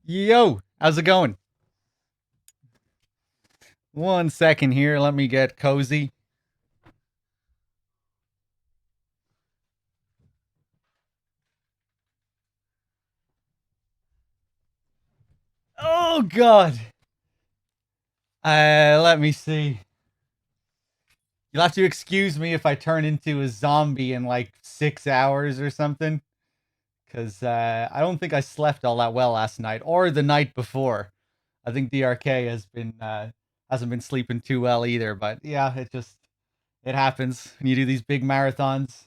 Yo, how's it going? 1 second here. Let me get cozy. Oh, God. Let me see. You'll have to excuse me if I turn into a zombie in like 6 hours or something. Because I don't think I slept all that well last night or the night before. I think DRK hasn't been sleeping too well either. But yeah, it happens when you do these big marathons.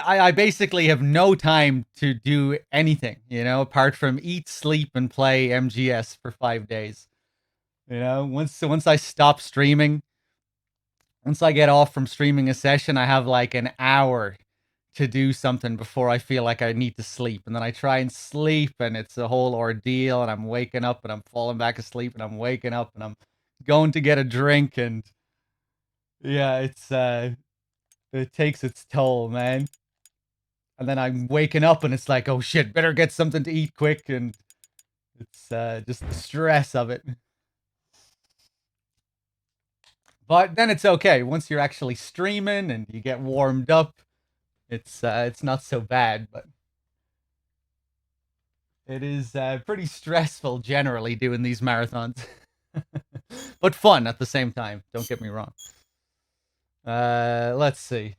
I basically have no time to do anything, apart from eat, sleep, and play MGS for 5 days. Once I stop streaming, once I get off from streaming a session, I have like an hour to do something before I feel like I need to sleep. And then I try and sleep, and it's a whole ordeal. And I'm waking up, and I'm falling back asleep, and I'm waking up, and I'm going to get a drink, and yeah, it takes its toll, man. And then I'm waking up and it's like, oh shit, better get something to eat quick, and it's just the stress of it. But then it's okay once you're actually streaming and you get warmed up. It's not so bad, but it is pretty stressful generally doing these marathons, but fun at the same time. Don't get me wrong. Let's see.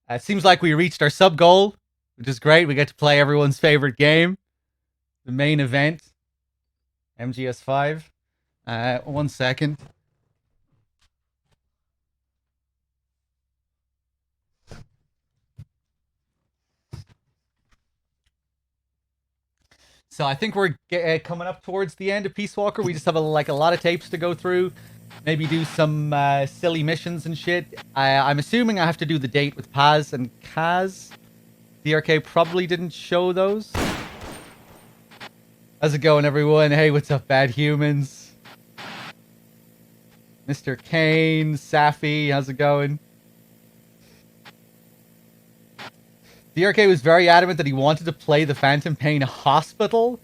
It seems like we reached our sub goal, which is great. We get to play everyone's favorite game, the main event, MGS5. 1 second. So I think we're coming up towards the end of Peace Walker. We just have a lot of tapes to go through. Maybe do some silly missions and shit. I'm assuming I have to do the date with Paz and Kaz. DRK probably didn't show those. How's it going, everyone? Hey, what's up, bad humans? Mr. Kane, Safi, how's it going? DRK was very adamant that he wanted to play the Phantom Pain Hospital.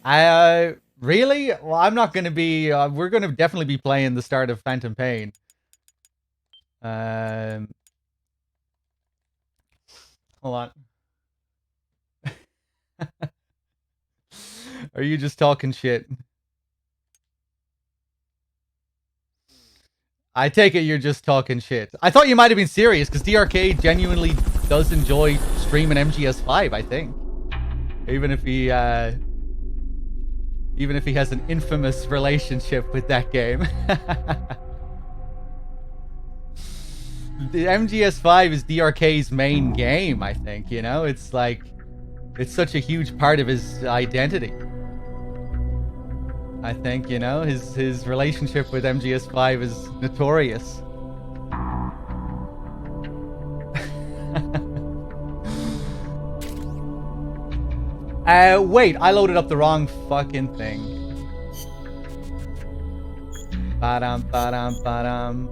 Really? Well, I'm not going to be. We're going to definitely be playing the start of Phantom Pain. Hold on. Are you just talking shit? I take it you're just talking shit. I thought you might have been serious because DRK genuinely does enjoy streaming MGS5. I think, even if he has an infamous relationship with that game. The MGS5 is DRK's main game. I think it's like it's such a huge part of his identity. I think his relationship with MGS5 is notorious. Wait, I loaded up the wrong fucking thing. Ba-dum, ba-dum, ba-dum.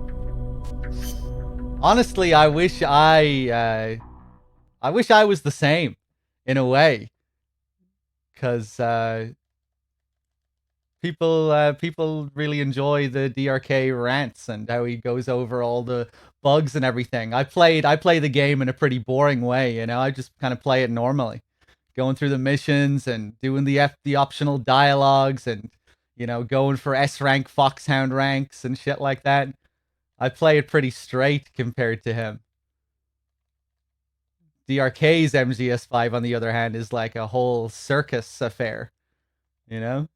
Honestly, I wish I was the same, in a way, because people really enjoy the DRK rants and how he goes over all the bugs and everything. I play the game in a pretty boring way, I just kind of play it normally, going through the missions and doing the optional dialogues and going for S rank Foxhound ranks and shit like that. I play it pretty straight compared to him. DRK's MGS5, on the other hand, is like a whole circus affair, you know?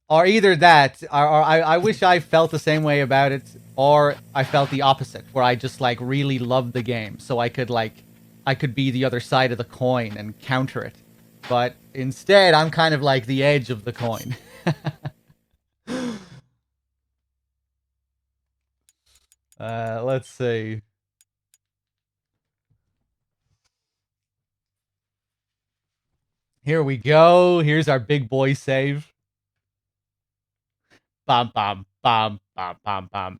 Or either that, or I wish I felt the same way about it, or I felt the opposite, where I just like really loved the game, so I could be the other side of the coin and counter it. But instead, I'm kind of like the edge of the coin. Let's see. Here we go. Here's our big boy save. Bam, bam, bam, bam, bam, bam.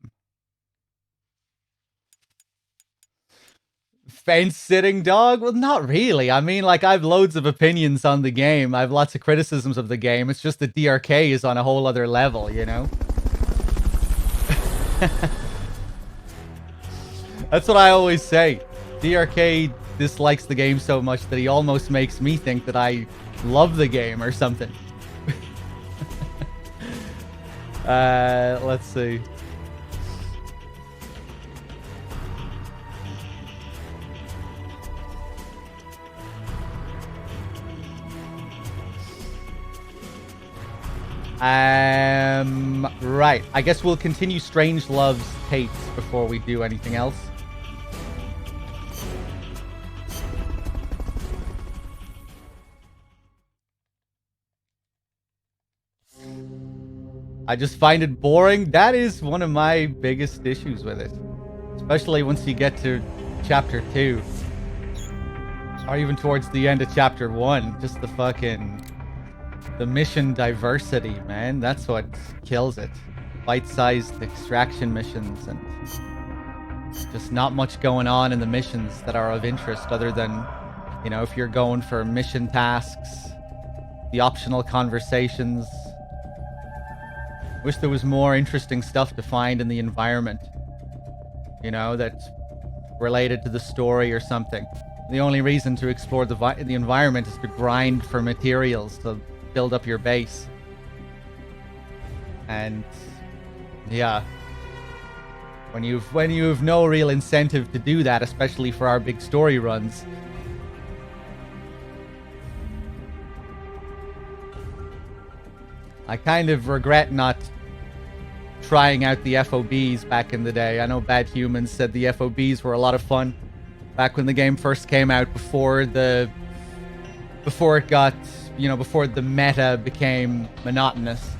Fence-sitting dog? Well, not really. I mean, like, I've loads of opinions on the game. I have lots of criticisms of the game. It's just that DRK is on a whole other level, you know? That's what I always say. DRK dislikes the game so much that he almost makes me think that I love the game or something. Let's see. Right. I guess we'll continue Strangelove's tapes before we do anything else. I just find it boring. That is one of my biggest issues with it. Especially once you get to chapter 2. Or even towards the end of chapter 1. Just the mission diversity, man. That's what kills it. Bite-sized extraction missions and just not much going on in the missions that are of interest other than, you know, if you're going for mission tasks, the optional conversations. Wish there was more interesting stuff to find in the environment, you know, that's related to the story or something. The only reason to explore the environment is to grind for materials to build up your base. And yeah, when you've no real incentive to do that, especially for our big story runs. I kind of regret not trying out the FOBs back in the day. I know Bad Humans said the FOBs were a lot of fun back when the game first came out, before it got, you know, before the meta became monotonous.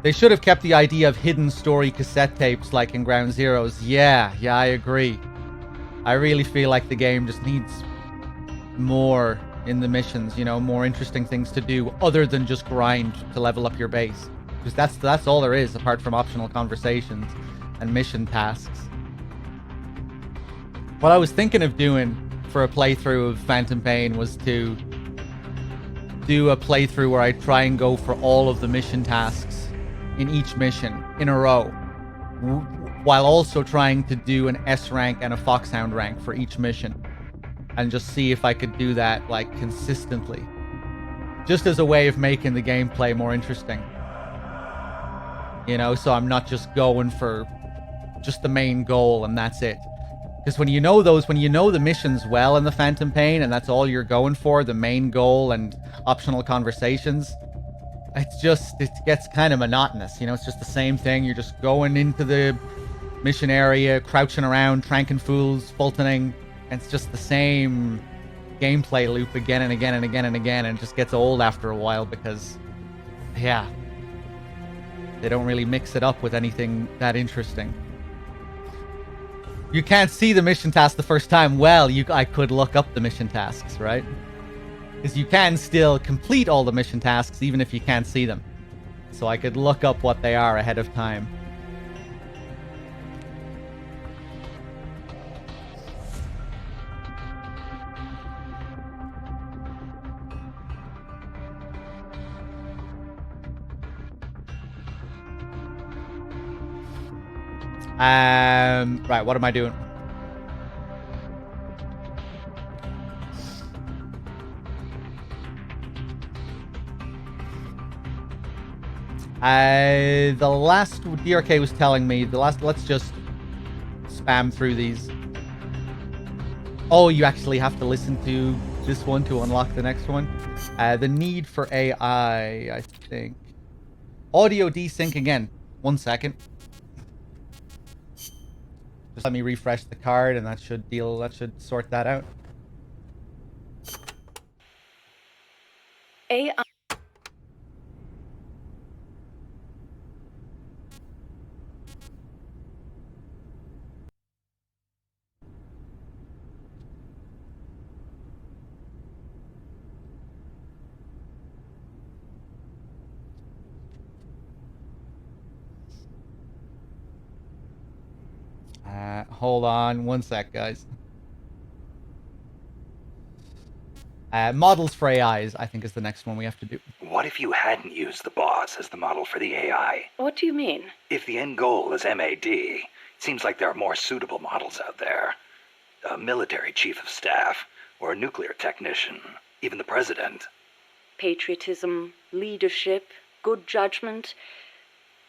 They should have kept the idea of hidden story cassette tapes like in Ground Zeroes. Yeah, I agree. I really feel like the game just needs more in the missions, you know, more interesting things to do other than just grind to level up your base. Because that's all there is, apart from optional conversations and mission tasks. What I was thinking of doing for a playthrough of Phantom Pain was to do a playthrough where I try and go for all of the mission tasks in each mission in a row, while also trying to do an S rank and a Foxhound rank for each mission, and just see if I could do that like consistently, just as a way of making the gameplay more interesting, you know, so I'm not just going for just the main goal and that's it. Because when you know the missions well in the Phantom Pain and that's all you're going for, the main goal and optional conversations, it gets kind of monotonous, you know. It's just the same thing. You're just going into the mission area, crouching around, tranking fools, Fultoning, and it's just the same gameplay loop again and again and again and again, and it just gets old after a while because, yeah, they don't really mix it up with anything that interesting. You can't see the mission task the first time. Well, I could look up the mission tasks, right? Because you can still complete all the mission tasks even if you can't see them. So I could look up what they are ahead of time. Right, what am I doing? The last DRK was telling me, let's just spam through these. Oh, you actually have to listen to this one to unlock the next one. The need for AI, I think. Audio desync again. 1 second. Just let me refresh the card and that should sort that out. AI. Hold on one sec, guys. Models for AIs, I think, is the next one we have to do. What if you hadn't used the boss as the model for the AI? What do you mean? If the end goal is MAD, it seems like there are more suitable models out there. A military chief of staff, or a nuclear technician, even the president. Patriotism, leadership, good judgment.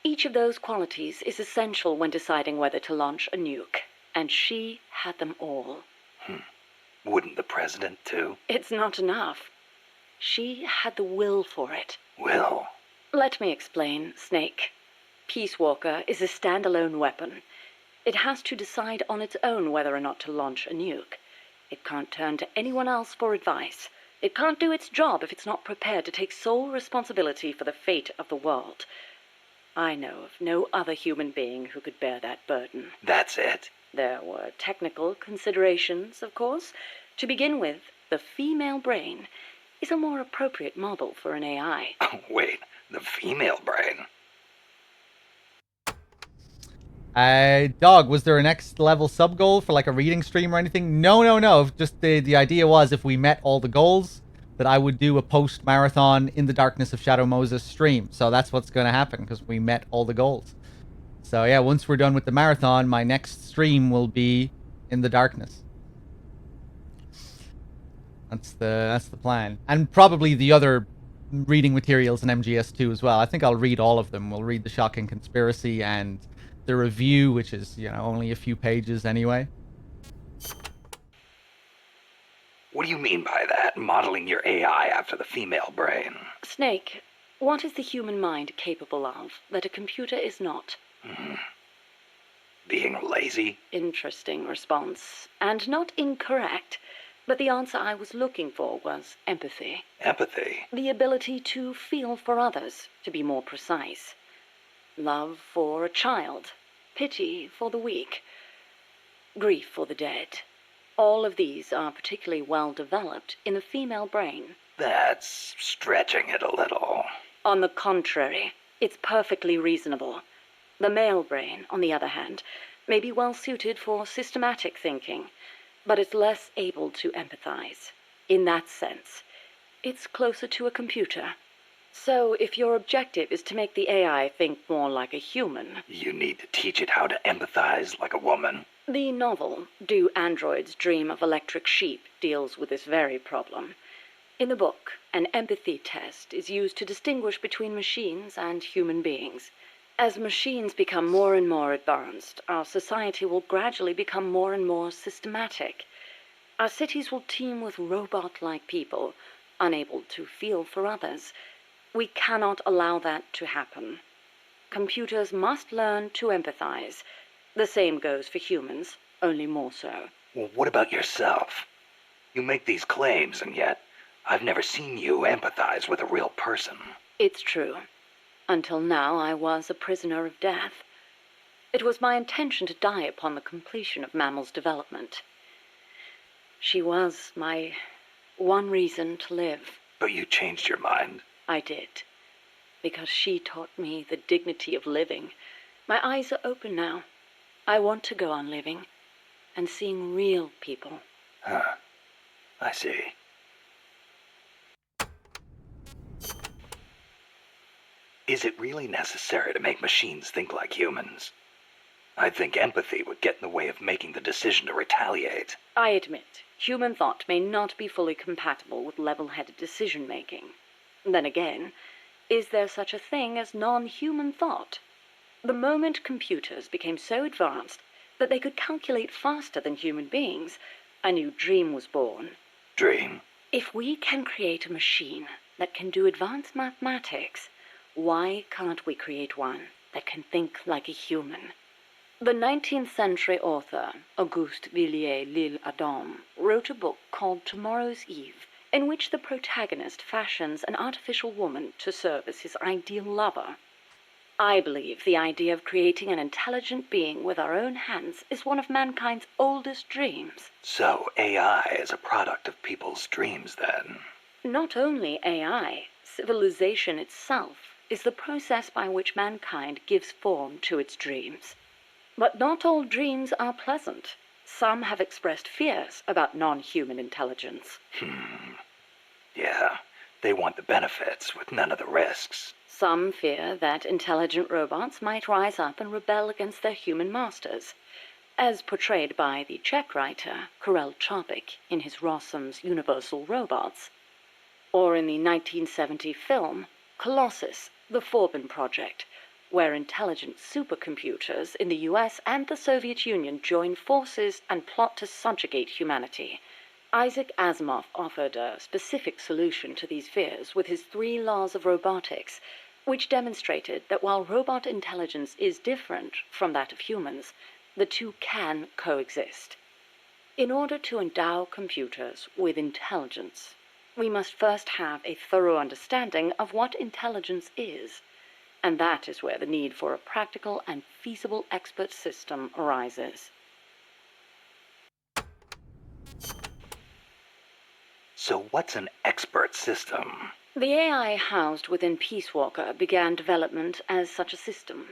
Each of those qualities is essential when deciding whether to launch a nuke. And she had them all. Wouldn't the president, too? It's not enough. She had the will for it. Will? Let me explain, Snake. Peace Walker is a standalone weapon. It has to decide on its own whether or not to launch a nuke. It can't turn to anyone else for advice. It can't do its job if it's not prepared to take sole responsibility for the fate of the world. I know of no other human being who could bear that burden. That's it? There were technical considerations, of course. To begin with, the female brain is a more appropriate model for an AI. Oh, wait, the female brain? Dog, was there a next level sub goal for like a reading stream or anything? No. Just the idea was if we met all the goals, that I would do a post marathon in the Darkness of Shadow Moses stream. So that's what's going to happen because we met all the goals. So yeah, once we're done with the marathon, my next stream will be in the darkness. That's the plan. And probably the other reading materials in MGS2 as well. I think I'll read all of them. We'll read the Shocking Conspiracy and the review, which is, only a few pages anyway. What do you mean by that, modeling your AI after the female brain? Snake, what is the human mind capable of that a computer is not? Being lazy? Interesting response. And not incorrect. But the answer I was looking for was empathy. Empathy? The ability to feel for others, to be more precise. Love for a child. Pity for the weak. Grief for the dead. All of these are particularly well developed in the female brain. That's stretching it a little. On the contrary, it's perfectly reasonable. The male brain, on the other hand, may be well suited for systematic thinking, but it's less able to empathize. In that sense, it's closer to a computer. So if your objective is to make the AI think more like a human... You need to teach it how to empathize like a woman. The novel, Do Androids Dream of Electric Sheep, deals with this very problem. In the book, an empathy test is used to distinguish between machines and human beings. As machines become more and more advanced, our society will gradually become more and more systematic. Our cities will teem with robot-like people, unable to feel for others. We cannot allow that to happen. Computers must learn to empathize. The same goes for humans, only more so. Well, what about yourself? You make these claims, and yet I've never seen you empathize with a real person. It's true. Until now, I was a prisoner of death. It was my intention to die upon the completion of Mammal's development. She was my one reason to live. But you changed your mind. I did. Because she taught me the dignity of living. My eyes are open now. I want to go on living and seeing real people. Huh. I see. Is it really necessary to make machines think like humans? I think empathy would get in the way of making the decision to retaliate. I admit, human thought may not be fully compatible with level-headed decision-making. Then again, is there such a thing as non-human thought? The moment computers became so advanced that they could calculate faster than human beings, a new dream was born. Dream? If we can create a machine that can do advanced mathematics, why can't we create one that can think like a human? The 19th century author, Auguste Villiers L'Isle-Adam, wrote a book called Tomorrow's Eve, in which the protagonist fashions an artificial woman to serve as his ideal lover. I believe the idea of creating an intelligent being with our own hands is one of mankind's oldest dreams. So AI is a product of people's dreams, then? Not only AI, civilization itself is the process by which mankind gives form to its dreams. But not all dreams are pleasant. Some have expressed fears about non-human intelligence. Yeah, they want the benefits with none of the risks. Some fear that intelligent robots might rise up and rebel against their human masters, as portrayed by the Czech writer Karel Čapek in his Rossum's Universal Robots, or in the 1970 film Colossus, The Forbin Project, where intelligent supercomputers in the US and the Soviet Union join forces and plot to subjugate humanity. Isaac Asimov offered a specific solution to these fears with his 3 laws of robotics, which demonstrated that while robot intelligence is different from that of humans, the two can coexist. In order to endow computers with intelligence, we must first have a thorough understanding of what intelligence is, and that is where the need for a practical and feasible expert system arises. So what's an expert system? The AI housed within Peace Walker began development as such a system.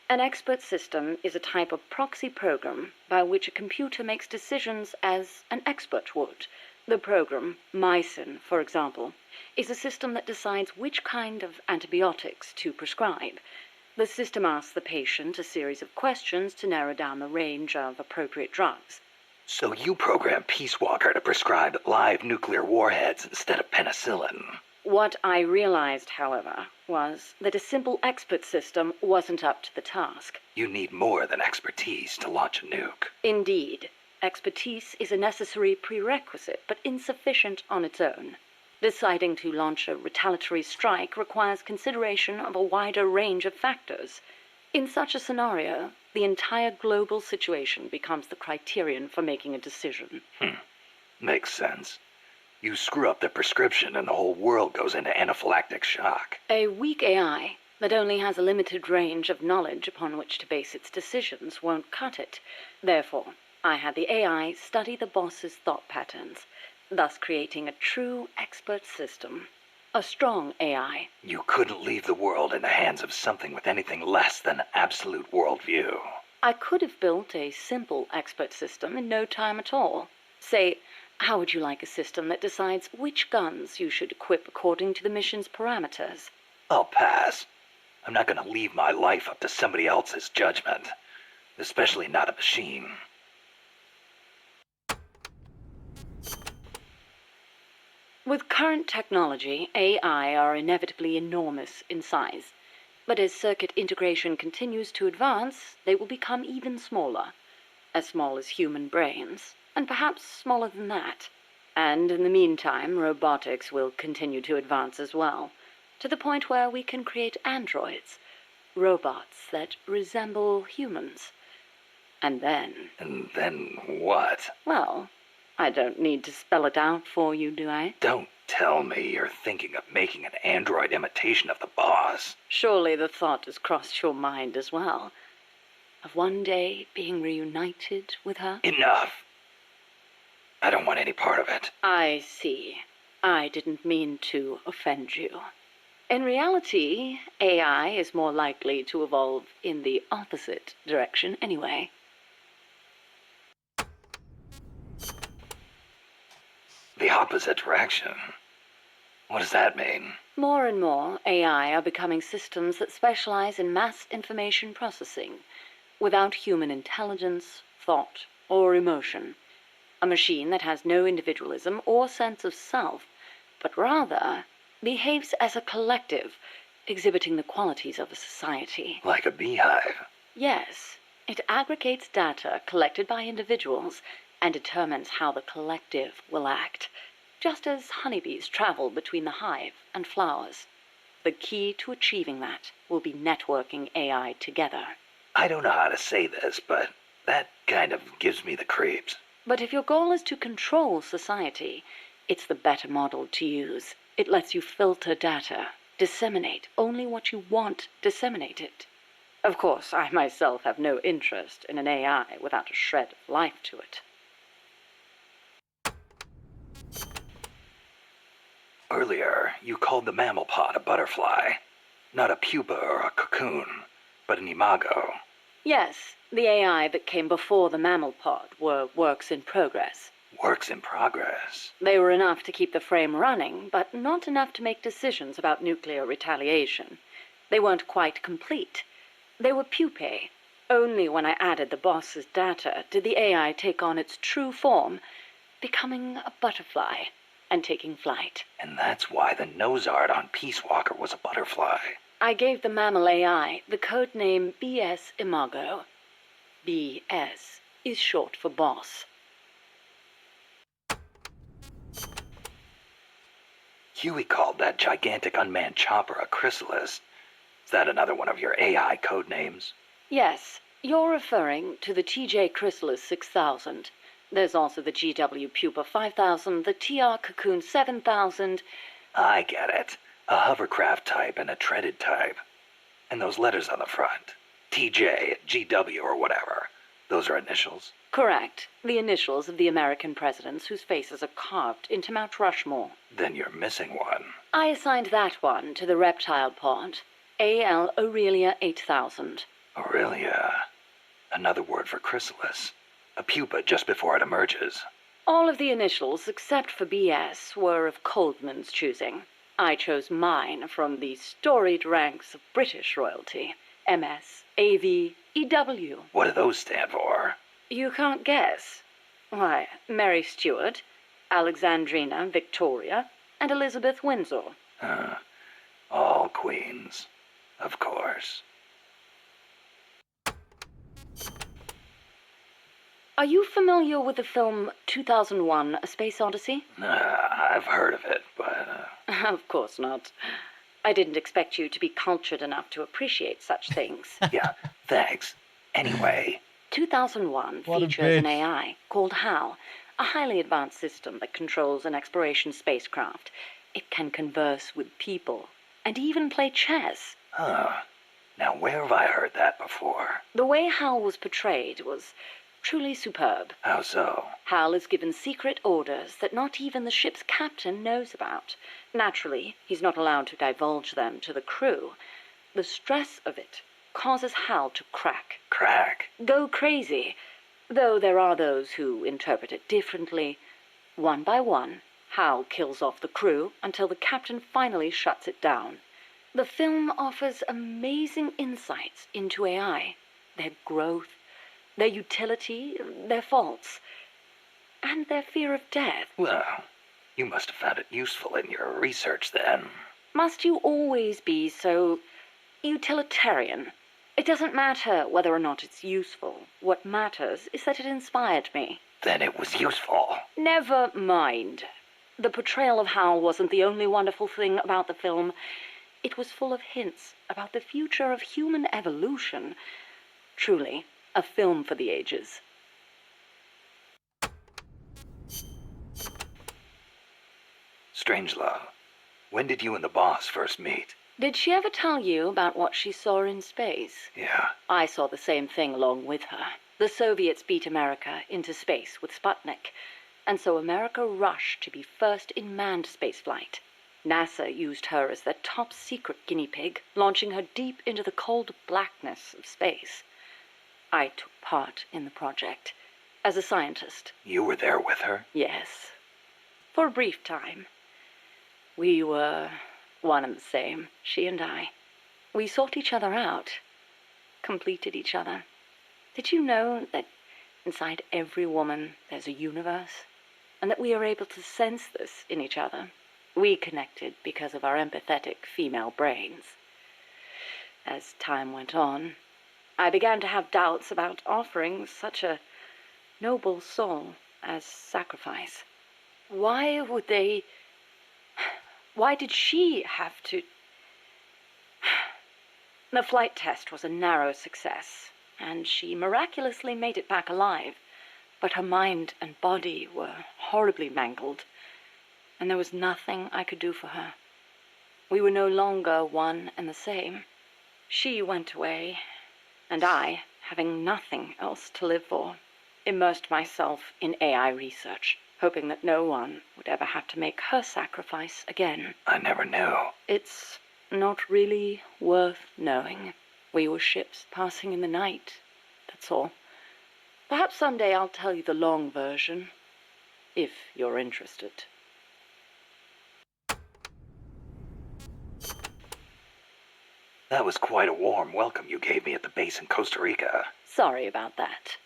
An expert system is a type of proxy program by which a computer makes decisions as an expert would. The program, Mycin, for example, is a system that decides which kind of antibiotics to prescribe. The system asks the patient a series of questions to narrow down the range of appropriate drugs. So you program Peace Walker to prescribe live nuclear warheads instead of penicillin. What I realized, however, was that a simple expert system wasn't up to the task. You need more than expertise to launch a nuke. Indeed, expertise is a necessary prerequisite, but insufficient on its own. Deciding to launch a retaliatory strike requires consideration of a wider range of factors. In such a scenario, the entire global situation becomes the criterion for making a decision. Makes sense. You screw up the prescription and the whole world goes into anaphylactic shock. A weak AI that only has a limited range of knowledge upon which to base its decisions won't cut it. Therefore, I had the AI study the boss's thought patterns, thus creating a true expert system. A strong AI. You couldn't leave the world in the hands of something with anything less than absolute worldview. I could have built a simple expert system in no time at all. Say, how would you like a system that decides which guns you should equip according to the mission's parameters? I'll pass. I'm not going to leave my life up to somebody else's judgment. Especially not a machine. With current technology, AI are inevitably enormous in size. But as circuit integration continues to advance, they will become even smaller. As small as human brains, and perhaps smaller than that. And in the meantime, robotics will continue to advance as well, to the point where we can create androids, robots that resemble humans. And then... And then what? Well, I don't need to spell it out for you, do I? Don't tell me you're thinking of making an android imitation of the boss. Surely the thought has crossed your mind as well, of one day being reunited with her? Enough! I don't want any part of it. I see. I didn't mean to offend you. In reality, AI is more likely to evolve in the opposite direction anyway. The opposite direction? What does that mean? More and more, AI are becoming systems that specialize in mass information processing, without human intelligence, thought, or emotion. A machine that has no individualism or sense of self, but rather behaves as a collective, exhibiting the qualities of a society. Like a beehive. Yes, it aggregates data collected by individuals and determines how the collective will act, just as honeybees travel between the hive and flowers. The key to achieving that will be networking AI together. I don't know how to say this, but that kind of gives me the creeps. But if your goal is to control society, it's the better model to use. It lets you filter data, disseminate only what you want disseminated. Of course, I myself have no interest in an AI without a shred of life to it. Earlier, you called the mammal pod a butterfly. Not a pupa or a cocoon, but an imago. Yes, the AI that came before the mammal pod were works in progress. Works in progress. They were enough to keep the frame running, but not enough to make decisions about nuclear retaliation. They weren't quite complete. They were pupae. Only when I added the boss's data did the AI take on its true form, becoming a butterfly and taking flight. And that's why the nose art on Peace Walker was a butterfly. I gave the mammal AI the code name BS Imago. BS is short for boss. Huey called that gigantic unmanned chopper a chrysalis. Is that another one of your AI code names? Yes, you're referring to the TJ Chrysalis 6000. There's also the GW Pupa 5000, the TR Cocoon 7000. I get it. A hovercraft type and a treaded type. And those letters on the front. TJ, GW, or whatever. Those are initials? Correct. The initials of the American presidents whose faces are carved into Mount Rushmore. Then you're missing one. I assigned that one to the reptile pod. AL Aurelia 8000. Aurelia. Another word for chrysalis. A pupa just before it emerges. All of the initials, except for BS, were of Coldman's choosing. I chose mine from the storied ranks of British royalty. MS, AV, EW. What do those stand for? You can't guess. Why, Mary Stuart, Alexandrina Victoria, and Elizabeth Windsor. All queens. Of course. Are you familiar with the film 2001: A Space Odyssey? I've heard of it, but... Of course not. I didn't expect you to be cultured enough to appreciate such things. Yeah, thanks. Anyway... 2001 What a features an bitch. AI called HAL, a highly advanced system that controls an exploration spacecraft. It can converse with people, and even play chess. Huh. Now where have I heard that before? The way HAL was portrayed was truly superb. How so? HAL is given secret orders that not even the ship's captain knows about. Naturally, he's not allowed to divulge them to the crew. The stress of it causes HAL to crack. Crack. Go crazy. Though there are those who interpret it differently. One by one, HAL kills off the crew until the captain finally shuts it down. The film offers amazing insights into AI, their growth, their utility, their faults, and their fear of death. Well, you must have found it useful in your research then. Must you always be so utilitarian? It doesn't matter whether or not it's useful. What matters is that it inspired me. Then it was useful. Never mind. The portrayal of Hal wasn't the only wonderful thing about the film. It was full of hints about the future of human evolution. Truly, a film for the ages. Strangelove, when did you and the boss first meet? Did she ever tell you about what she saw in space? Yeah. I saw the same thing along with her. The Soviets beat America into space with Sputnik, and so America rushed to be first in manned spaceflight. NASA used her as their top secret guinea pig, launching her deep into the cold blackness of space. I took part in the project as a scientist. You were there with her? Yes. For a brief time. We were one and the same, she and I. We sought each other out, completed each other. Did you know that inside every woman there's a universe? And that we are able to sense this in each other? We connected because of our empathetic female brains. As time went on, I began to have doubts about offering such a noble soul as sacrifice. Why did she have to... The flight test was a narrow success, and she miraculously made it back alive. But her mind and body were horribly mangled, and there was nothing I could do for her. We were no longer one and the same. She went away, and I, having nothing else to live for, immersed myself in AI research, hoping that no one would ever have to make her sacrifice again. I never knew. It's not really worth knowing. We were ships passing in the night, that's all. Perhaps someday I'll tell you the long version, if you're interested. That was quite a warm welcome you gave me at the base in Costa Rica. Sorry about that.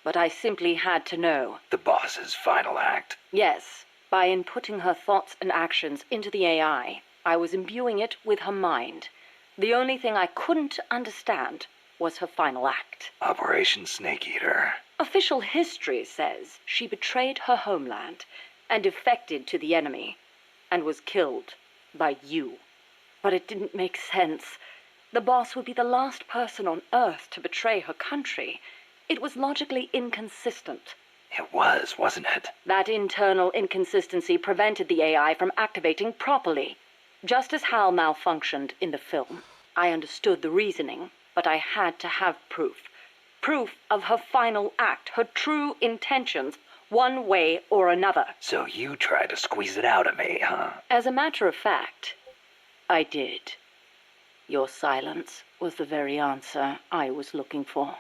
But I simply had to know. The boss's final act. Yes, by inputting her thoughts and actions into the AI, I was imbuing it with her mind. The only thing I couldn't understand was her final act. Operation Snake Eater. Official history says she betrayed her homeland and defected to the enemy and was killed by you. But it didn't make sense. The boss would be the last person on Earth to betray her country. It was logically inconsistent. It was, wasn't it? That internal inconsistency prevented the AI from activating properly. Just as HAL malfunctioned in the film, I understood the reasoning, but I had to have proof. Proof of her final act, her true intentions, one way or another. So you tried to squeeze it out of me, huh? As a matter of fact, I did. Your silence was the very answer I was looking for.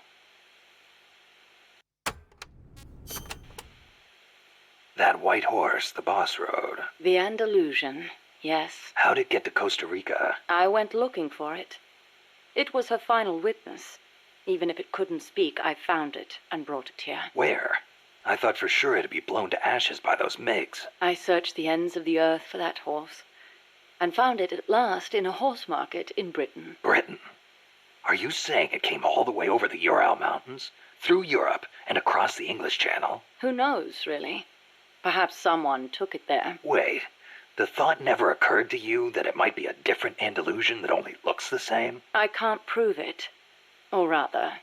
That white horse the boss rode. The Andalusian, yes. How'd it get to Costa Rica? I went looking for it. It was her final witness. Even if it couldn't speak, I found it and brought it here. Where? I thought for sure it'd be blown to ashes by those MiGs. I searched the ends of the earth for that horse, and found it at last in a horse market in Britain. Britain? Are you saying it came all the way over the Ural Mountains, through Europe, and across the English Channel? Who knows, really? Perhaps someone took it there. Wait, the thought never occurred to you that it might be a different Andalusian that only looks the same? I can't prove it. Or rather,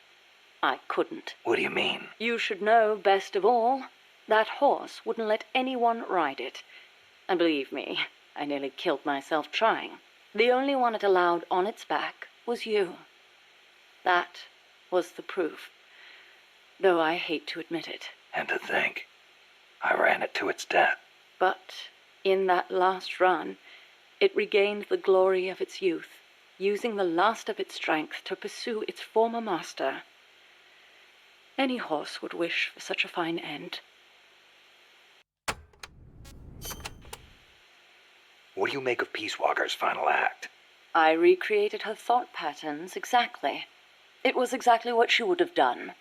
I couldn't. What do you mean? You should know best of all. That horse wouldn't let anyone ride it. And believe me, I nearly killed myself trying. The only one it allowed on its back was you. That was the proof. Though I hate to admit it. And to think, I ran it to its death. But in that last run, it regained the glory of its youth, using the last of its strength to pursue its former master. Any horse would wish for such a fine end. What do you make of Peace Walker's final act? I recreated her thought patterns exactly. It was exactly what she would have done.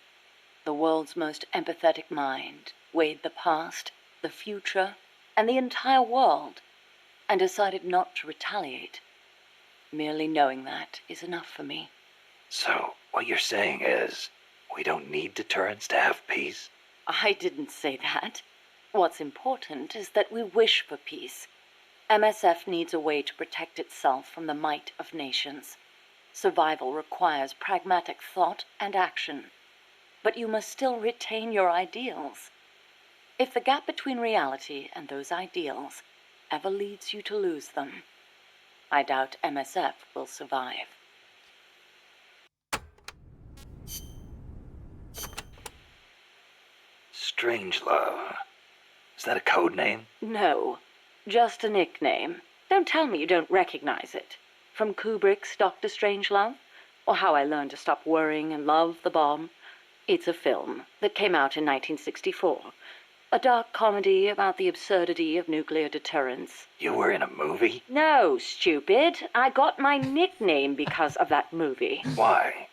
The world's most empathetic mind weighed the past, the future, and the entire world, and decided not to retaliate. Merely knowing that is enough for me. So, what you're saying is, we don't need deterrence to have peace? I didn't say that. What's important is that we wish for peace. MSF needs a way to protect itself from the might of nations. Survival requires pragmatic thought and action. But you must still retain your ideals. If the gap between reality and those ideals ever leads you to lose them, I doubt MSF will survive. Strangelove. Is that a code name? No, just a nickname. Don't tell me you don't recognize it. From Kubrick's Dr. Strangelove, or How I Learned to Stop Worrying and Love the Bomb. It's a film that came out in 1964. A dark comedy about the absurdity of nuclear deterrence. You were in a movie? No, stupid. I got my nickname because of that movie. Why?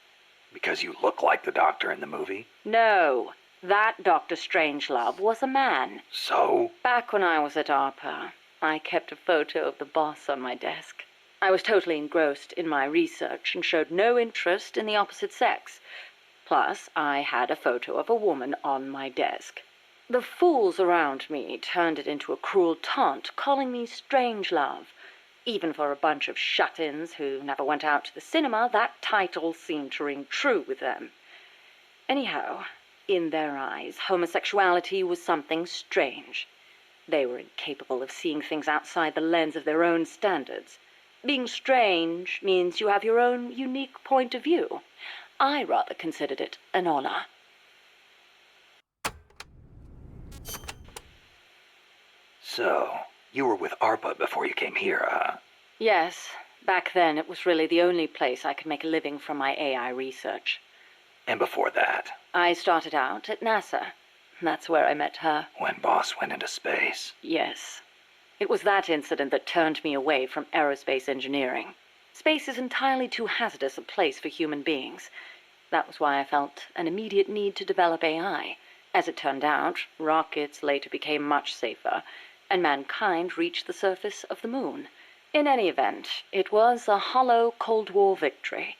Because you look like the doctor in the movie? No, that Dr. Strangelove was a man. So? Back when I was at ARPA, I kept a photo of the boss on my desk. I was totally engrossed in my research and showed no interest in the opposite sex. Plus, I had a photo of a woman on my desk. The fools around me turned it into a cruel taunt, calling me Strangelove. Even for a bunch of shut-ins who never went out to the cinema, that title seemed to ring true with them. Anyhow, in their eyes, homosexuality was something strange. They were incapable of seeing things outside the lens of their own standards. Being strange means you have your own unique point of view. I rather considered it an honor. So, you were with ARPA before you came here, huh? Yes, back then it was really the only place I could make a living from my AI research. And before that, I started out at NASA. That's where I met her. when Boss went into space. Yes. It was that incident that turned me away from aerospace engineering. Space is entirely too hazardous a place for human beings. That was why I felt an immediate need to develop AI. As it turned out, rockets later became much safer, and mankind reached the surface of the moon. In any event, it was a hollow Cold War victory.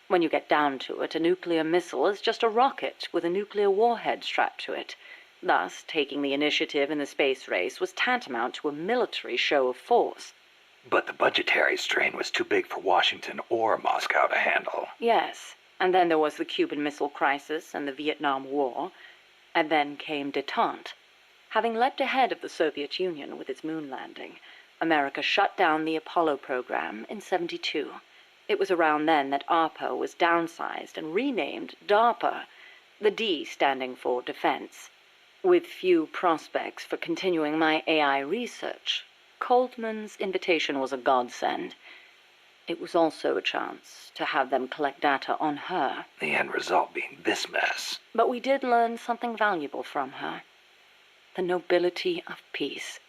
When you get down to it, a nuclear missile is just a rocket with a nuclear warhead strapped to it. Thus, taking the initiative in the space race was tantamount to a military show of force. But the budgetary strain was too big for Washington or Moscow to handle. Yes, and then there was the Cuban Missile Crisis and the Vietnam War, and then came détente. Having leapt ahead of the Soviet Union with its moon landing, America shut down the Apollo program in '72. It was around then that ARPA was downsized and renamed DARPA, the D standing for Defense. With few prospects for continuing my AI research, Coldman's invitation was a godsend. It was also a chance to have them collect data on her. The end result being this mess. But we did learn something valuable from her. The nobility of peace.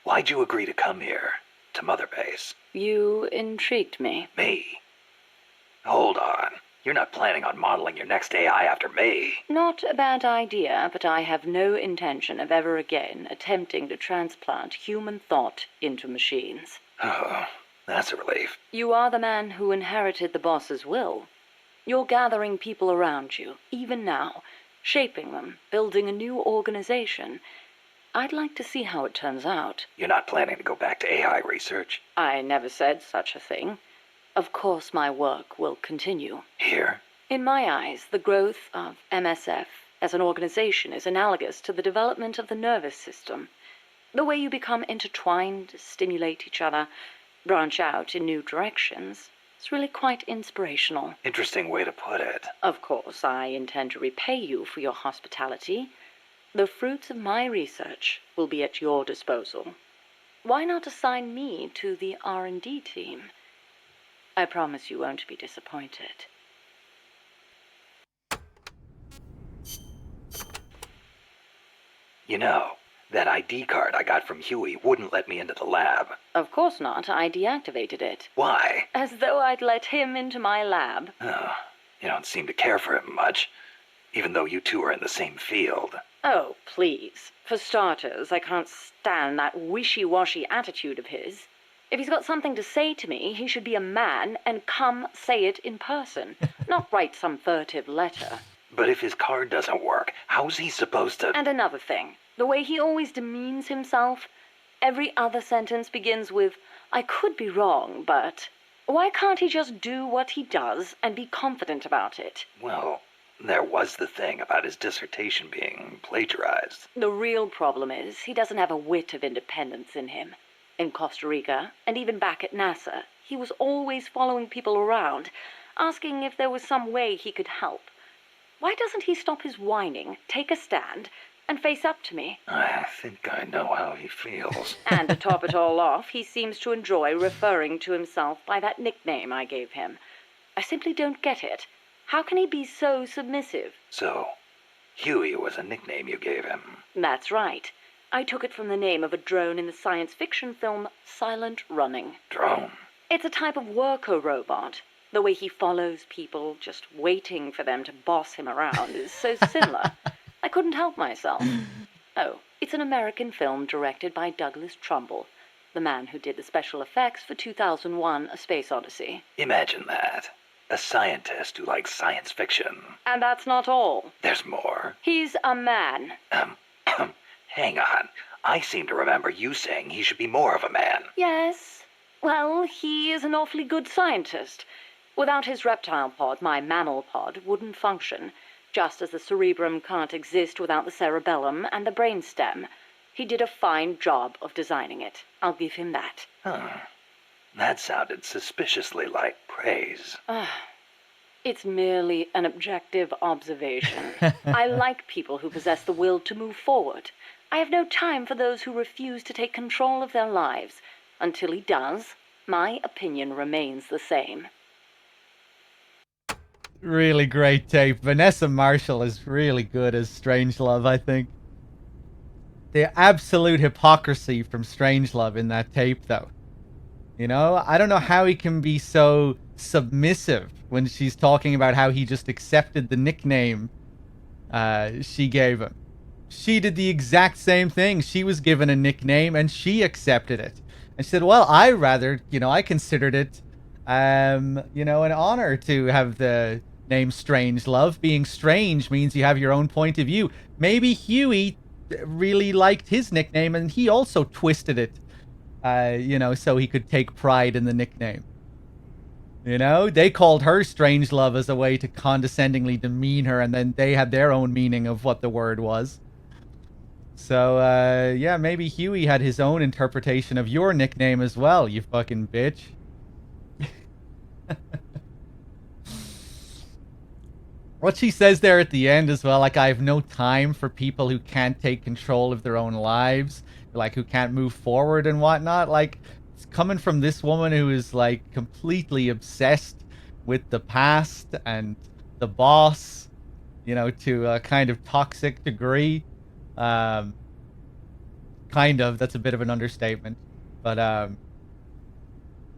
Why'd you agree to come here? To Mother Base? You intrigued me. Me? Hold on. You're not planning on modeling your next AI after me. Not a bad idea, but I have no intention of ever again attempting to transplant human thought into machines. Oh, that's a relief. You are the man who inherited the boss's will. You're gathering people around you, even now, shaping them, building a new organization. I'd like to see how it turns out. You're not planning to go back to AI research? I never said such a thing. Of course my work will continue. Here? In my eyes, the growth of MSF as an organization is analogous to the development of the nervous system. The way you become intertwined, stimulate each other, branch out in new directions, is really quite inspirational. Interesting way to put it. Of course, I intend to repay you for your hospitality. The fruits of my research will be at your disposal. Why not assign me to the R&D team? I promise you won't be disappointed. You know, that ID card I got from Huey wouldn't let me into the lab. Of course not. I deactivated it. Why? As though I'd let him into my lab. Oh, you don't seem to care for him much, even though you two are in the same field. Oh, please. For starters, I can't stand that wishy-washy attitude of his. If he's got something to say to me, he should be a man and come say it in person, not write some furtive letter. But if his card doesn't work, how's he supposed to... And another thing, the way he always demeans himself. Every other sentence begins with, I could be wrong, but... Why can't he just do what he does and be confident about it? Well, there was the thing about his dissertation being plagiarized. The real problem is he doesn't have a whit of independence in him. In Costa Rica, and even back at NASA, he was always following people around, asking if there was some way he could help. Why doesn't he stop his whining, take a stand, and face up to me? I think I know how he feels. And to top it all off, he seems to enjoy referring to himself by that nickname I gave him. I simply don't get it. How can he be so submissive? So, Huey was a nickname you gave him. That's right. I took it from the name of a drone in the science fiction film Silent Running. Drone? It's a type of worker robot. The way he follows people, just waiting for them to boss him around, is so similar. I couldn't help myself. Oh, it's an American film directed by Douglas Trumbull, the man who did the special effects for 2001: A Space Odyssey. Imagine that. A scientist who likes science fiction. And that's not all. There's more. He's a man. Hang on. I seem to remember you saying he should be more of a man. Yes. Well, he is an awfully good scientist. Without his reptile pod, my mammal pod wouldn't function, just as the cerebrum can't exist without the cerebellum and the brainstem. He did a fine job of designing it. I'll give him that. Huh. That sounded suspiciously like praise. It's merely an objective observation. I like people who possess the will to move forward. I have no time for those who refuse to take control of their lives. Until he does, My opinion remains the same. Really great tape. Vanessa Marshall is really good as Strangelove, I think. The absolute hypocrisy from Strangelove in that tape, though. You know, I don't know how he can be so submissive when she's talking about how he just accepted the nickname she gave him. She did the exact same thing. She was given a nickname and she accepted it. And she said, well, I considered it, an honor to have the name Strangelove. Being strange means you have your own point of view. Maybe Huey really liked his nickname and he also twisted it, so he could take pride in the nickname. You know, they called her Strangelove as a way to condescendingly demean her, and then they had their own meaning of what the word was. So, yeah, maybe Huey had his own interpretation of your nickname as well, you fucking bitch. What she says there at the end as well, like, I have no time for people who can't take control of their own lives, like, who can't move forward and whatnot. Like, it's coming from this woman who is, like, completely obsessed with the past and the boss, to a kind of toxic degree. Kind of, that's a bit of an understatement. But,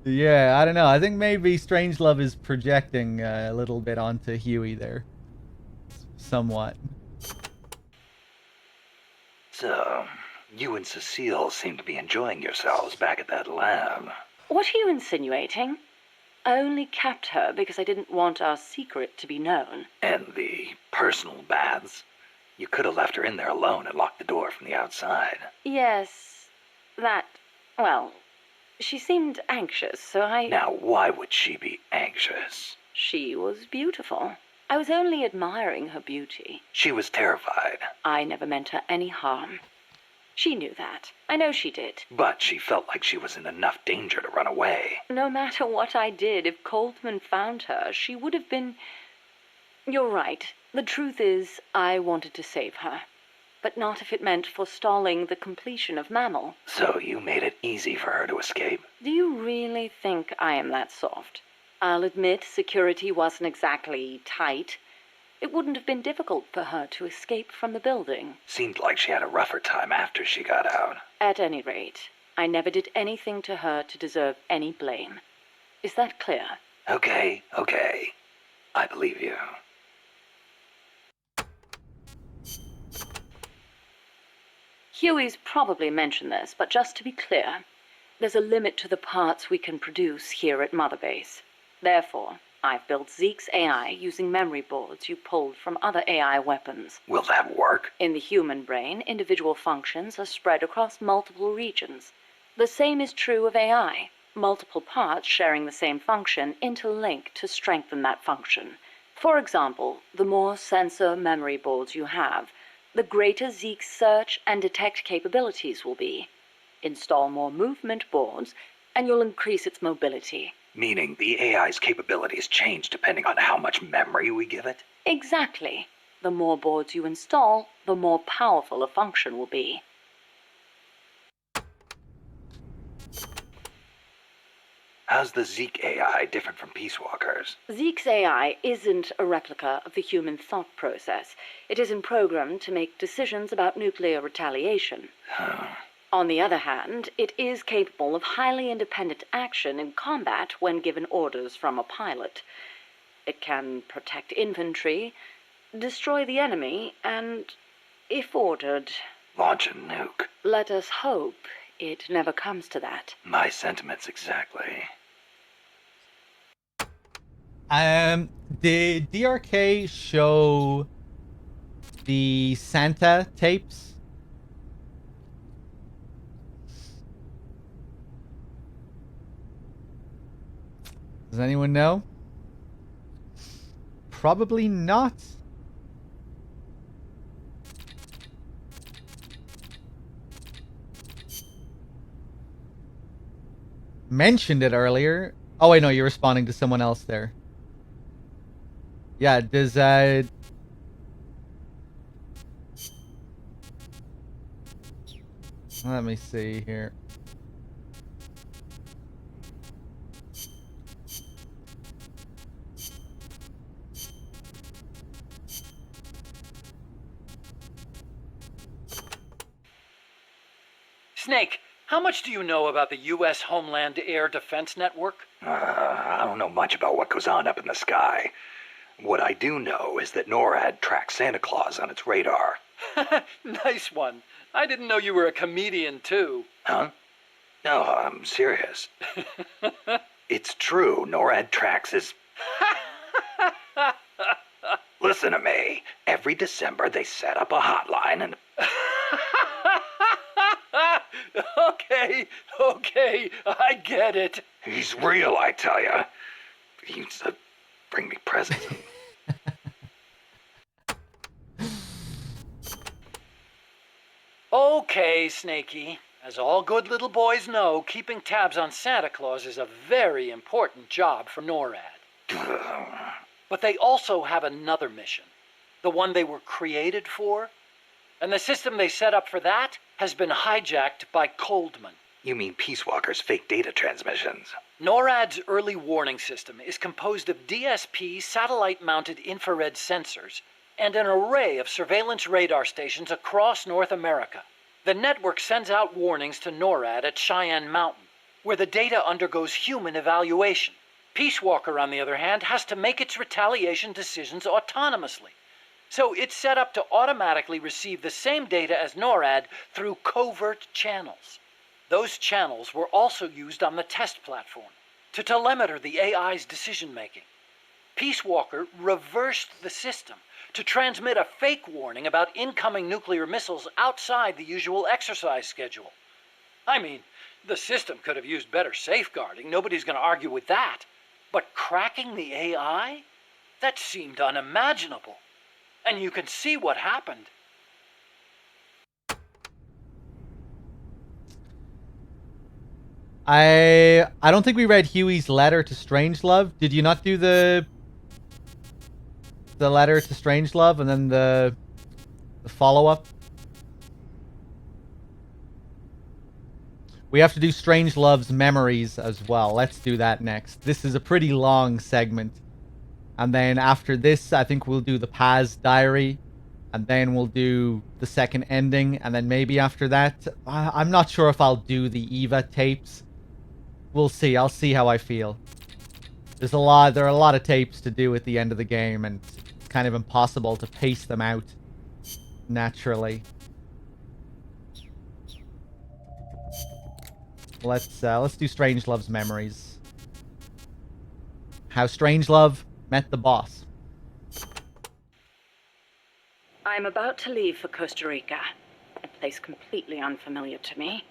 yeah, I don't know. I think maybe Strangelove is projecting a little bit onto Huey there. Somewhat. So, you and Cecile seem to be enjoying yourselves back at that lab. What are you insinuating? I only kept her because I didn't want our secret to be known. And the personal baths? You could have left her in there alone and locked the door from the outside. Yes, well, she seemed anxious, so I... Now, why would she be anxious? She was beautiful. I was only admiring her beauty. She was terrified. I never meant her any harm. She knew that. I know she did. But she felt like she was in enough danger to run away. No matter what I did, if Coltman found her, she would have been... You're right. The truth is, I wanted to save her. But not if it meant forestalling the completion of Mammal. So you made it easy for her to escape? Do you really think I am that soft? I'll admit security wasn't exactly tight. It wouldn't have been difficult for her to escape from the building. Seemed like she had a rougher time after she got out. At any rate, I never did anything to her to deserve any blame. Is that clear? Okay. I believe you. Huey's probably mentioned this, but just to be clear, there's a limit to the parts we can produce here at Mother Base. Therefore, I've built Zeke's AI using memory boards you pulled from other AI weapons. Will that work? In the human brain, individual functions are spread across multiple regions. The same is true of AI. Multiple parts sharing the same function interlink to strengthen that function. For example, the more sensor memory boards you have, the greater Zeke's search and detect capabilities will be. Install more movement boards, and you'll increase its mobility. Meaning the AI's capabilities change depending on how much memory we give it? Exactly. The more boards you install, the more powerful a function will be. How's the Zeke AI different from Peace Walker's? Zeke's AI isn't a replica of the human thought process. It isn't programmed to make decisions about nuclear retaliation. On the other hand, it is capable of highly independent action in combat when given orders from a pilot. It can protect infantry, destroy the enemy, and, if ordered... launch a nuke. Let us hope it never comes to that. My sentiments exactly. Did DRK show the Santa tapes? Does anyone know? Probably not. Mentioned it earlier. Oh wait, no, you're responding to someone else there. Yeah, does let me see here. Snake, how much do you know about the U.S. Homeland Air Defense Network? I don't know much about what goes on up in the sky. What I do know is that NORAD tracks Santa Claus on its radar. Nice one. I didn't know you were a comedian, too. Huh? No, I'm serious. It's true, NORAD tracks his... Listen to me. Every December they set up a hotline and... Okay, I get it. He's real, I tell ya. He used to bring me presents. Okay, Snakey. As all good little boys know, keeping tabs on Santa Claus is a very important job for NORAD. But they also have another mission, the one they were created for. And the system they set up for that has been hijacked by Coldman. You mean Peace Walker's fake data transmissions? NORAD's early warning system is composed of DSP satellite-mounted infrared sensors and an array of surveillance radar stations across North America. The network sends out warnings to NORAD at Cheyenne Mountain, where the data undergoes human evaluation. Peace Walker, on the other hand, has to make its retaliation decisions autonomously. So it's set up to automatically receive the same data as NORAD through covert channels. Those channels were also used on the test platform to telemeter the AI's decision-making. Peace Walker reversed the system to transmit a fake warning about incoming nuclear missiles outside the usual exercise schedule. I mean, the system could have used better safeguarding. Nobody's going to argue with that. But cracking the AI? That seemed unimaginable. And you can see what happened. I don't think we read Huey's letter to Strangelove. Did you not do the letter to Strangelove and then the follow-up? We have to do Strangelove's memories as well. Let's do that next. This is a pretty long segment. And then after this, I think we'll do the Paz diary. And then we'll do the second ending. And then maybe after that, I'm not sure if I'll do the Eva tapes. We'll see. I'll see how I feel. There are a lot of tapes to do at the end of the game, and it's kind of impossible to pace them out naturally. Let's do Strangelove's memories. How Strangelove met the boss. I'm about to leave for Costa Rica, a place completely unfamiliar to me,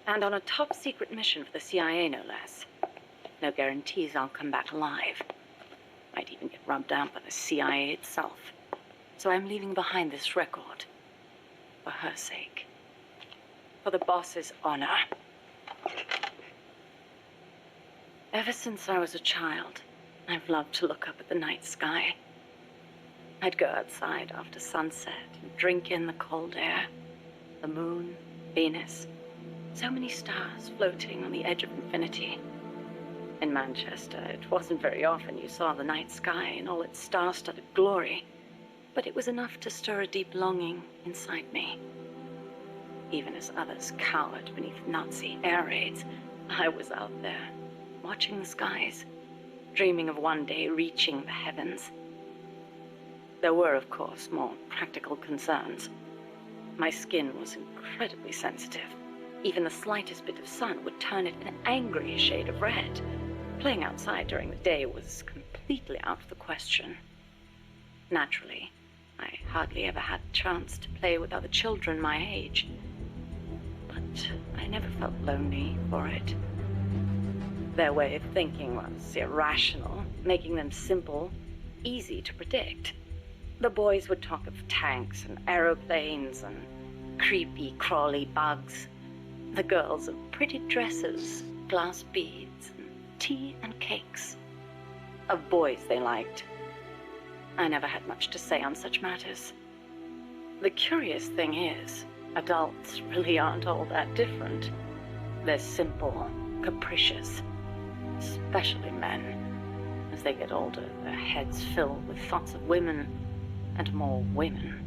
and on a top-secret mission for the CIA, no less. No guarantees I'll come back alive. Might even get rubbed out by the CIA itself. So I'm leaving behind this record. For her sake. For the boss's honor. Ever since I was a child, I've loved to look up at the night sky. I'd go outside after sunset and drink in the cold air. The moon, Venus, so many stars floating on the edge of infinity. In Manchester, it wasn't very often you saw the night sky in all its star-studded glory, but it was enough to stir a deep longing inside me. Even as others cowered beneath Nazi air raids, I was out there, watching the skies, dreaming of one day reaching the heavens. There were, of course, more practical concerns. My skin was incredibly sensitive. Even the slightest bit of sun would turn it an angry shade of red. Playing outside during the day was completely out of the question. Naturally, I hardly ever had a chance to play with other children my age. But I never felt lonely for it. Their way of thinking was irrational, making them simple, easy to predict. The boys would talk of tanks and aeroplanes and creepy, crawly bugs. The girls of pretty dresses, glass beads, and tea and cakes. Of boys they liked. I never had much to say on such matters. The curious thing is, adults really aren't all that different. They're simple, capricious, especially men. As they get older, their heads fill with thoughts of women and more women.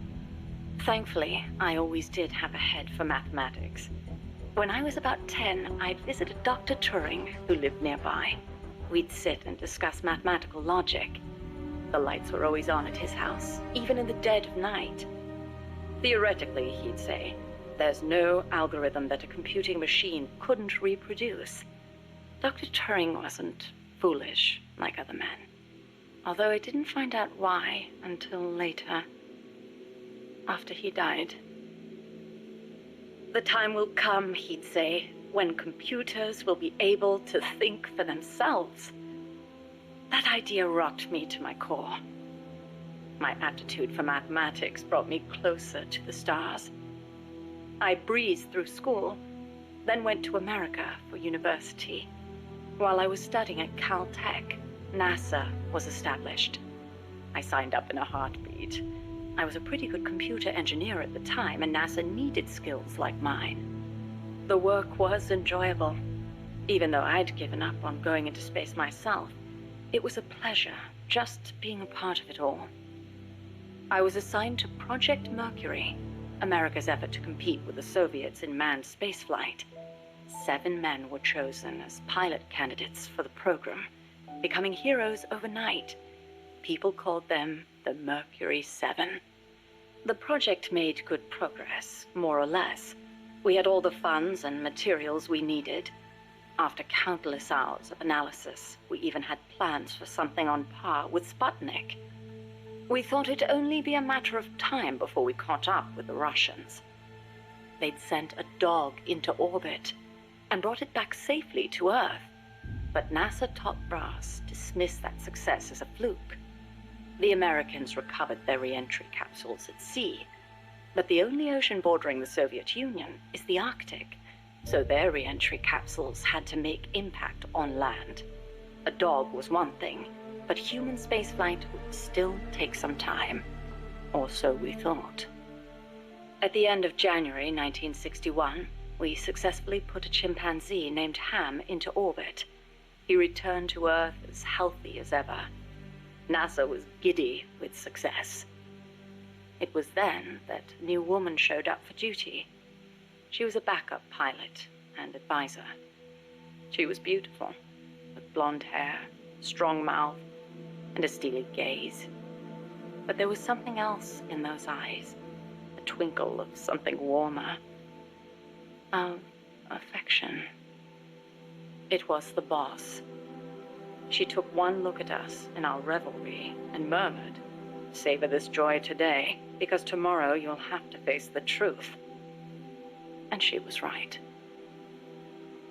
Thankfully, I always did have a head for mathematics. When I was about 10, I'd visited Dr. Turing, who lived nearby. We'd sit and discuss mathematical logic. The lights were always on at his house, even in the dead of night. Theoretically, he'd say, there's no algorithm that a computing machine couldn't reproduce. Dr. Turing wasn't foolish like other men, although I didn't find out why until later, after he died. The time will come, he'd say, when computers will be able to think for themselves. That idea rocked me to my core. My aptitude for mathematics brought me closer to the stars. I breezed through school, then went to America for university. While I was studying at Caltech, NASA was established. I signed up in a heartbeat. I was a pretty good computer engineer at the time, and NASA needed skills like mine. The work was enjoyable. Even though I'd given up on going into space myself, it was a pleasure just being a part of it all. I was assigned to Project Mercury, America's effort to compete with the Soviets in manned spaceflight. 7 men were chosen as pilot candidates for the program, becoming heroes overnight. People called them the Mercury 7. The project made good progress, more or less. We had all the funds and materials we needed. After countless hours of analysis, we even had plans for something on par with Sputnik. We thought it'd only be a matter of time before we caught up with the Russians. They'd sent a dog into orbit and brought it back safely to Earth. But NASA top brass dismissed that success as a fluke. The Americans recovered their re-entry capsules at sea, but the only ocean bordering the Soviet Union is the Arctic, so their re-entry capsules had to make impact on land. A dog was one thing, but human spaceflight would still take some time, or so we thought. At the end of January 1961, we successfully put a chimpanzee named Ham into orbit. He returned to Earth as healthy as ever. NASA was giddy with success. It was then that a new woman showed up for duty. She was a backup pilot and advisor. She was beautiful, with blonde hair, strong mouth, and a steely gaze. But there was something else in those eyes, a twinkle of something warmer, of affection. It was the boss. She took one look at us in our revelry and murmured, "Savor this joy today, because tomorrow you'll have to face the truth." And she was right.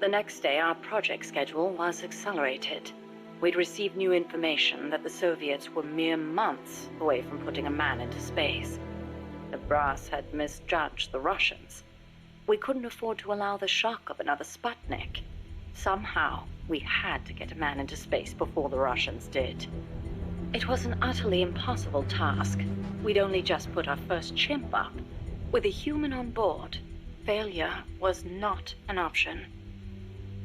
The next day, our project schedule was accelerated. We'd received new information that the Soviets were mere months away from putting a man into space. The brass had misjudged the Russians. We couldn't afford to allow the shock of another Sputnik. Somehow, we had to get a man into space before the Russians did. It was an utterly impossible task. We'd only just put our first chimp up. With a human on board, failure was not an option,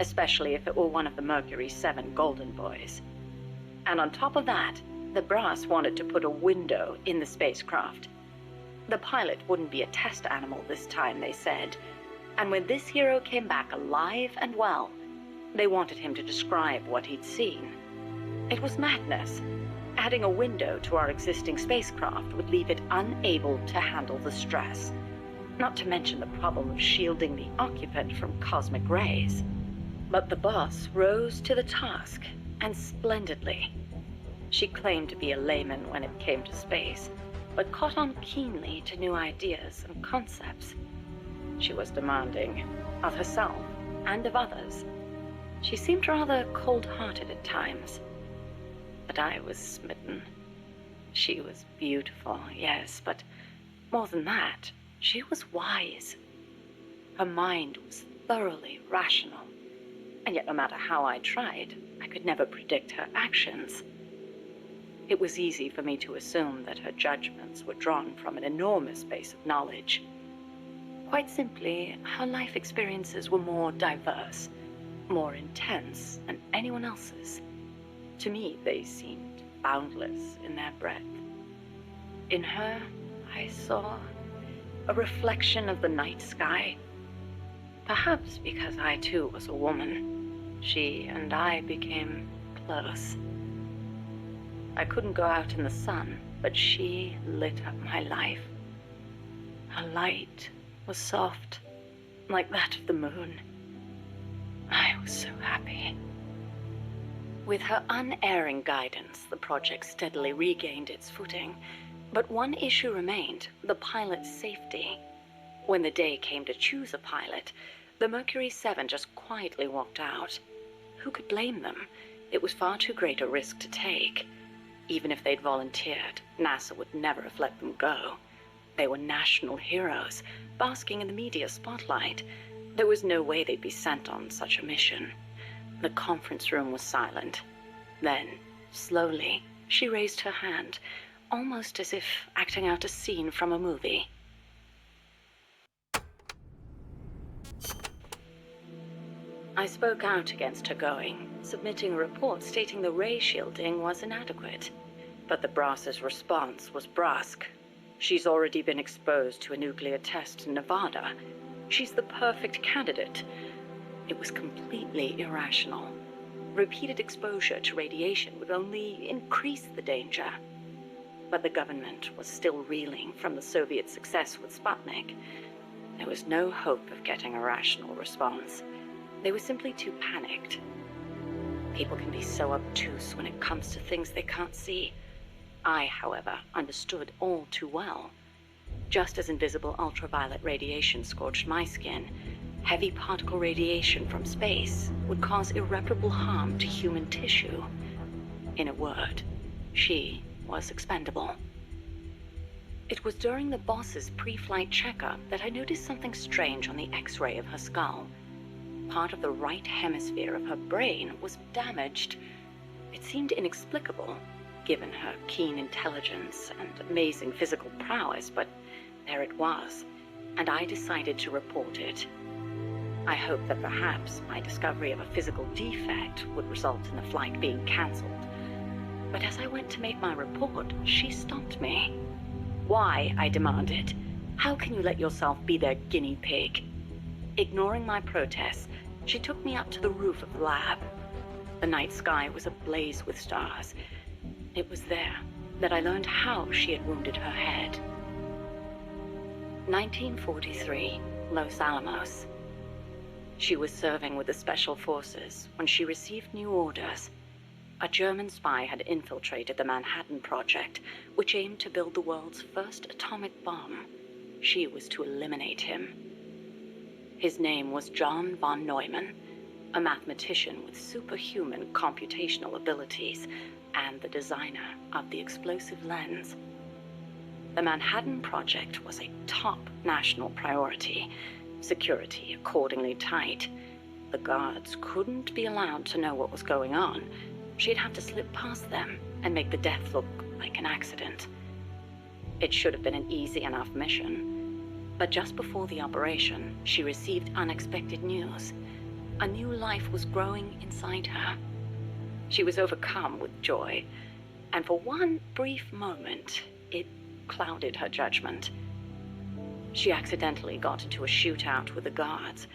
especially if it were one of the Mercury 7 Golden Boys. And on top of that, the brass wanted to put a window in the spacecraft. The pilot wouldn't be a test animal this time, they said. And when this hero came back alive and well, they wanted him to describe what he'd seen. It was madness. Adding a window to our existing spacecraft would leave it unable to handle the stress, not to mention the problem of shielding the occupant from cosmic rays. But the boss rose to the task, and splendidly. She claimed to be a layman when it came to space, but caught on keenly to new ideas and concepts. She was demanding, of herself and of others. She seemed rather cold-hearted at times, but I was smitten. She was beautiful, yes, but more than that, she was wise. Her mind was thoroughly rational, and yet no matter how I tried, I could never predict her actions. It was easy for me to assume that her judgments were drawn from an enormous base of knowledge. Quite simply, her life experiences were more diverse, more intense than anyone else's. To me, they seemed boundless in their breadth. In her, I saw a reflection of the night sky, Perhaps because I too was a woman, she and I became close. I couldn't go out in the sun, but she lit up my life. Her light was soft, like that of the moon. I was so happy. With her unerring guidance, the project steadily regained its footing. But one issue remained, the pilot's safety. When the day came to choose a pilot, the Mercury 7 just quietly walked out. Who could blame them? It was far too great a risk to take. Even if they'd volunteered, NASA would never have let them go. They were national heroes, basking in the media spotlight. There was no way they'd be sent on such a mission. The conference room was silent. Then, slowly, she raised her hand, almost as if acting out a scene from a movie. I spoke out against her going, submitting a report stating the ray shielding was inadequate. But the brass's response was brusque. She's already been exposed to a nuclear test in Nevada. She's the perfect candidate. It was completely irrational. Repeated exposure to radiation would only increase the danger. But the government was still reeling from the Soviet success with Sputnik. There was no hope of getting a rational response. They were simply too panicked. People can be so obtuse when it comes to things they can't see. I, however, understood all too well. Just as invisible ultraviolet radiation scorched my skin, heavy particle radiation from space would cause irreparable harm to human tissue. In a word, she was expendable. It was during the boss's pre-flight checkup that I noticed something strange on the X-ray of her skull. Part of the right hemisphere of her brain was damaged. It seemed inexplicable, given her keen intelligence and amazing physical prowess, but there it was, and I decided to report it. I hoped that perhaps my discovery of a physical defect would result in the flight being cancelled. But as I went to make my report, she stopped me. "Why?" I demanded. "How can you let yourself be their guinea pig?" Ignoring my protests, she took me up to the roof of the lab. The night sky was ablaze with stars. It was there that I learned how she had wounded her head. 1943, Los Alamos. She was serving with the Special Forces when she received new orders. A German spy had infiltrated the Manhattan Project, which aimed to build the world's first atomic bomb. She was to eliminate him. His name was John von Neumann, a mathematician with superhuman computational abilities and the designer of the explosive lens. The Manhattan Project was a top national priority, security accordingly tight. The guards couldn't be allowed to know what was going on. She'd have to slip past them and make the death look like an accident. It should have been an easy enough mission. But just before the operation, she received unexpected news. A new life was growing inside her. She was overcome with joy, and for one brief moment, it clouded her judgment. She accidentally got into a shootout with the guards,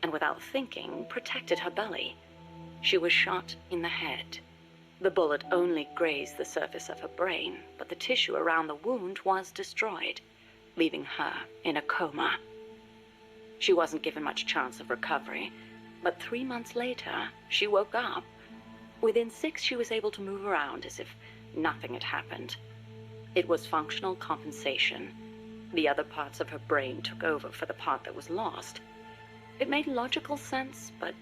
and without thinking, protected her belly. She was shot in the head. The bullet only grazed the surface of her brain, but the tissue around the wound was destroyed, leaving her in a coma. She wasn't given much chance of recovery, but 3 months later, she woke up. Within 6, she was able to move around as if nothing had happened. It was functional compensation. The other parts of her brain took over for the part that was lost. It made logical sense, but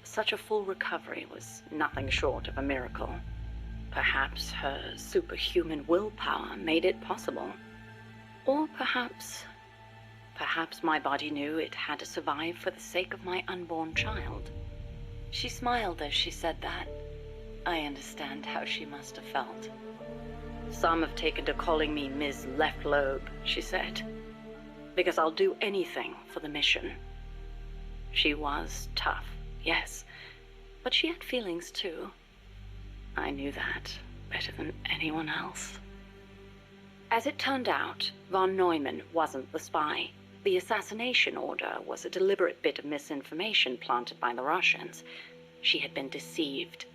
such a full recovery was nothing short of a miracle. Perhaps her superhuman willpower made it possible. Or perhaps my body knew it had to survive for the sake of my unborn child. She smiled as she said that. I understand how she must have felt. "Some have taken to calling me Ms. Left Lobe," she said, "because I'll do anything for the mission." She was tough, yes, but she had feelings too. I knew that better than anyone else. As it turned out, von Neumann wasn't the spy. The assassination order was a deliberate bit of misinformation planted by the Russians. She had been deceived.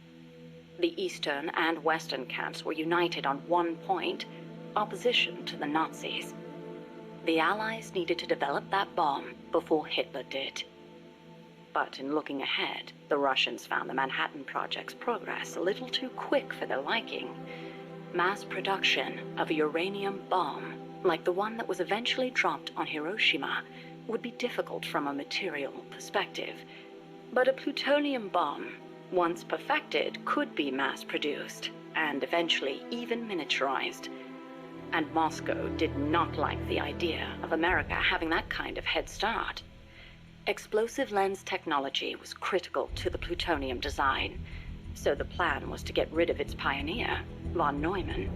The Eastern and Western camps were united on one point: opposition to the Nazis. The Allies needed to develop that bomb before Hitler did. But in looking ahead, the Russians found the Manhattan Project's progress a little too quick for their liking. Mass production of a uranium bomb, like the one that was eventually dropped on Hiroshima, would be difficult from a material perspective. But a plutonium bomb, once perfected, could be mass-produced, and eventually even miniaturized. And Moscow did not like the idea of America having that kind of head start. Explosive lens technology was critical to the plutonium design, so the plan was to get rid of its pioneer, von Neumann.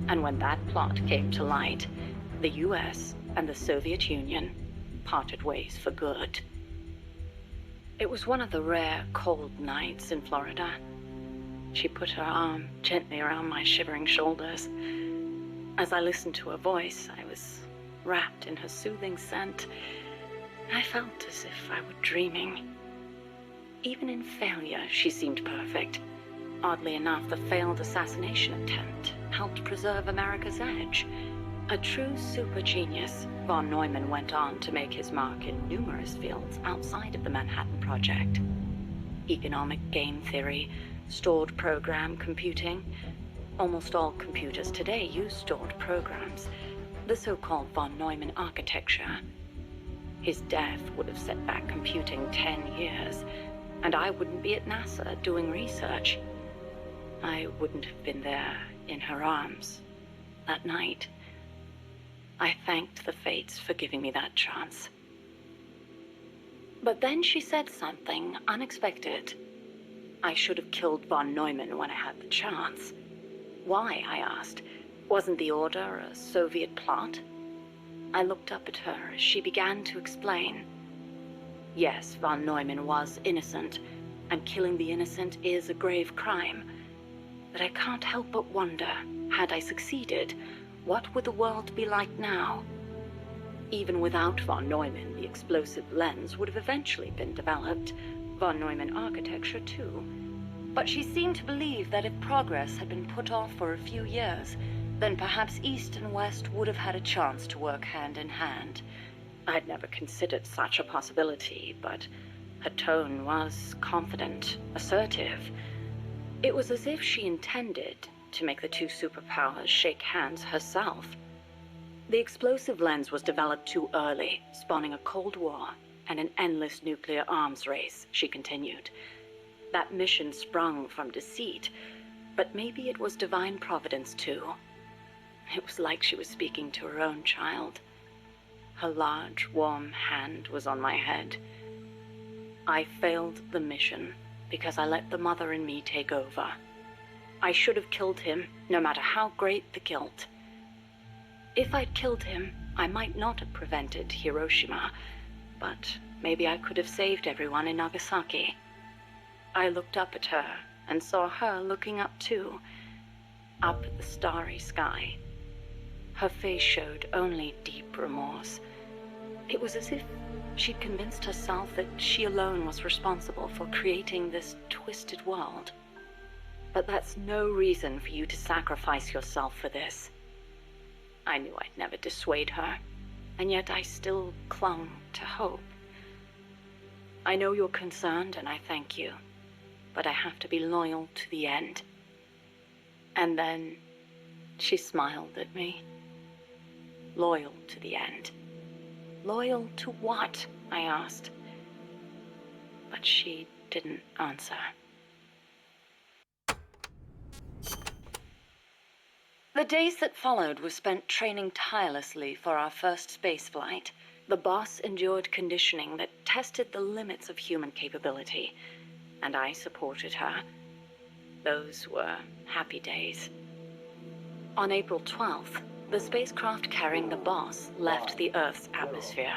And when that plot came to light, the US and the Soviet Union parted ways for good. It was one of the rare cold nights in Florida. She put her arm gently around my shivering shoulders. As I listened to her voice, I was wrapped in her soothing scent. I felt as if I were dreaming. Even in failure, she seemed perfect. Oddly enough, the failed assassination attempt helped preserve America's edge. A true super genius, von Neumann went on to make his mark in numerous fields outside of the Manhattan Project. Economic game theory, stored program computing. Almost all computers today use stored programs, the so-called von Neumann architecture. His death would have set back computing 10 years, and I wouldn't be at NASA doing research. I wouldn't have been there in her arms that night. I thanked the fates for giving me that chance. But then she said something unexpected. I should have killed von Neumann when I had the chance. Why, I asked. Wasn't the order a Soviet plot? I looked up at her as she began to explain. Yes, von Neumann was innocent, and killing the innocent is a grave crime. But I can't help but wonder, had I succeeded, what would the world be like now? Even without von Neumann, the explosive lens would have eventually been developed, von Neumann architecture too. But she seemed to believe that if progress had been put off for a few years, then perhaps East and West would have had a chance to work hand in hand. I'd never considered such a possibility, but her tone was confident, assertive. It was as if she intended to make the two superpowers shake hands herself. The explosive lens was developed too early, spawning a Cold War and an endless nuclear arms race, she continued. That mission sprung from deceit, but maybe it was divine providence too. It was like she was speaking to her own child. Her large, warm hand was on my head. I failed the mission because I let the mother in me take over. I should have killed him, no matter how great the guilt. If I'd killed him, I might not have prevented Hiroshima, but maybe I could have saved everyone in Nagasaki. I looked up at her and saw her looking up too, up at the starry sky. Her face showed only deep remorse. It was as if she'd convinced herself that she alone was responsible for creating this twisted world. But that's no reason for you to sacrifice yourself for this. I knew I'd never dissuade her, and yet I still clung to hope. I know you're concerned, and I thank you, but I have to be loyal to the end. And then she smiled at me. Loyal to the end. Loyal to what? I asked. But she didn't answer. The days that followed were spent training tirelessly for our first space flight. The boss endured conditioning that tested the limits of human capability, and I supported her. Those were happy days. On April 12th, the spacecraft carrying the boss left the Earth's atmosphere.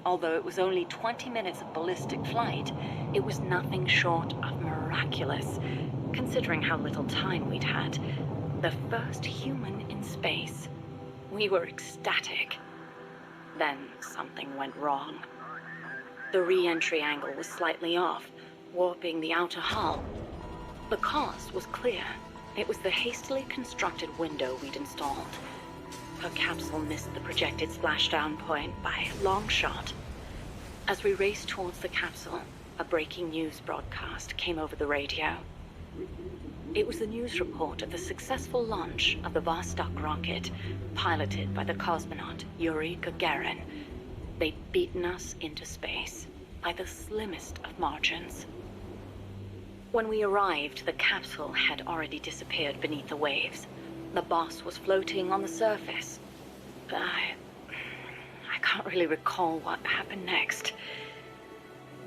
Although it was only 20 minutes of ballistic flight, it was nothing short of miraculous, considering how little time we'd had. The first human in space. We were ecstatic. Then something went wrong. The re-entry angle was slightly off, warping the outer hull. The cause was clear. It was the hastily constructed window we'd installed. Her capsule missed the projected splashdown point by a long shot. As we raced towards the capsule, a breaking news broadcast came over the radio. It was the news report of the successful launch of the Vostok rocket, piloted by the cosmonaut Yuri Gagarin. They'd beaten us into space by the slimmest of margins. When we arrived, the capsule had already disappeared beneath the waves. The boss was floating on the surface. I can't really recall what happened next.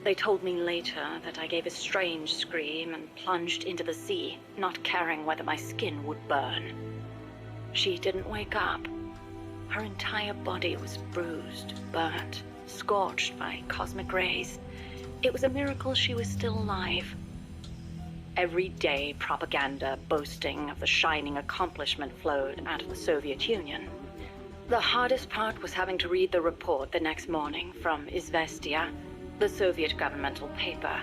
They told me later that I gave a strange scream and plunged into the sea, not caring whether my skin would burn. She didn't wake up. Her entire body was bruised, burnt, scorched by cosmic rays. It was a miracle she was still alive. Every day, propaganda boasting of the shining accomplishment flowed out of the Soviet Union. The hardest part was having to read the report the next morning from Izvestia, the Soviet governmental paper.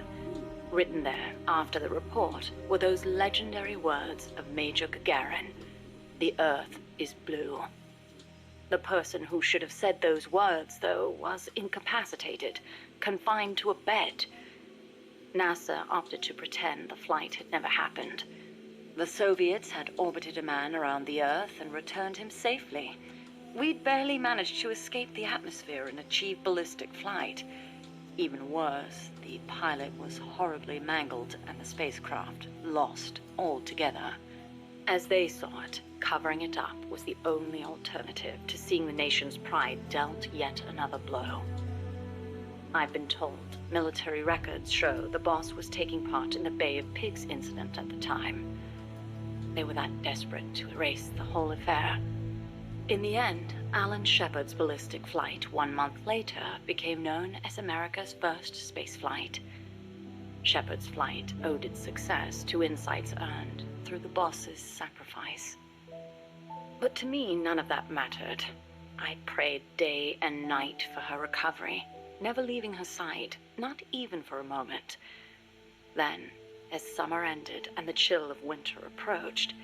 Written there after the report were those legendary words of Major Gagarin: "The Earth is blue." The person who should have said those words, though, was incapacitated, confined to a bed. NASA opted to pretend the flight had never happened. The Soviets had orbited a man around the Earth and returned him safely. We'd barely managed to escape the atmosphere and achieve ballistic flight. Even worse, the pilot was horribly mangled and the spacecraft lost altogether. As they saw it, covering it up was the only alternative to seeing the nation's pride dealt yet another blow. I've been told military records show the boss was taking part in the Bay of Pigs incident at the time. They were that desperate to erase the whole affair. In the end, Alan Shepard's ballistic flight 1 month later became known as America's first spaceflight. Shepard's flight owed its success to insights earned through the boss's sacrifice. But to me, none of that mattered. I prayed day and night for her recovery, never leaving her side, not even for a moment. Then, as summer ended and the chill of winter approached,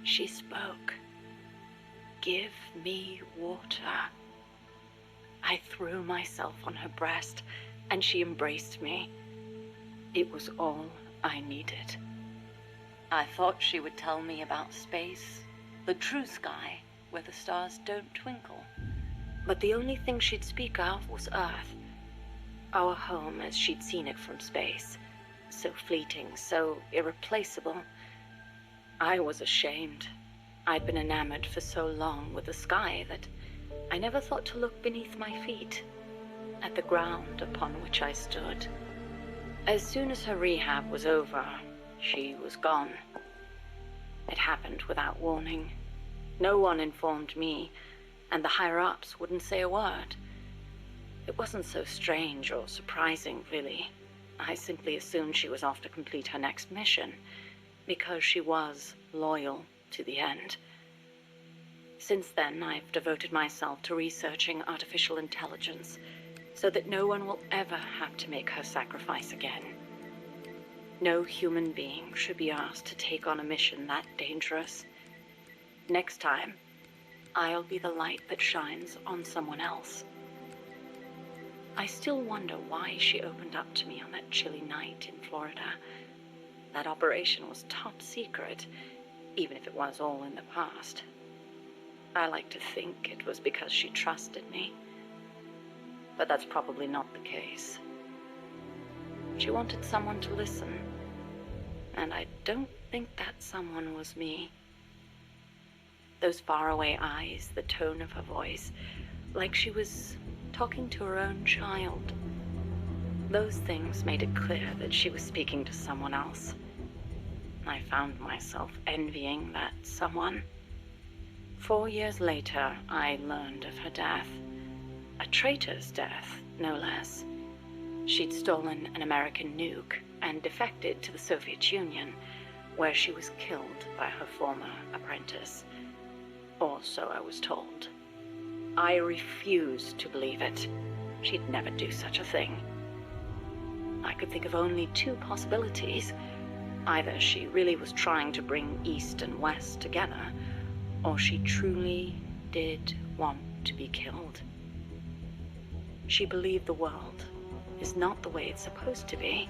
she spoke. "Give me water." I threw myself on her breast, and she embraced me. It was all I needed. I thought she would tell me about space, the true sky, where the stars don't twinkle. But the only thing she'd speak of was Earth, our home as she'd seen it from space. So fleeting, so irreplaceable. I was ashamed. I'd been enamored for so long with the sky that I never thought to look beneath my feet, at the ground upon which I stood. As soon as her rehab was over, she was gone. It happened without warning. No one informed me, and the higher-ups wouldn't say a word. It wasn't so strange or surprising, really. I simply assumed she was off to complete her next mission, because she was loyal to the end. Since then, I've devoted myself to researching artificial intelligence, so that no one will ever have to make her sacrifice again. No human being should be asked to take on a mission that dangerous. Next time, I'll be the light that shines on someone else. I still wonder why she opened up to me on that chilly night in Florida. That operation was top secret, even if it was all in the past. I like to think it was because she trusted me. But that's probably not the case. She wanted someone to listen. And I don't think that someone was me. Those faraway eyes, the tone of her voice, like she was talking to her own child. Those things made it clear that she was speaking to someone else. I found myself envying that someone. 4 years later, I learned of her death. A traitor's death, no less. She'd stolen an American nuke and defected to the Soviet Union, where she was killed by her former apprentice. Or so I was told. I refused to believe it. She'd never do such a thing. I could think of only two possibilities. Either she really was trying to bring East and West together, or she truly did want to be killed. She believed the world is not the way it's supposed to be,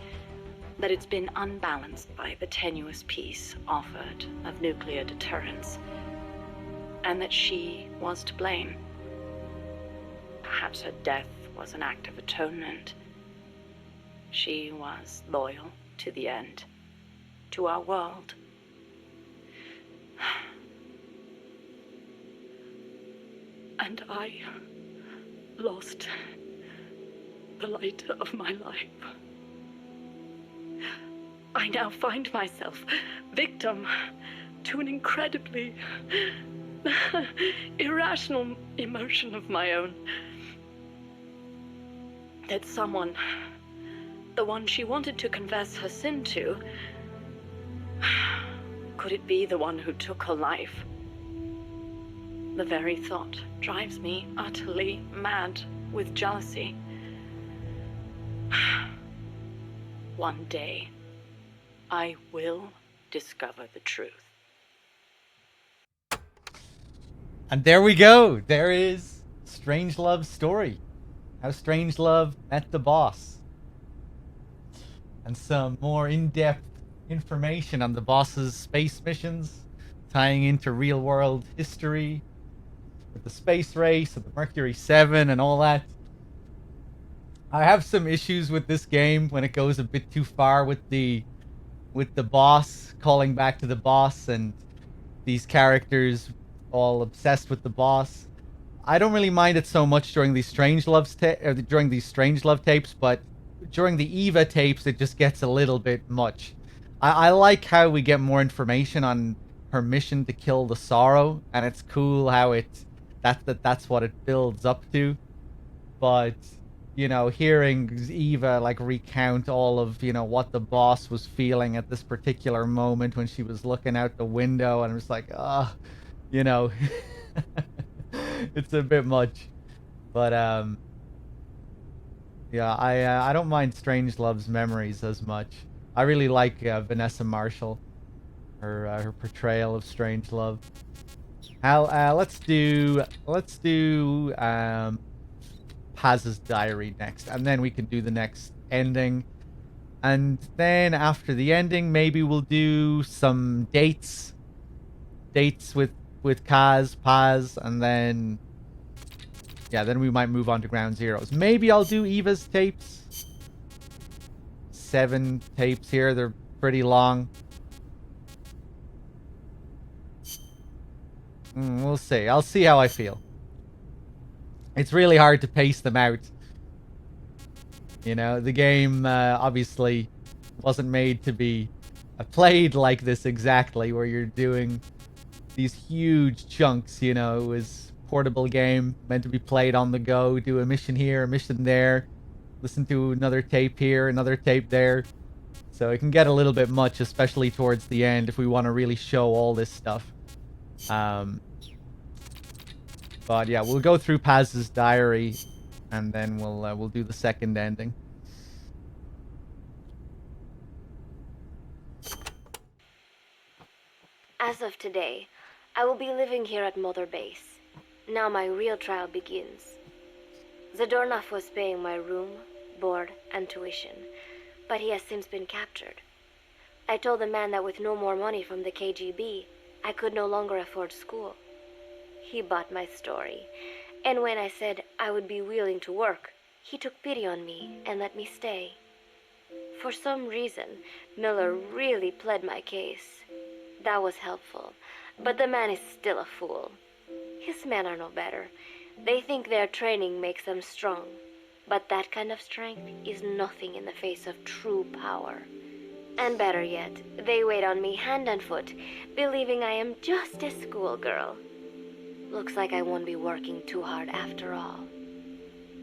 that it's been unbalanced by the tenuous peace offered of nuclear deterrence, and that she was to blame. Perhaps her death was an act of atonement. She was loyal to the end, to our world. And I lost the light of my life. I now find myself victim to an incredibly irrational emotion of my own. That someone, the one she wanted to confess her sin to, could it be the one who took her life? The very thought drives me utterly mad with jealousy. One day, I will discover the truth. And there we go. There is Strangelove's story. How Strangelove met the boss. And some more in-depth information on the boss's space missions, tying into real-world history with the space race and the Mercury 7 and all that. I have some issues with this game when it goes a bit too far with the boss, calling back to the boss, and these characters all obsessed with the boss. I don't really mind it so much during these Strangelove tapes, but during the Eva tapes, it just gets a little bit much. I like how we get more information on her mission to kill the Sorrow, and it's cool how that's what it builds up to. But you know, hearing Eva like recount all of, you know, what the boss was feeling at this particular moment when she was looking out the window, and I'm just like, you know, it's a bit much. But yeah, I don't mind Strangelove's memories as much. I really like Vanessa Marshall, her portrayal of Strangelove. Let's do Paz's diary next, and then we can do the next ending. And then after the ending, maybe we'll do some dates with Paz, and then then we might move on to Ground Zeroes. Maybe I'll do Eva's tapes. 7 tapes here, they're pretty long. We'll see. I'll see how I feel. It's really hard to pace them out. You know, the game obviously wasn't made to be played like this exactly, where you're doing these huge chunks, you know. It was a portable game, meant to be played on the go, do a mission here, a mission there, listen to another tape here, another tape there. So it can get a little bit much, especially towards the end, if we want to really show all this stuff. But yeah, we'll go through Paz's diary, and then we'll do the second ending. As of today, I will be living here at Mother Base. Now my real trial begins. Zadornov was paying my room, board, and tuition, but he has since been captured. I told the man that with no more money from the KGB, I could no longer afford school. He bought my story, and when I said I would be willing to work, he took pity on me and let me stay. For some reason, Miller really pled my case. That was helpful, but the man is still a fool. His men are no better. They think their training makes them strong, but that kind of strength is nothing in the face of true power. And better yet, they wait on me hand and foot, believing I am just a schoolgirl. Looks like I won't be working too hard after all.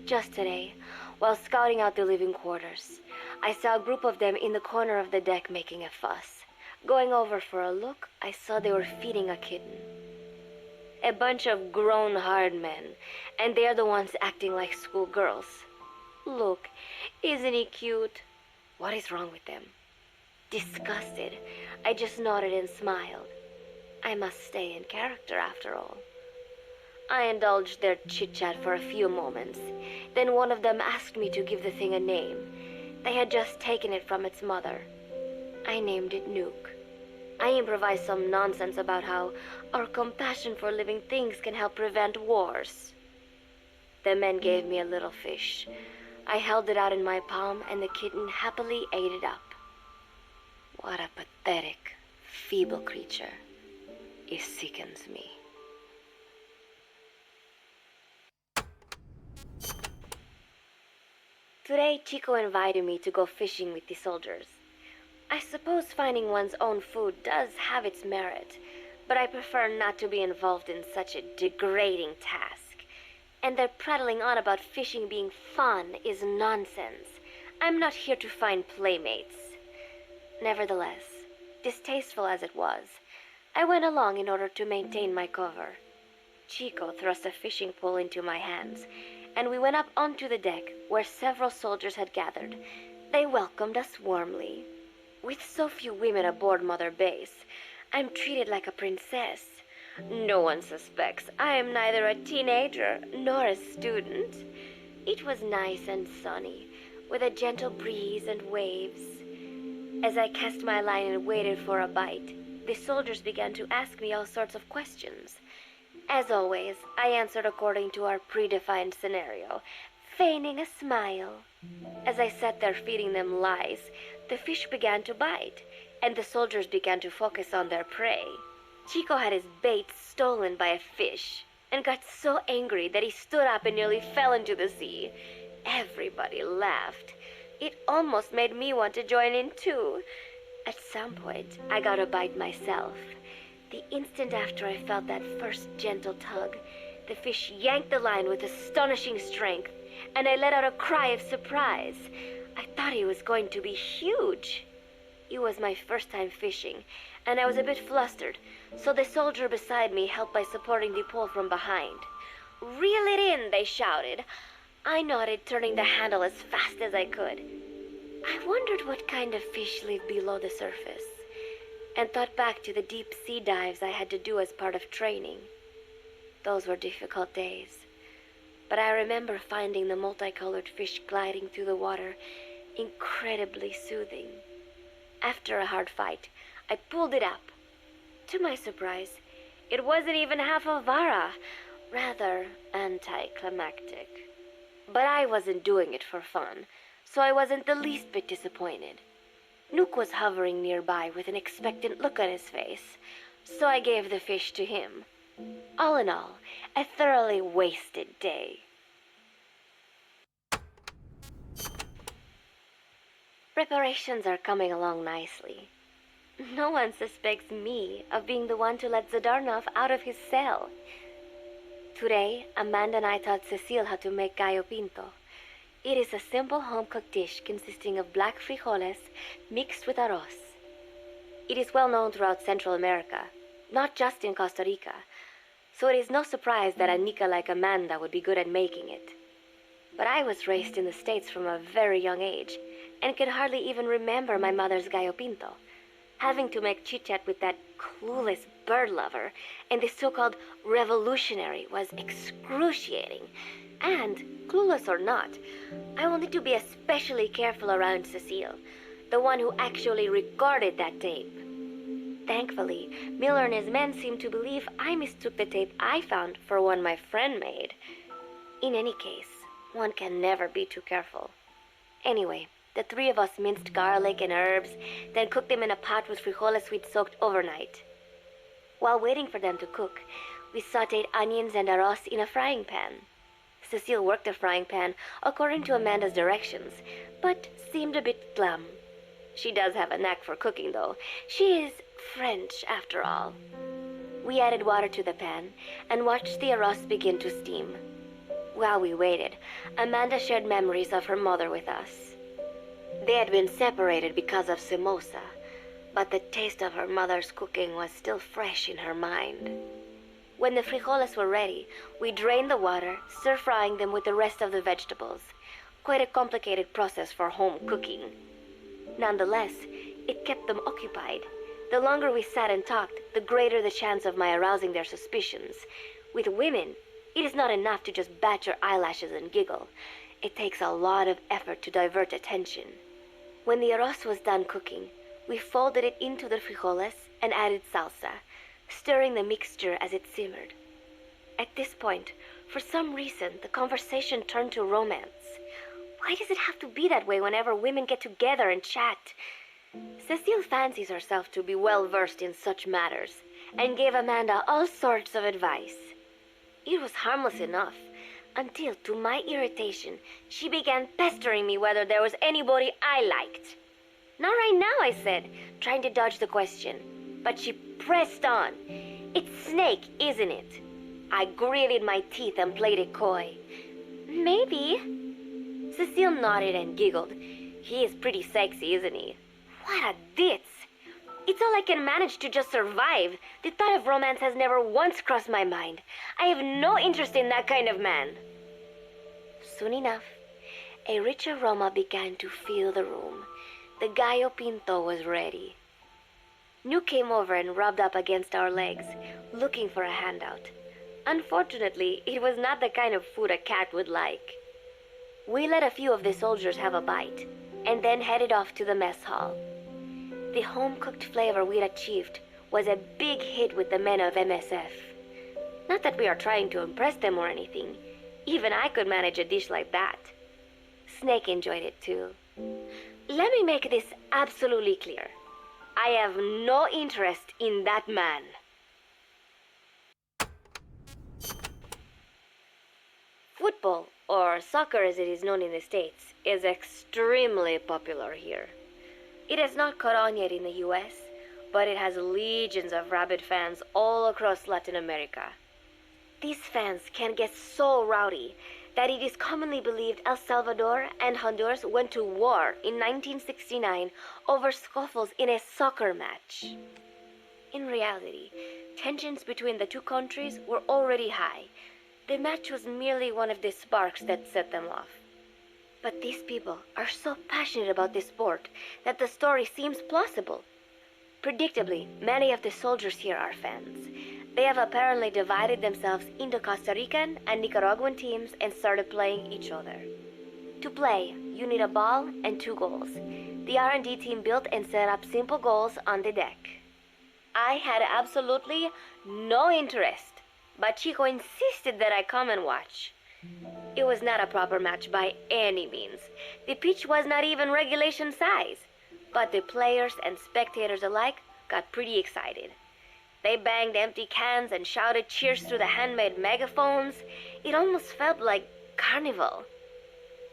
Just today, while scouting out the living quarters, I saw a group of them in the corner of the deck making a fuss. Going over for a look, I saw they were feeding a kitten. A bunch of grown hard men, and they're the ones acting like schoolgirls. Look, isn't he cute? What is wrong with them? Disgusted, I just nodded and smiled. I must stay in character after all. I indulged their chit-chat for a few moments. Then one of them asked me to give the thing a name. They had just taken it from its mother. I named it Nuke. I improvised some nonsense about how our compassion for living things can help prevent wars. The men gave me a little fish. I held it out in my palm, and the kitten happily ate it up. What a pathetic, feeble creature. It sickens me. Today, Chico invited me to go fishing with the soldiers. I suppose finding one's own food does have its merit, but I prefer not to be involved in such a degrading task. And their prattling on about fishing being fun is nonsense. I'm not here to find playmates. Nevertheless, distasteful as it was, I went along in order to maintain my cover. Chico thrust a fishing pole into my hands, and we went up onto the deck where several soldiers had gathered. They welcomed us warmly. With so few women aboard Mother Base, I'm treated like a princess. No one suspects I am neither a teenager nor a student. It was nice and sunny, with a gentle breeze and waves. As I cast my line and waited for a bite, the soldiers began to ask me all sorts of questions. As always, I answered according to our predefined scenario, feigning a smile. As I sat there feeding them lies, the fish began to bite, and the soldiers began to focus on their prey. Chico had his bait stolen by a fish, and got so angry that he stood up and nearly fell into the sea. Everybody laughed. It almost made me want to join in too. At some point, I got a bite myself. The instant after I felt that first gentle tug, the fish yanked the line with astonishing strength, and I let out a cry of surprise. I thought he was going to be huge. It was my first time fishing, and I was a bit flustered, so the soldier beside me helped by supporting the pole from behind. "Reel it in," they shouted. I nodded, turning the handle as fast as I could. I wondered what kind of fish lived below the surface, and thought back to the deep sea dives I had to do as part of training. Those were difficult days, but I remember finding the multicolored fish gliding through the water incredibly soothing. After a hard fight, I pulled it up. To my surprise, it wasn't even half a vara, rather anticlimactic. But I wasn't doing it for fun, so I wasn't the least bit disappointed. Nuke was hovering nearby with an expectant look on his face, so I gave the fish to him. All in all, a thoroughly wasted day. Preparations are coming along nicely. No one suspects me of being the one to let Zadarnov out of his cell. Today, Amanda and I taught Cecile how to make gallo pinto. It is a simple home-cooked dish consisting of black frijoles mixed with arroz. It is well known throughout Central America, not just in Costa Rica, so it is no surprise that a Nica like Amanda would be good at making it. But I was raised in the States from a very young age, and could hardly even remember my mother's gallo pinto. Having to make chit-chat with that clueless bird lover and the so-called revolutionary was excruciating. And, clueless or not, I will need to be especially careful around Cecile, the one who actually recorded that tape. Thankfully, Miller and his men seem to believe I mistook the tape I found for one my friend made. In any case, one can never be too careful. Anyway, the three of us minced garlic and herbs, then cooked them in a pot with frijoles we'd soaked overnight. While waiting for them to cook, we sautéed onions and arroz in a frying pan. Cecile worked the frying pan according to Amanda's directions, but seemed a bit glum. She does have a knack for cooking, though. She is French, after all. We added water to the pan and watched the arroz begin to steam. While we waited, Amanda shared memories of her mother with us. They had been separated because of Somoza, but the taste of her mother's cooking was still fresh in her mind. When the frijoles were ready, we drained the water, stir-frying them with the rest of the vegetables. Quite a complicated process for home cooking. Nonetheless, it kept them occupied. The longer we sat and talked, the greater the chance of my arousing their suspicions. With women, it is not enough to just bat your eyelashes and giggle. It takes a lot of effort to divert attention. When the arroz was done cooking, we folded it into the frijoles and added salsa, stirring the mixture as it simmered. At this point, for some reason, the conversation turned to romance. Why does it have to be that way whenever women get together and chat? Cecile fancies herself to be well-versed in such matters, and gave Amanda all sorts of advice. It was harmless enough, until, to my irritation, she began pestering me whether there was anybody I liked. Not right now, I said, trying to dodge the question. But she pressed on. It's Snake, isn't it? I gritted my teeth and played it coy. Maybe. Cecile nodded and giggled. He is pretty sexy, isn't he? What a ditz! It's all I can manage to just survive. The thought of romance has never once crossed my mind. I have no interest in that kind of man. Soon enough, a rich aroma began to fill the room. The gallo pinto was ready. New came over and rubbed up against our legs, looking for a handout. Unfortunately, it was not the kind of food a cat would like. We let a few of the soldiers have a bite, and then headed off to the mess hall. The home-cooked flavor we'd achieved was a big hit with the men of MSF. Not that we are trying to impress them or anything. Even I could manage a dish like that. Snake enjoyed it too. Let me make this absolutely clear. I have no interest in that man. Football, or soccer as it is known in the States, is extremely popular here. It has not caught on yet in the US, but it has legions of rabid fans all across Latin America. These fans can get so rowdy that it is commonly believed El Salvador and Honduras went to war in 1969 over scuffles in a soccer match. In reality, tensions between the two countries were already high. The match was merely one of the sparks that set them off. But these people are so passionate about this sport that the story seems plausible. Predictably, many of the soldiers here are fans. They have apparently divided themselves into Costa Rican and Nicaraguan teams and started playing each other. To play, you need a ball and 2 goals. The R&D team built and set up simple goals on the deck. I had absolutely no interest, but Chico insisted that I come and watch. It was not a proper match by any means. The pitch was not even regulation size, but the players and spectators alike got pretty excited. They banged empty cans and shouted cheers through the handmade megaphones. It almost felt like carnival.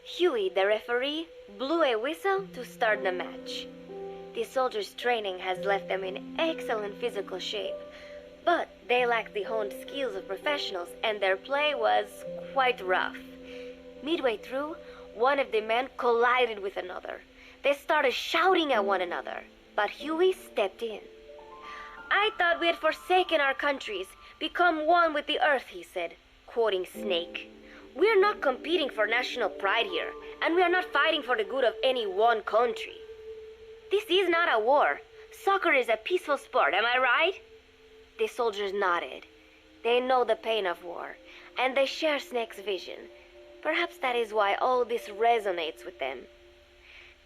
Huey, the referee, blew a whistle to start the match. The soldiers' training has left them in excellent physical shape, but they lacked the honed skills of professionals and their play was quite rough. Midway through, one of the men collided with another. They started shouting at one another, but Huey stepped in. I thought we had forsaken our countries, become one with the earth, he said, quoting Snake. We're not competing for national pride here, and we are not fighting for the good of any one country. This is not a war. Soccer is a peaceful sport, am I right? The soldiers nodded. They know the pain of war, and they share Snake's vision. Perhaps that is why all this resonates with them.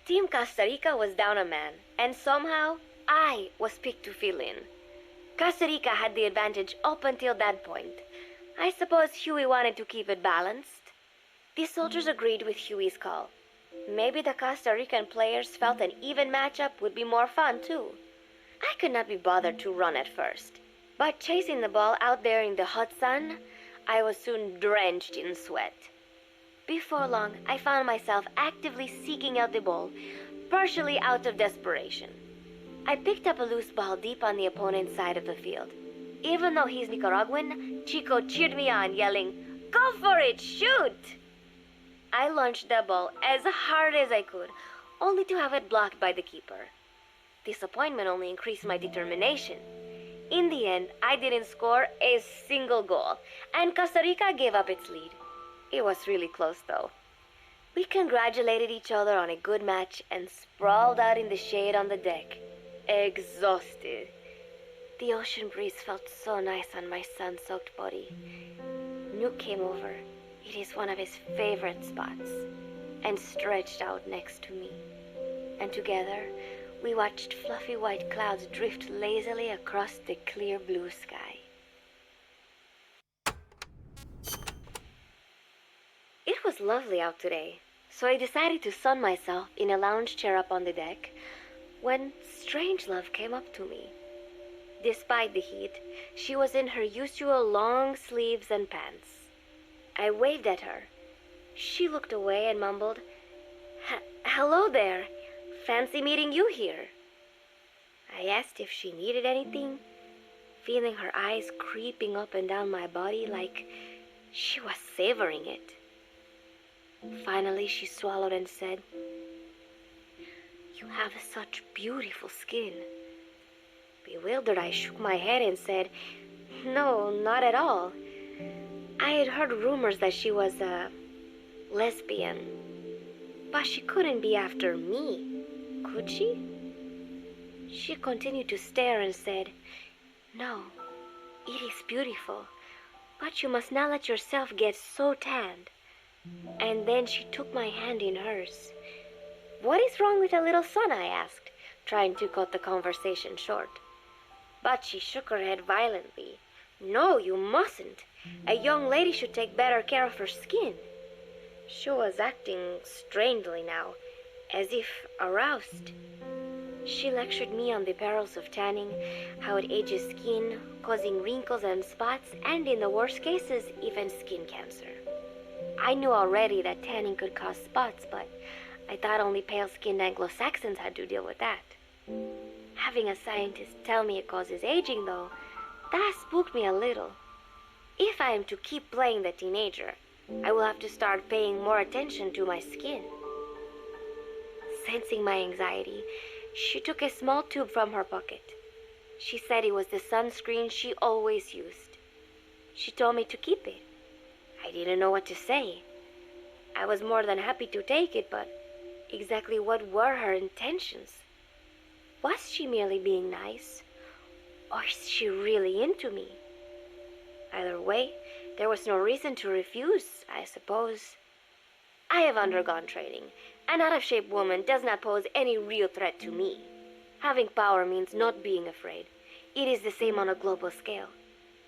Team Costa Rica was down a man, and somehow I was picked to fill in. Costa Rica had the advantage up until that point. I suppose Huey wanted to keep it balanced. The soldiers agreed with Huey's call. Maybe the Costa Rican players felt an even matchup would be more fun too. I could not be bothered to run at first, but chasing the ball out there in the hot sun, I was soon drenched in sweat. Before long, I found myself actively seeking out the ball, partially out of desperation. I picked up a loose ball deep on the opponent's side of the field. Even though he's Nicaraguan, Chico cheered me on, yelling, "Go for it, shoot!" I launched the ball as hard as I could, only to have it blocked by the keeper. Disappointment only increased my determination. In the end, I didn't score a single goal, and Costa Rica gave up its lead. It was really close, though. We congratulated each other on a good match and sprawled out in the shade on the deck, exhausted. The ocean breeze felt so nice on my sun-soaked body. Nuke came over. It is one of his favorite spots, and stretched out next to me. And together, we watched fluffy white clouds drift lazily across the clear blue sky. It was lovely out today, so I decided to sun myself in a lounge chair up on the deck when Strangelove came up to me. Despite the heat, she was in her usual long sleeves and pants. I waved at her. She looked away and mumbled, "Hello there. Fancy meeting you here." I asked if she needed anything, feeling her eyes creeping up and down my body like she was savoring it. Finally, she swallowed and said, "You have such beautiful skin." Bewildered, I shook my head and said, "No, not at all. I had heard rumors that she was a lesbian, but she couldn't be after me, could she?" She continued to stare and said, "No, it is beautiful, but you must not let yourself get so tanned." And then she took my hand in hers. "What is wrong with a little sun?" I asked, trying to cut the conversation short. But she shook her head violently. "No, you mustn't. A young lady should take better care of her skin." She was acting strangely now, as if aroused. She lectured me on the perils of tanning, how it ages skin, causing wrinkles and spots, and in the worst cases, even skin cancer. I knew already that tanning could cause spots, but I thought only pale-skinned Anglo-Saxons had to deal with that. Having a scientist tell me it causes aging, though, that spooked me a little. If I am to keep playing the teenager, I will have to start paying more attention to my skin. Sensing my anxiety, she took a small tube from her pocket. She said it was the sunscreen she always used. She told me to keep it. I didn't know what to say. I was more than happy to take it, but exactly what were her intentions? Was she merely being nice? Or is she really into me? Either way, there was no reason to refuse, I suppose. I have undergone training. An out-of-shape woman does not pose any real threat to me. Having power means not being afraid. It is the same on a global scale.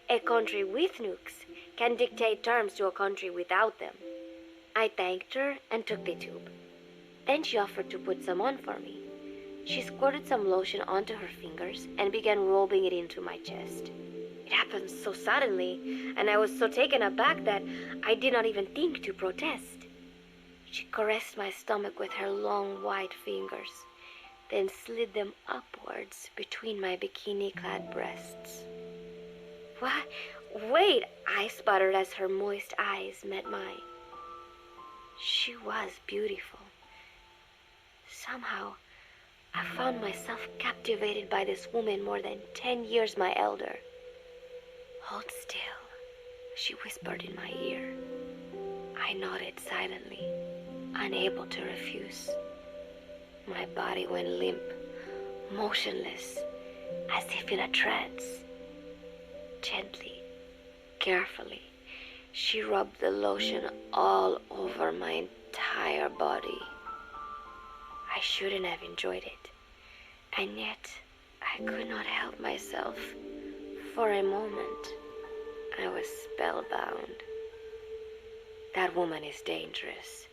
A country with nukes can dictate terms to a country without them. I thanked her and took the tube. Then she offered to put some on for me. She squirted some lotion onto her fingers and began rolling it into my chest. It happened so suddenly, and I was so taken aback that I did not even think to protest. She caressed my stomach with her long white fingers, then slid them upwards between my bikini-clad breasts. "What? Wait," I sputtered as her moist eyes met mine. She was beautiful. Somehow, I found myself captivated by this woman more than 10 years my elder. "Hold still," she whispered in my ear. I nodded silently, unable to refuse. My body went limp, motionless, as if in a trance. Gently, carefully, she rubbed the lotion all over my entire body. I shouldn't have enjoyed it, and yet I could not help myself. For a moment, I was spellbound. That woman is dangerous.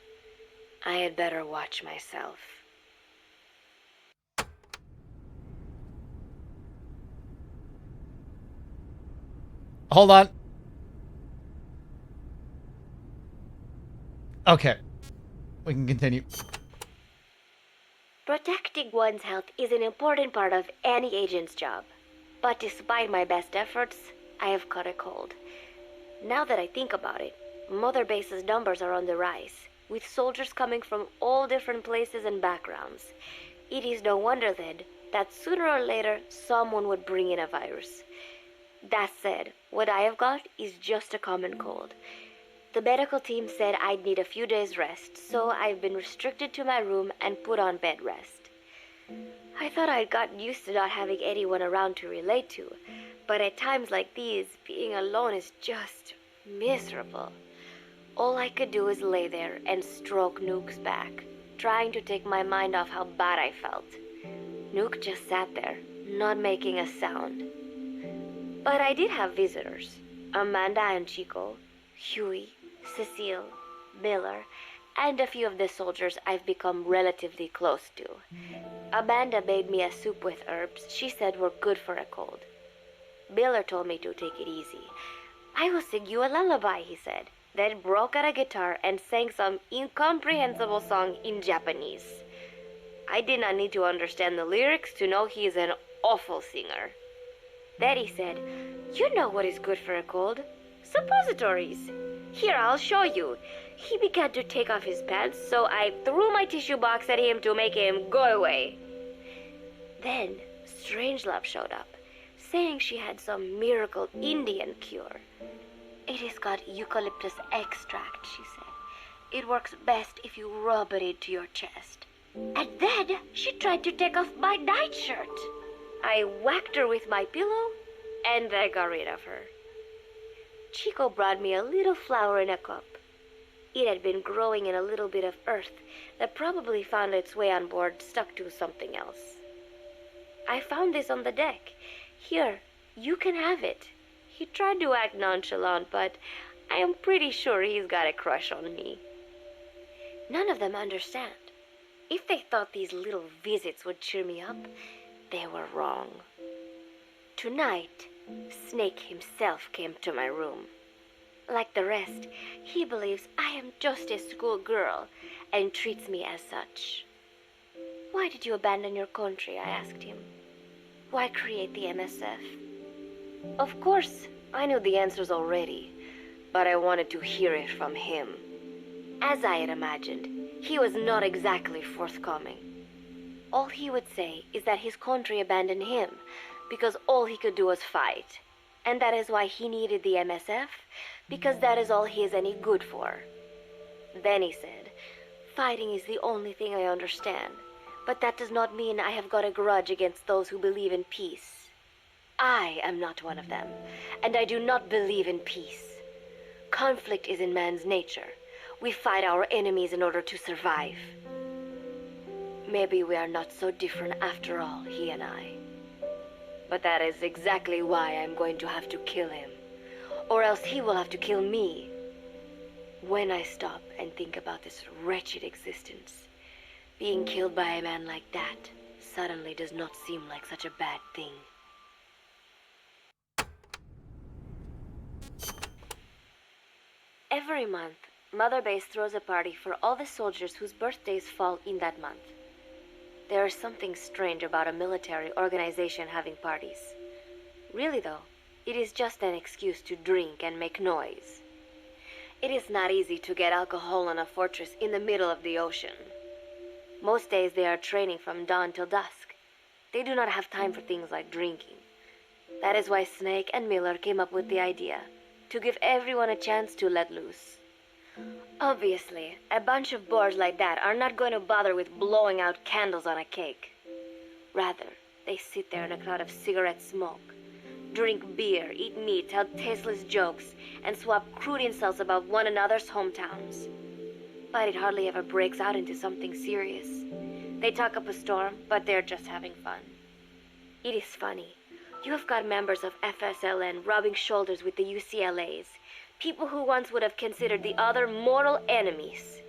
I had better watch myself. Hold on. Okay. We can continue. Protecting one's health is an important part of any agent's job. But despite my best efforts, I have caught a cold. Now that I think about it, Mother Base's numbers are on the rise, with soldiers coming from all different places and backgrounds. It is no wonder then that sooner or later someone would bring in a virus. That said, what I have got is just a common cold. The medical team said I'd need a few days rest, so I've been restricted to my room and put on bed rest. I thought I'd gotten used to not having anyone around to relate to, but at times like these, being alone is just miserable. All I could do is lay there and stroke Nuke's back, trying to take my mind off how bad I felt. Nuke just sat there, not making a sound. But I did have visitors. Amanda and Chico, Huey, Cecile, Miller, and a few of the soldiers I've become relatively close to. Amanda made me a soup with herbs she said were good for a cold. Miller told me to take it easy. I will sing you a lullaby, he said, then broke out a guitar and sang some incomprehensible song in Japanese. I did not need to understand the lyrics to know he is an awful singer. Then he said, "You know what is good for a cold? Suppositories. Here, I'll show you." He began to take off his pants, so I threw my tissue box at him to make him go away. Then Strangelove showed up, saying she had some miracle Indian cure. "It has got eucalyptus extract," she said. "It works best if you rub it into your chest." And then she tried to take off my nightshirt. I whacked her with my pillow, and I got rid of her. Chico brought me a little flower in a cup. It had been growing in a little bit of earth that probably found its way on board stuck to something else. "I found this on the deck. Here, you can have it." He tried to act nonchalant, but I am pretty sure he's got a crush on me. None of them understand. If they thought these little visits would cheer me up, they were wrong. Tonight, Snake himself came to my room. Like the rest, he believes I am just a schoolgirl and treats me as such. "Why did you abandon your country?" I asked him. "Why create the MSF?" Of course, I knew the answers already, but I wanted to hear it from him. As I had imagined, he was not exactly forthcoming. All he would say is that his country abandoned him because all he could do was fight, and that is why he needed the MSF, because that is all he is any good for. Then he said, "Fighting is the only thing I understand, but that does not mean I have got a grudge against those who believe in peace. I am not one of them, and I do not believe in peace. Conflict is in man's nature. We fight our enemies in order to survive." Maybe we are not so different after all, he and I. But that is exactly why I'm going to have to kill him, or else he will have to kill me. When I stop and think about this wretched existence, being killed by a man like that suddenly does not seem like such a bad thing. Every month, Mother Base throws a party for all the soldiers whose birthdays fall in that month. There is something strange about a military organization having parties. Really though, it is just an excuse to drink and make noise. It is not easy to get alcohol in a fortress in the middle of the ocean. Most days they are training from dawn till dusk. They do not have time for things like drinking. That is why Snake and Miller came up with the idea, to give everyone a chance to let loose. Obviously, a bunch of boors like that are not going to bother with blowing out candles on a cake. Rather, they sit there in a cloud of cigarette smoke, drink beer, eat meat, tell tasteless jokes, and swap crude insults about one another's hometowns. But it hardly ever breaks out into something serious. They talk up a storm, but they're just having fun. It is funny. You have got members of FSLN rubbing shoulders with the UCLAs, people who once would have considered the other mortal enemies.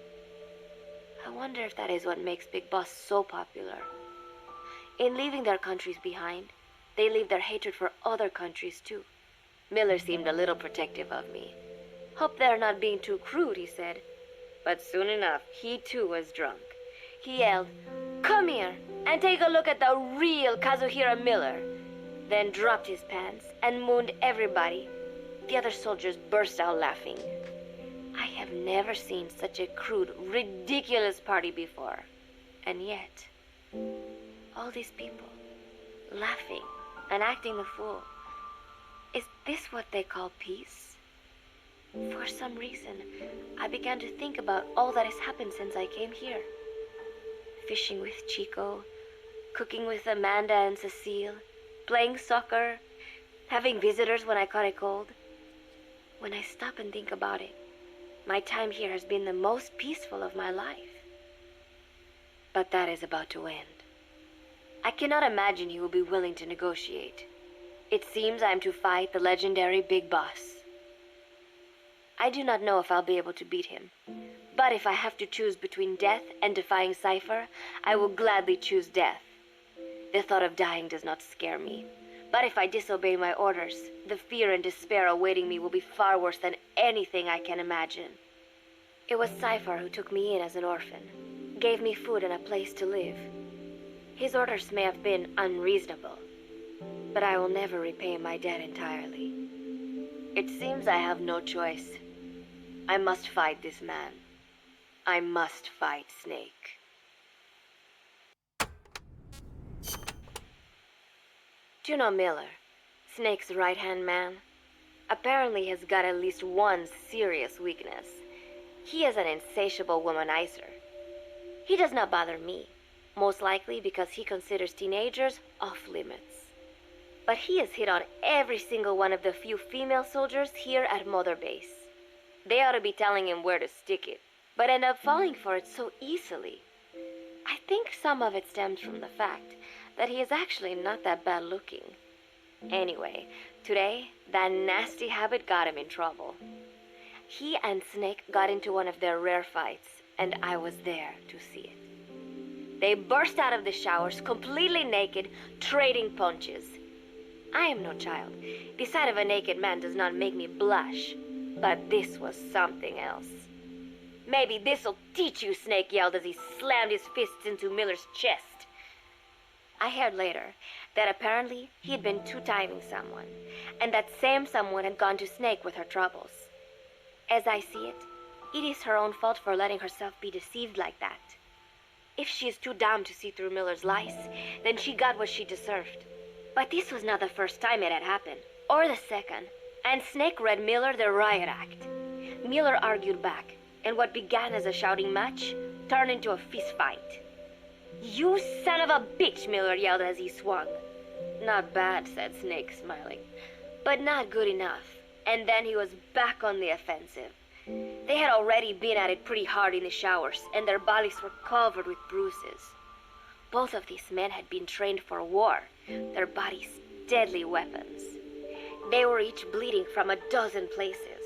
I wonder if that is what makes Big Boss so popular. In leaving their countries behind, they leave their hatred for other countries too. Miller seemed a little protective of me. "Hope they're not being too crude," he said. But soon enough, he too was drunk. He yelled, "Come here and take a look at the real Kazuhira Miller," then dropped his pants and mooned everybody. The other soldiers burst out laughing. I have never seen such a crude, ridiculous party before. And yet, all these people, laughing and acting the fool, Is this what they call peace? For some reason, I began to think about all that has happened since I came here. Fishing with Chico, cooking with Amanda and Cecile, playing soccer, having visitors when I caught a cold. When I stop and think about it, my time here has been the most peaceful of my life. But that is about to end. I cannot imagine he will be willing to negotiate. It seems I am to fight the legendary Big Boss. I do not know if I'll be able to beat him. But if I have to choose between death and defying Cypher, I will gladly choose death. The thought of dying does not scare me. But if I disobey my orders, the fear and despair awaiting me will be far worse than anything I can imagine. It was Cypher who took me in as an orphan, gave me food and a place to live. His orders may have been unreasonable, but I will never repay my debt entirely. It seems I have no choice. I must fight this man. I must fight Snake. Juno Miller, Snake's right-hand man, apparently has got at least one serious weakness. He is an insatiable womanizer. He does not bother me, most likely because he considers teenagers off-limits. But he has hit on every single one of the few female soldiers here at Mother Base. They ought to be telling him where to stick it, but end up falling for it so easily. I think some of it stems from the fact that he is actually not that bad looking. Anyway, today, that nasty habit got him in trouble. He and Snake got into one of their rare fights, and I was there to see it. They burst out of the showers, completely naked, trading punches. I am no child. The sight of a naked man does not make me blush, but this was something else. Maybe this'll teach you, Snake yelled as he slammed his fists into Miller's chest. I heard later that apparently he had been two-timing someone, and that same someone had gone to Snake with her troubles. As I see it, it is her own fault for letting herself be deceived like that. If she is too dumb to see through Miller's lies, then she got what she deserved. But this was not the first time it had happened, or the second, and Snake read Miller the riot act. Miller argued back, and what began as a shouting match turned into a fist fight. "You son of a bitch," Miller yelled as he swung. "Not bad," said Snake, smiling, "but not good enough." And then he was back on the offensive. They had already been at it pretty hard in the showers, and their bodies were covered with bruises. Both of these men had been trained for war, their bodies deadly weapons. They were each bleeding from a dozen places.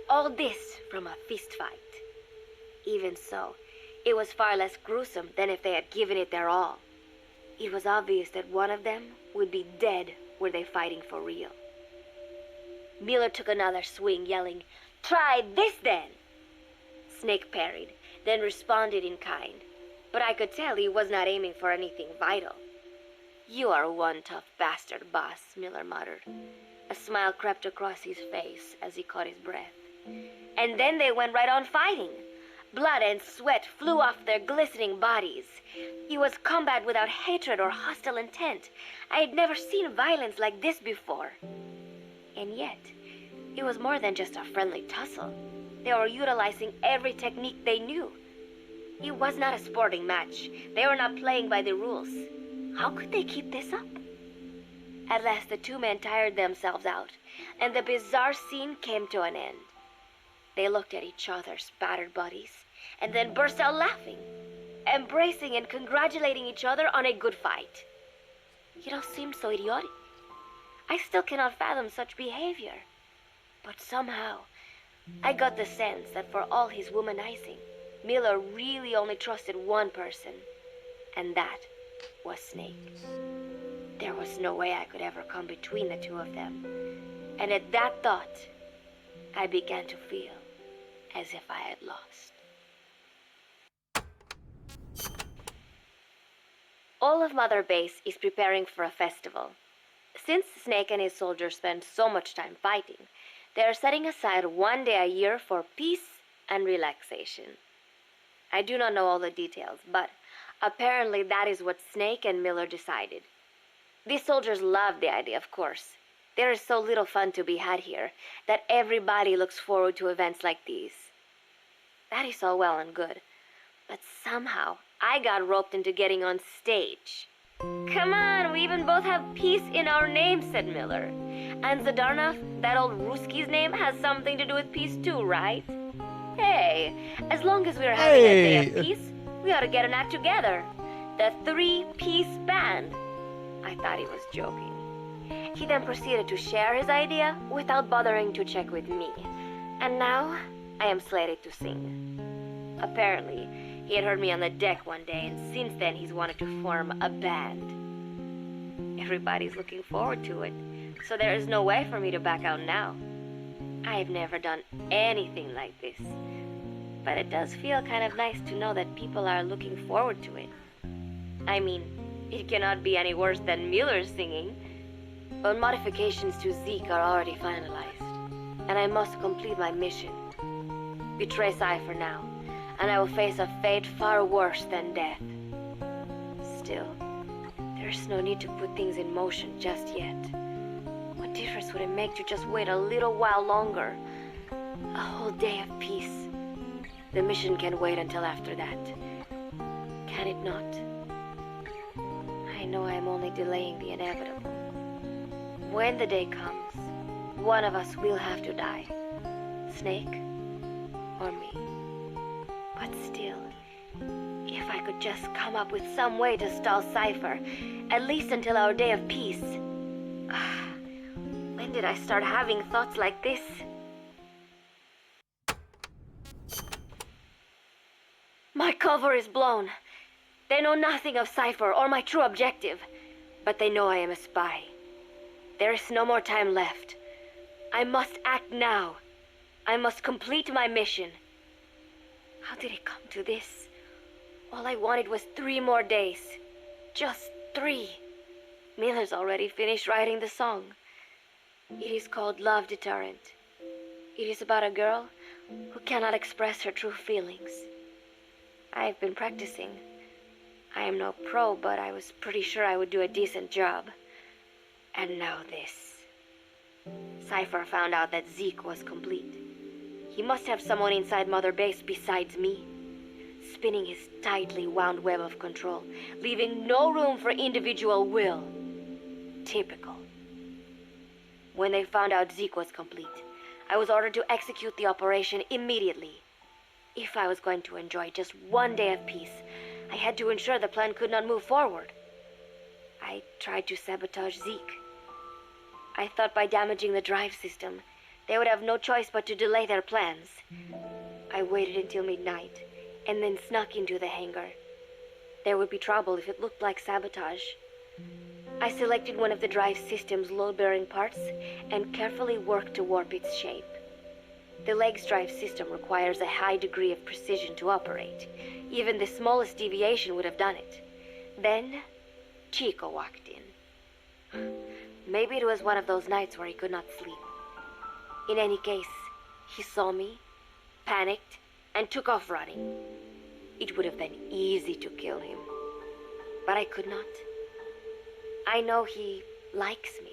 All this from a fist fight. Even so, it was far less gruesome than if they had given it their all. It was obvious that one of them would be dead were they fighting for real. Miller took another swing, yelling, "Try this then!" Snake parried, then responded in kind, but I could tell he was not aiming for anything vital. "You are one tough bastard, boss," Miller muttered. A smile crept across his face as he caught his breath. And then they went right on fighting. Blood and sweat flew off their glistening bodies. It was combat without hatred or hostile intent. I had never seen violence like this before. And yet, it was more than just a friendly tussle. They were utilizing every technique they knew. It was not a sporting match. They were not playing by the rules. How could they keep this up? At last, the two men tired themselves out, and the bizarre scene came to an end. They looked at each other's battered bodies, and then burst out laughing, embracing and congratulating each other on a good fight. It all seemed so idiotic. I still cannot fathom such behavior. But somehow, I got the sense that for all his womanizing, Miller really only trusted one person, and that was Snake. There was no way I could ever come between the two of them, and at that thought, I began to feel as if I had lost. All of Mother Base is preparing for a festival. Since Snake and his soldiers spend so much time fighting, they are setting aside one day a year for peace and relaxation. I do not know all the details, but apparently that is what Snake and Miller decided. These soldiers loved the idea, of course. There is so little fun to be had here that everybody looks forward to events like these. That is all well and good, but somehow I got roped into getting on stage. Come on, we even both have peace in our name, said Miller. And Zadarnov, that old Ruski's name, has something to do with peace too, right? Hey, as long as we're having a day of peace, we ought to get an act together. The 3-piece band. I thought he was joking. He then proceeded to share his idea without bothering to check with me. And now, I am slated to sing. Apparently, he had heard me on the deck one day, and since then he's wanted to form a band. Everybody's looking forward to it, so there is no way for me to back out now. I've never done anything like this, but it does feel kind of nice to know that people are looking forward to it. I mean, it cannot be any worse than Miller's singing, but modifications to Zeke are already finalized, and I must complete my mission. Betray Cypher now, and I will face a fate far worse than death. Still, there's no need to put things in motion just yet. What difference would it make to just wait a little while longer? A whole day of peace. The mission can wait until after that. Can it not? I know I am only delaying the inevitable. When the day comes, one of us will have to die. Snake or me. But still, if I could just come up with some way to stall Cypher, at least until our day of peace. When did I start having thoughts like this? My cover is blown. They know nothing of Cypher or my true objective, but they know I am a spy. There is no more time left. I must act now. I must complete my mission. How did it come to this? All I wanted was 3 more days. Just 3. Miller's already finished writing the song. It is called Love Deterrent. It is about a girl who cannot express her true feelings. I have been practicing. I am no pro, but I was pretty sure I would do a decent job. And now this. Cypher found out that Zeke was complete. He must have someone inside Mother Base besides me, spinning his tightly wound web of control, leaving no room for individual will. Typical. When they found out Zeke was complete, I was ordered to execute the operation immediately. If I was going to enjoy just 1 day of peace, I had to ensure the plan could not move forward. I tried to sabotage Zeke. I thought by damaging the drive system, they would have no choice but to delay their plans. I waited until midnight, and then snuck into the hangar. There would be trouble if it looked like sabotage. I selected one of the drive system's load-bearing parts and carefully worked to warp its shape. The leg's drive system requires a high degree of precision to operate. Even the smallest deviation would have done it. Then, Chico walked in. Maybe it was one of those nights where he could not sleep. In any case, he saw me, panicked, and took off running. It would have been easy to kill him, but I could not. I know he likes me.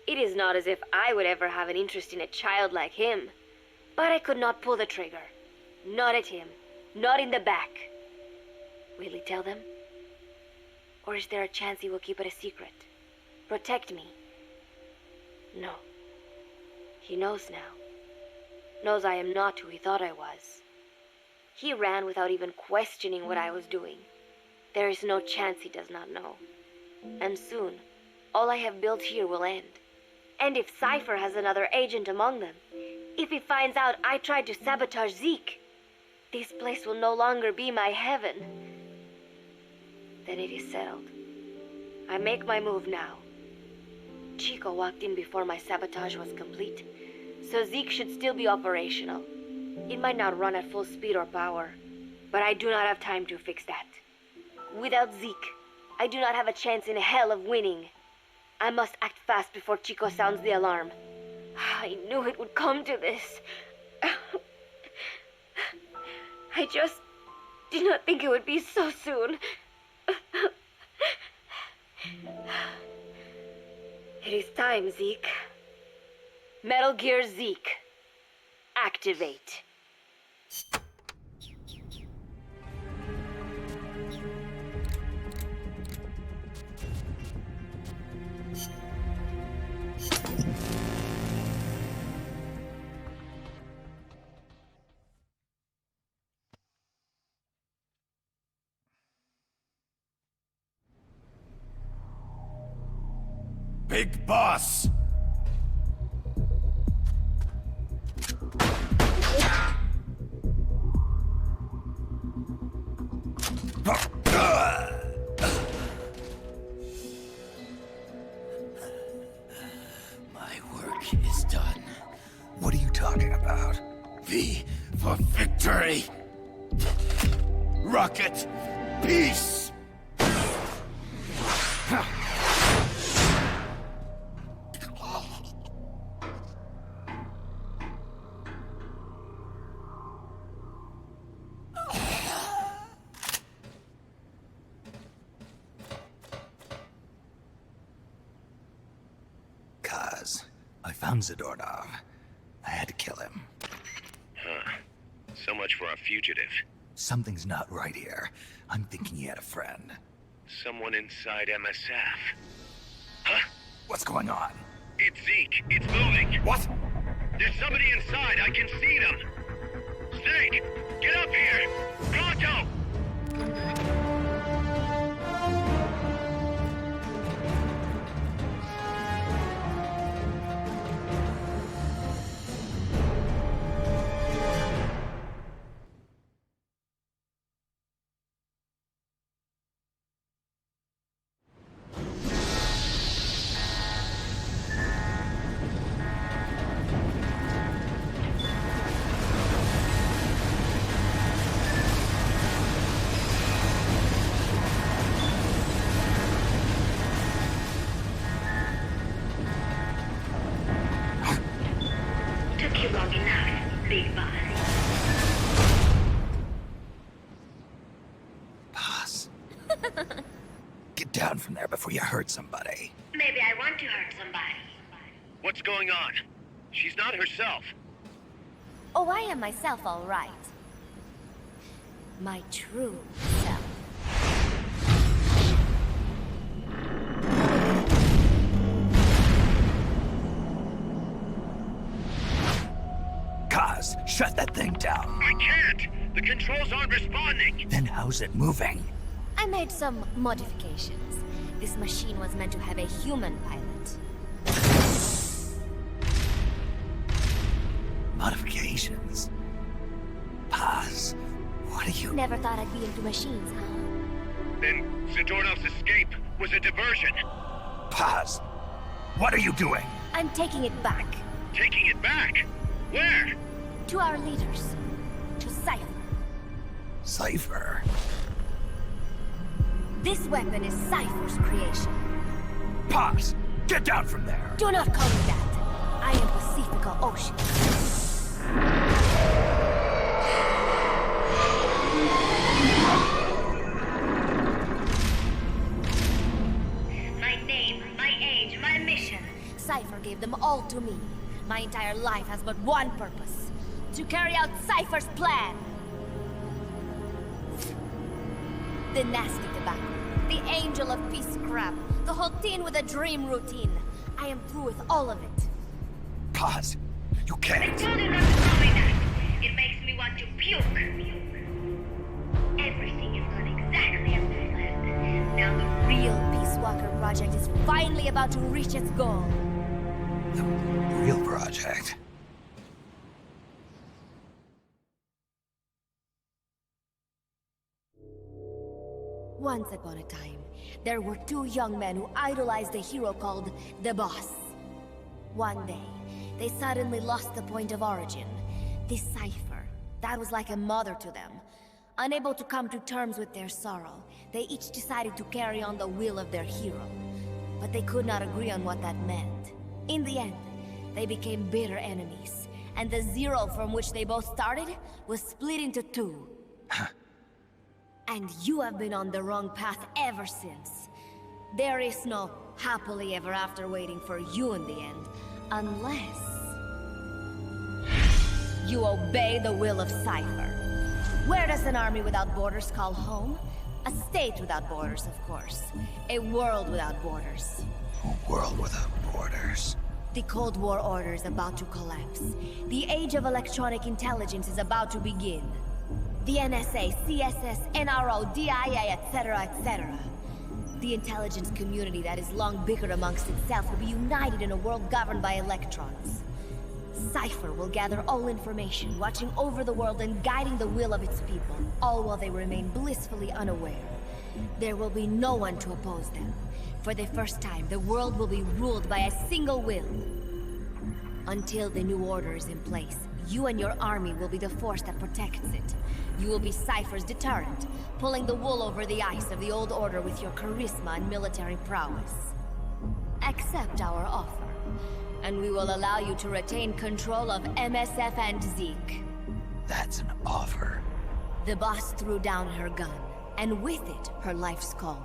It is not as if I would ever have an interest in a child like him, but I could not pull the trigger. Not at him, not in the back. Will he tell them? Or is there a chance he will keep it a secret? Protect me? No. He knows now. Knows I am not who he thought I was. He ran without even questioning what I was doing. There is no chance he does not know. And soon, all I have built here will end. And if Cypher has another agent among them, if he finds out I tried to sabotage Zeke, this place will no longer be my heaven. Then it is settled. I make my move now. Chico walked in before my sabotage was complete, so Zeke should still be operational. It might not run at full speed or power, but I do not have time to fix that. Without Zeke, I do not have a chance in hell of winning. I must act fast before Chico sounds the alarm. I knew it would come to this. I just did not think it would be so soon. It is time, Zeke. Metal Gear Zeke. Activate. Big Boss! My work is done. What are you talking about? V for victory! Rocket! Peace! Kaz, I found Zadornov. I had to kill him. Huh. So much for a fugitive. Something's not right here. I'm thinking he had a friend. Someone inside MSF. Huh? What's going on? It's Zeke. It's moving. What? There's somebody inside. I can see them. Snake, get up here. Pronto! Took you long enough, Big Boss. Boss. Get down from there before you hurt somebody. Maybe I want to hurt somebody. What's going on? She's not herself. Oh, I am myself, all right. My true self. Kaz, shut that thing down. I can't! The controls aren't responding! Then how's it moving? I made some modifications. This machine was meant to have a human pilot. Modifications? Kaz, what are you... Never thought I'd be into machines, huh? Then Zadornov's escape was a diversion. Kaz, what are you doing? I'm taking it back. Taking it back? Where? To our leaders. To Cypher. Cypher? This weapon is Cypher's creation. Paz, get down from there! Do not call me that. I am Pacifica Ocean. My name, my age, my mission. Cypher gave them all to me. My entire life has but one purpose. To carry out Cypher's plan. The nasty tobacco. The angel of peace crap. The whole teen with a dream routine. I am through with all of it. Paz, you I can't! told you not to tell me that. It makes me want to puke. Everything is gone exactly as planned. Now the Real Peace Walker project is finally about to reach its goal. The real project. Once upon a time, there were two young men who idolized a hero called the Boss. One day, they suddenly lost the point of origin. This Cypher, that was like a mother to them. Unable to come to terms with their sorrow, they each decided to carry on the will of their hero. But they could not agree on what that meant. In the end, they became bitter enemies, and the Zero from which they both started was split into two. And you have been on the wrong path ever since. There is no happily ever after waiting for you in the end, unless you obey the will of Cypher. Where does an army without borders call home? A state without borders, of course. A world without borders. A world without borders. The Cold War order is about to collapse. The age of electronic intelligence is about to begin. The NSA, CSS, NRO, DIA, etc., etc. The intelligence community that has long bickered amongst itself will be united in a world governed by electrons. Cypher will gather all information, watching over the world and guiding the will of its people, all while they remain blissfully unaware. There will be no one to oppose them. For the first time, the world will be ruled by a single will. Until the new order is in place, you and your army will be the force that protects it. You will be Cypher's deterrent, pulling the wool over the eyes of the old order with your charisma and military prowess. Accept our offer, and we will allow you to retain control of MSF and Zeke. That's an offer. The boss threw down her gun, and with it, her life's calling.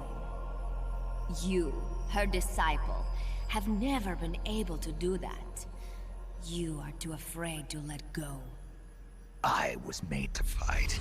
You, her disciple, have never been able to do that. You are too afraid to let go. I was made to fight.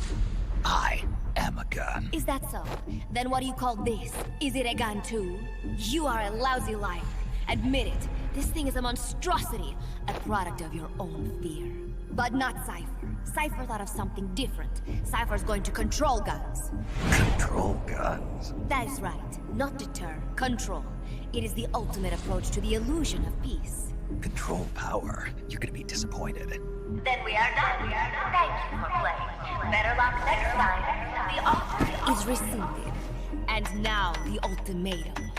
I am a gun. Is that so? Then what do you call this? Is it a gun too? You are a lousy liar. Admit it. This thing is a monstrosity. A product of your own fear. But not Cypher. Cypher thought of something different. Cypher's going to control guns. Control guns? That is right. Not deter. Control. It is the ultimate approach to the illusion of peace. Control power. You're gonna be disappointed. Then we are done. Thank you for playing. Better luck next time. The offer is rescinded. And now the ultimatum.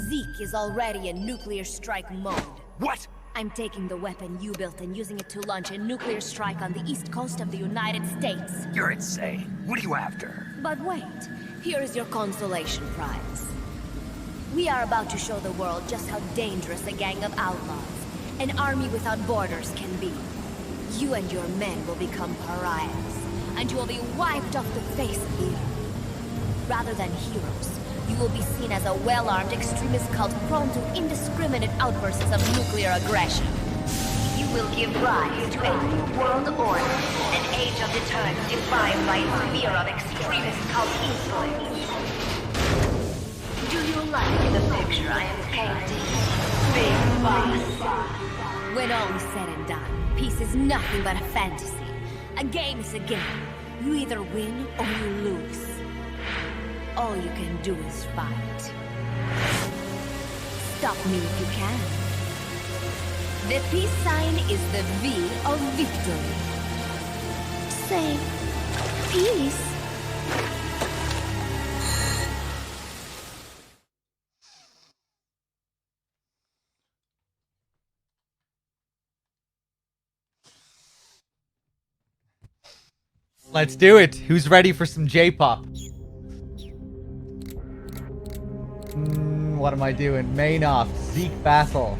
Zeke is already in nuclear strike mode. What? I'm taking the weapon you built and using it to launch a nuclear strike on the east coast of the United States. You're insane. What are you after? But wait, here is your consolation prize. We are about to show the world just how dangerous a gang of outlaws, an army without borders can be. You and your men will become pariahs, and you will be wiped off the face of the earth. Rather than heroes, you will be seen as a well-armed extremist cult prone to indiscriminate outbursts of nuclear aggression. you will give rise to a new world order, an age of deterrence defined by its fear of extremist cult influence. Do you like the picture I am painting, Big Boss? When all is said and done, peace is nothing but a fantasy. A game is a game. You either win or you lose. All you can do is fight. Stop me if you can. The peace sign is the V of victory. Say, peace. Let's do it. Who's ready for some J-pop? What am I doing? Main off. Zeke battle.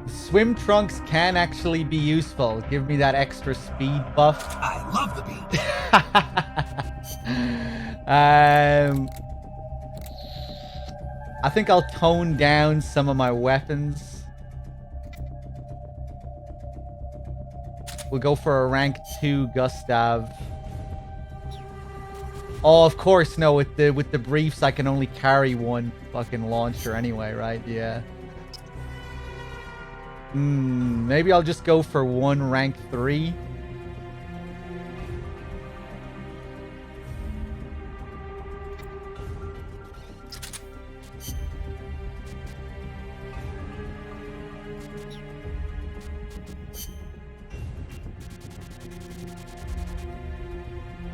Swim trunks can actually be useful. Give me that extra speed buff. I love the beat. I think I'll tone down some of my weapons. We'll go for a rank 2 Gustav. Oh, of course, no. With the briefs, I can only carry one fucking launcher anyway, right? Yeah. Maybe I'll just go for one rank 3.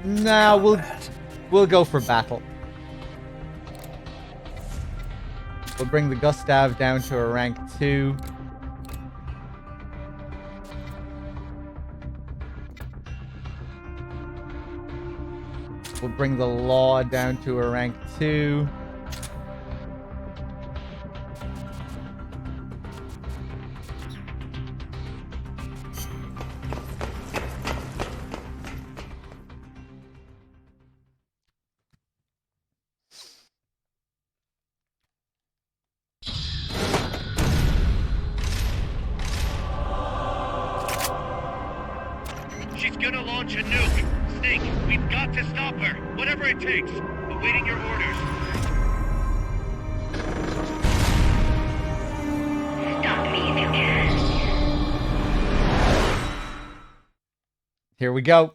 Nah, we'll go for battle. We'll bring the Gustav down to a rank 2. We'll bring the Law down to a rank 2. She's gonna launch a nuke. Snake, we've got to stop her. Whatever it takes. Awaiting your orders. Stop me if you can. Here we go.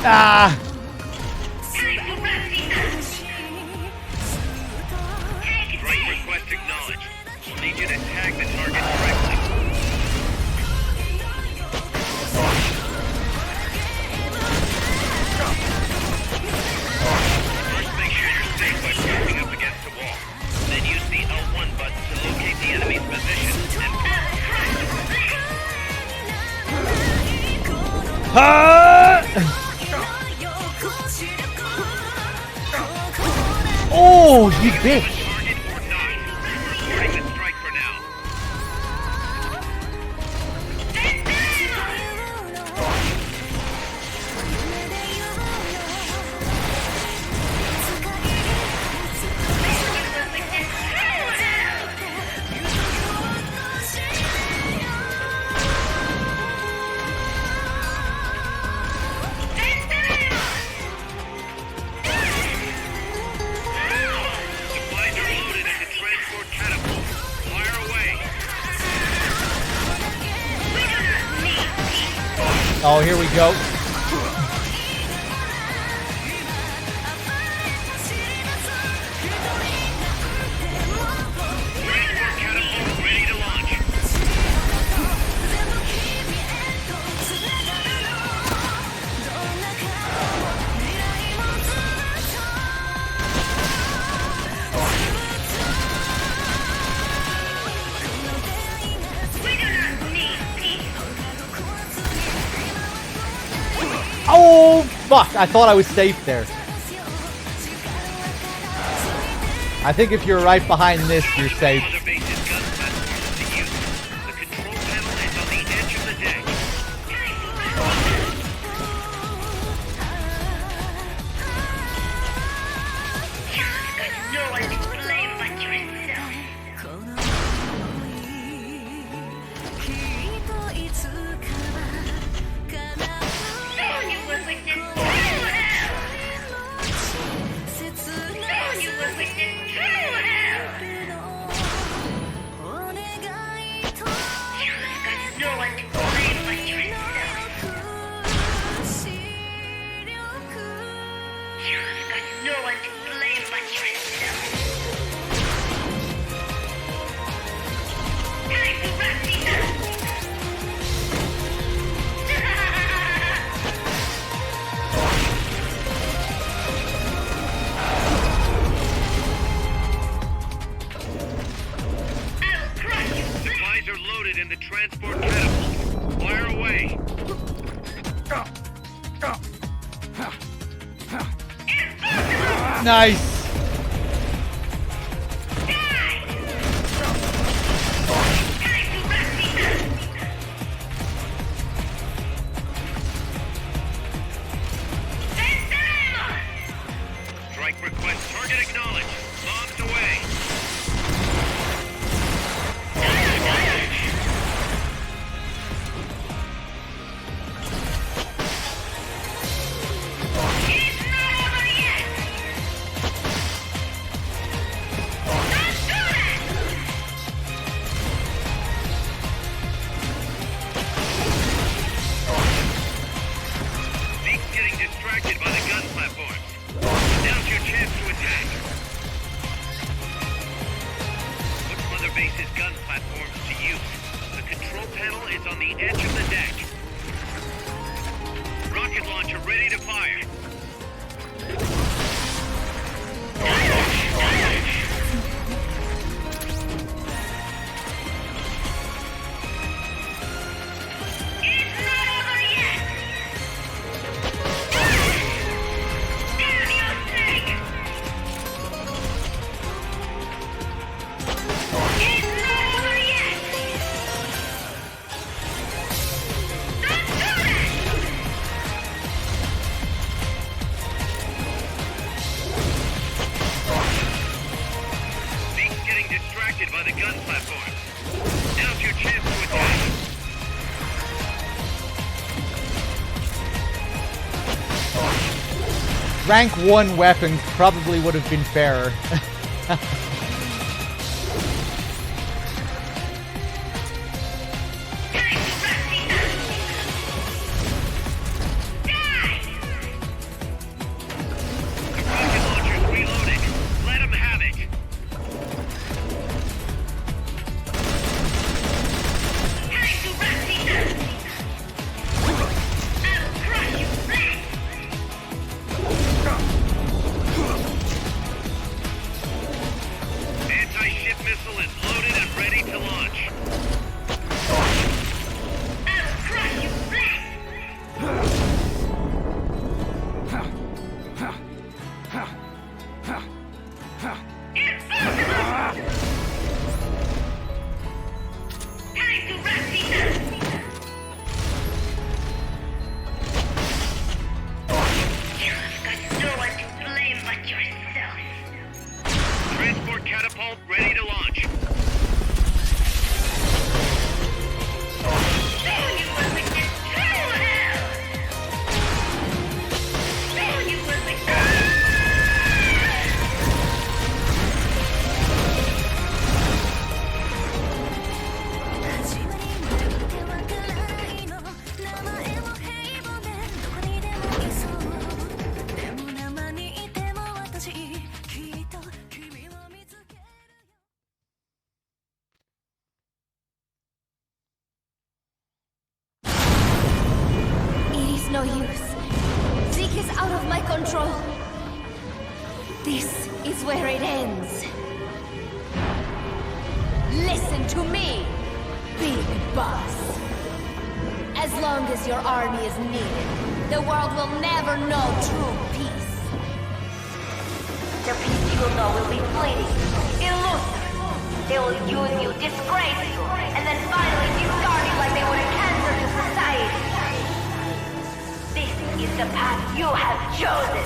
Ah! Strike request acknowledged. We'll need you to tag the target directly. First, make sure you're safe by pressing up against the wall. Then use the L1 button to locate the enemy's position and... Oh, you bitch! Oh, here we go. Ready to launch. Oh, fuck. I thought I was safe there. I think if you're right behind this, you're safe. Nice. Strike request. Target acknowledged. Bombs away. It's not over yet! gun platform. Now's your chance to attack. Rank 1 weapons probably would have been fairer. Rocket launcher's reloading. Let him have it. Anti-ship missile is loaded and ready to launch. Transport catapult ready to launch. It is no use. Zeke is out of my control. This is where it ends. Listen to me, Big Boss. As long as your army is needed, the world will never know true peace. The peace you will know will be fleeting, elusive. They will use you, disgrace you, and then finally discard you like they were a cancer to society. This is the path you have chosen.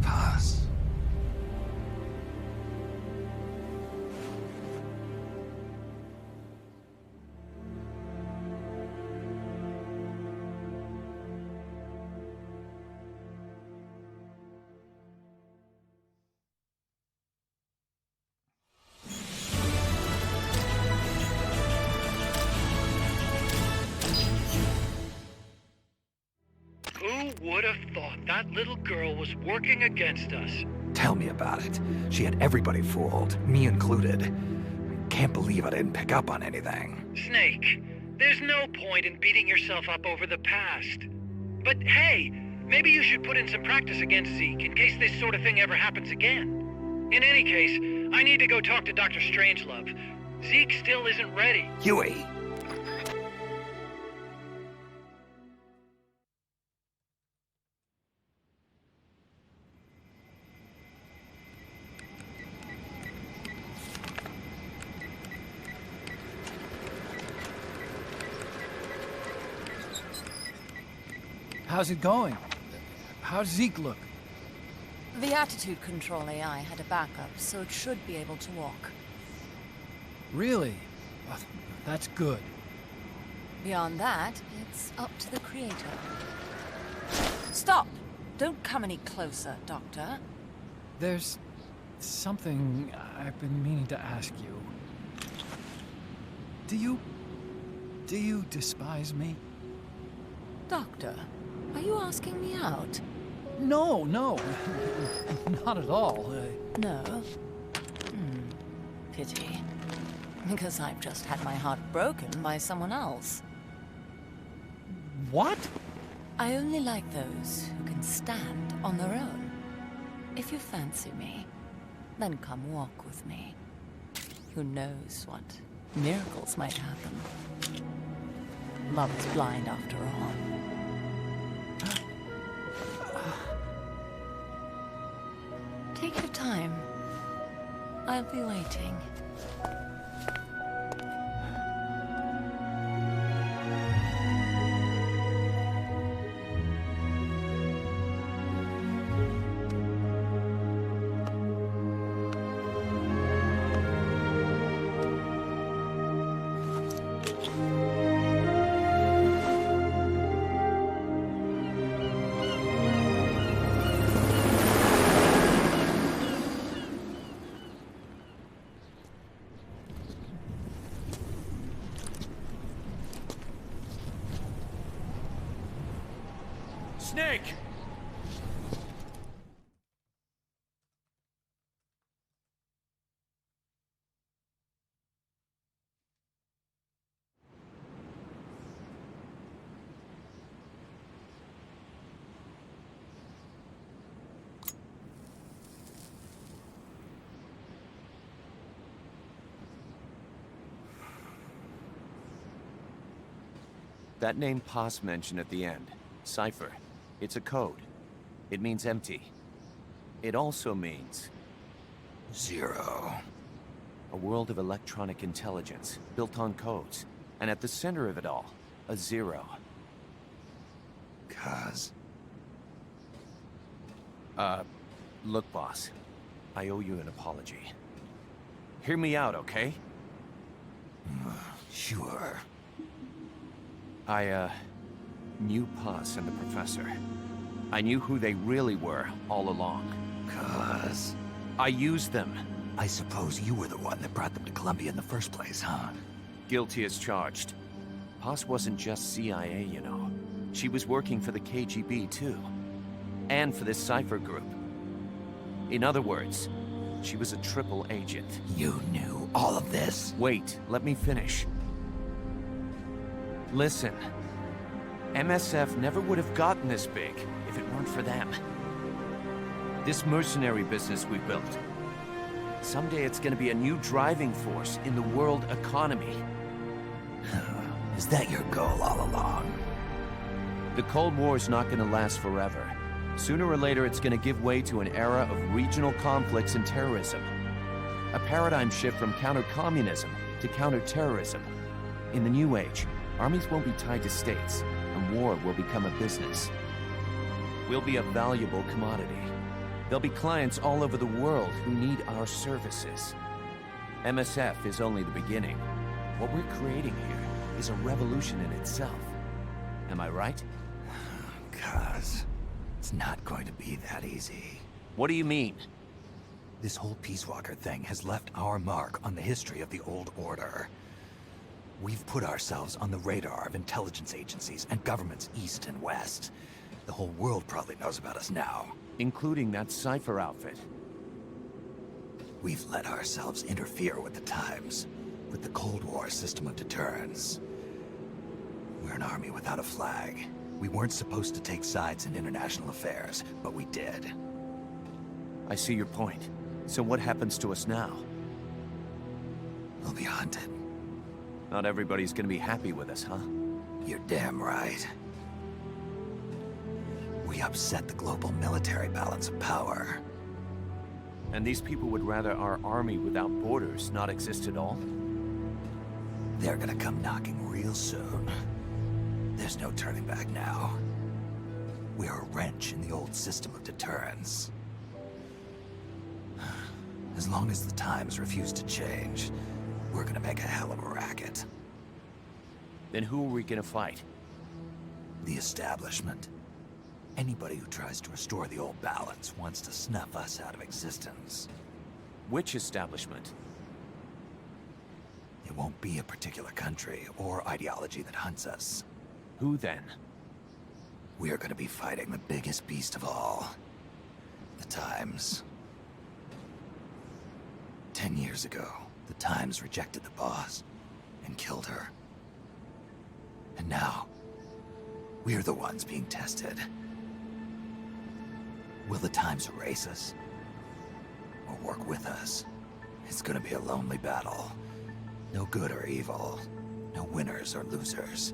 Paz. Who would have thought that little girl was working against us? Tell me about it. She had everybody fooled, me included. Can't believe I didn't pick up on anything. Snake, there's no point in beating yourself up over the past. But hey, maybe you should put in some practice against Zeke in case this sort of thing ever happens again. In any case, I need to go talk to Dr. Strangelove. Zeke still isn't ready. Huey! How's it going? How's Zeke look? The attitude control AI had a backup, so it should be able to walk. Really? Well, that's good. Beyond that, it's up to the creator. Stop! Don't come any closer, Doctor. There's something I've been meaning to ask you. Do you despise me? Doctor, are you asking me out? No, not at all. No? Pity. Because I've just had my heart broken by someone else. What? I only like those who can stand on their own. If you fancy me, then come walk with me. Who knows what miracles might happen. Love is blind after all. Take your time. I'll be waiting. Snake! That name Paz mentioned at the end, Cipher, it's a code. It means empty. It also means... Zero. A world of electronic intelligence, built on codes. And at the center of it all, a zero. Kaz. Look, boss. I owe you an apology. Hear me out, okay? Sure. I knew Paz and the Professor. I knew who they really were all along. Kaz. I used them. I suppose you were the one that brought them to Columbia in the first place, huh? Guilty as charged. Paz wasn't just CIA, you know. She was working for the KGB, too. And for this Cipher group. In other words, she was a triple agent. You knew all of this? Wait, let me finish. Listen. MSF never would have gotten this big if it weren't for them. This mercenary business we built. Someday it's gonna be a new driving force in the world economy. Is that your goal all along? The Cold War's not gonna last forever. Sooner or later it's gonna give way to an era of regional conflicts and terrorism. A paradigm shift from counter-communism to counter-terrorism. In the new age, armies won't be tied to states, and war will become a business. We'll be a valuable commodity. There'll be clients all over the world who need our services. MSF is only the beginning. What we're creating here is a revolution in itself. Am I right? Kaz, it's not going to be that easy. What do you mean? This whole Peace Walker thing has left our mark on the history of the Old Order. We've put ourselves on the radar of intelligence agencies and governments east and west. The whole world probably knows about us now. Including that Cipher outfit. We've let ourselves interfere with the times, with the Cold War system of deterrence. We're an army without a flag. We weren't supposed to take sides in international affairs, but we did. I see your point. So what happens to us now? We'll be hunted. Not everybody's gonna be happy with us, huh? You're damn right. We upset the global military balance of power. And these people would rather our army without borders not exist at all? They're gonna come knocking real soon. There's no turning back now. We're a wrench in the old system of deterrence. As long as the times refuse to change, we're gonna make a hell of a racket. Then who are we gonna fight? The establishment. Anybody who tries to restore the old balance wants to snuff us out of existence. Which establishment? It won't be a particular country or ideology that hunts us. Who then? We are going to be fighting the biggest beast of all. The Times. 10 years ago, the Times rejected the boss and killed her. And now, we're the ones being tested. Will the Times erase us? Or work with us? It's gonna be a lonely battle. No good or evil. No winners or losers.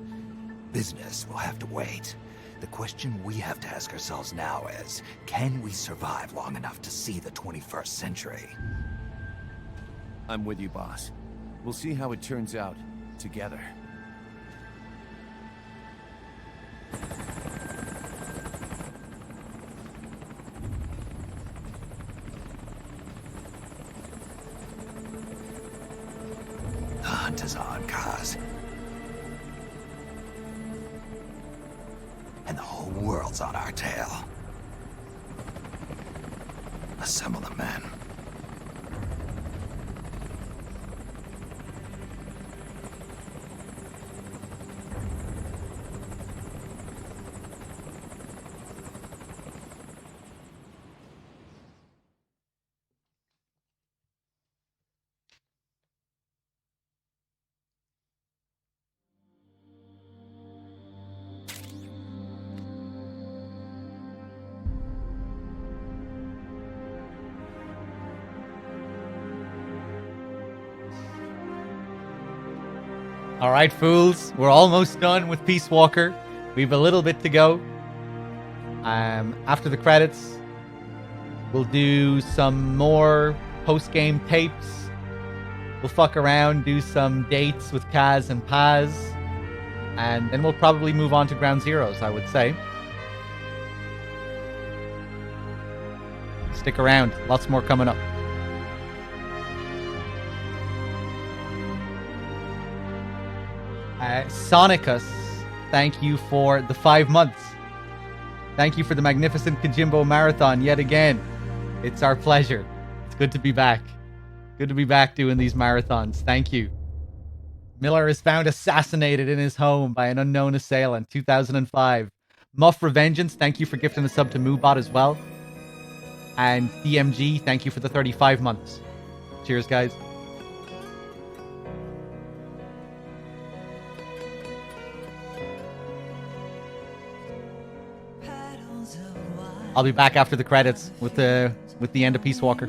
Business will have to wait. The question we have to ask ourselves now is, can we survive long enough to see the 21st century? I'm with you, boss. We'll see how it turns out together. The hunt is on, Kaz. And the whole world's on our tail. Assemble the men. All right, fools. We're almost done with Peace Walker. We've a little bit to go. After the credits, we'll do some more post-game tapes. We'll fuck around, do some dates with Kaz and Paz. And then we'll probably move on to Ground Zeroes, I would say. Stick around. Lots more coming up. Sonicus, thank you for the 5 months. Thank you for the magnificent Kajimbo Marathon yet again. It's our pleasure. It's good to be back. Good to be back doing these marathons. Thank you. Miller is found assassinated in his home by an unknown assailant, 2005. Muff Revengeance, thank you for gifting a sub to Moobot as well. And DMG, thank you for the 35 months. Cheers, guys. I'll be back after the credits with the end of Peace Walker.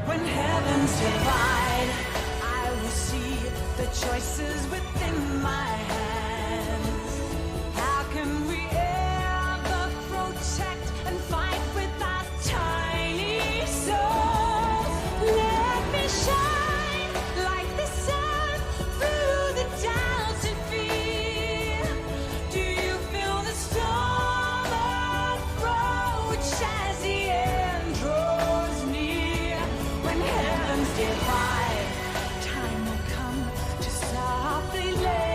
When heavens divide, I will see the choices within my hands. How can we ever protect and fight with our tiny souls? Let me shine like the sun through the doubts and fear. Do you feel the storm approach as the end draws near? When heavens divide, time will come to softly lay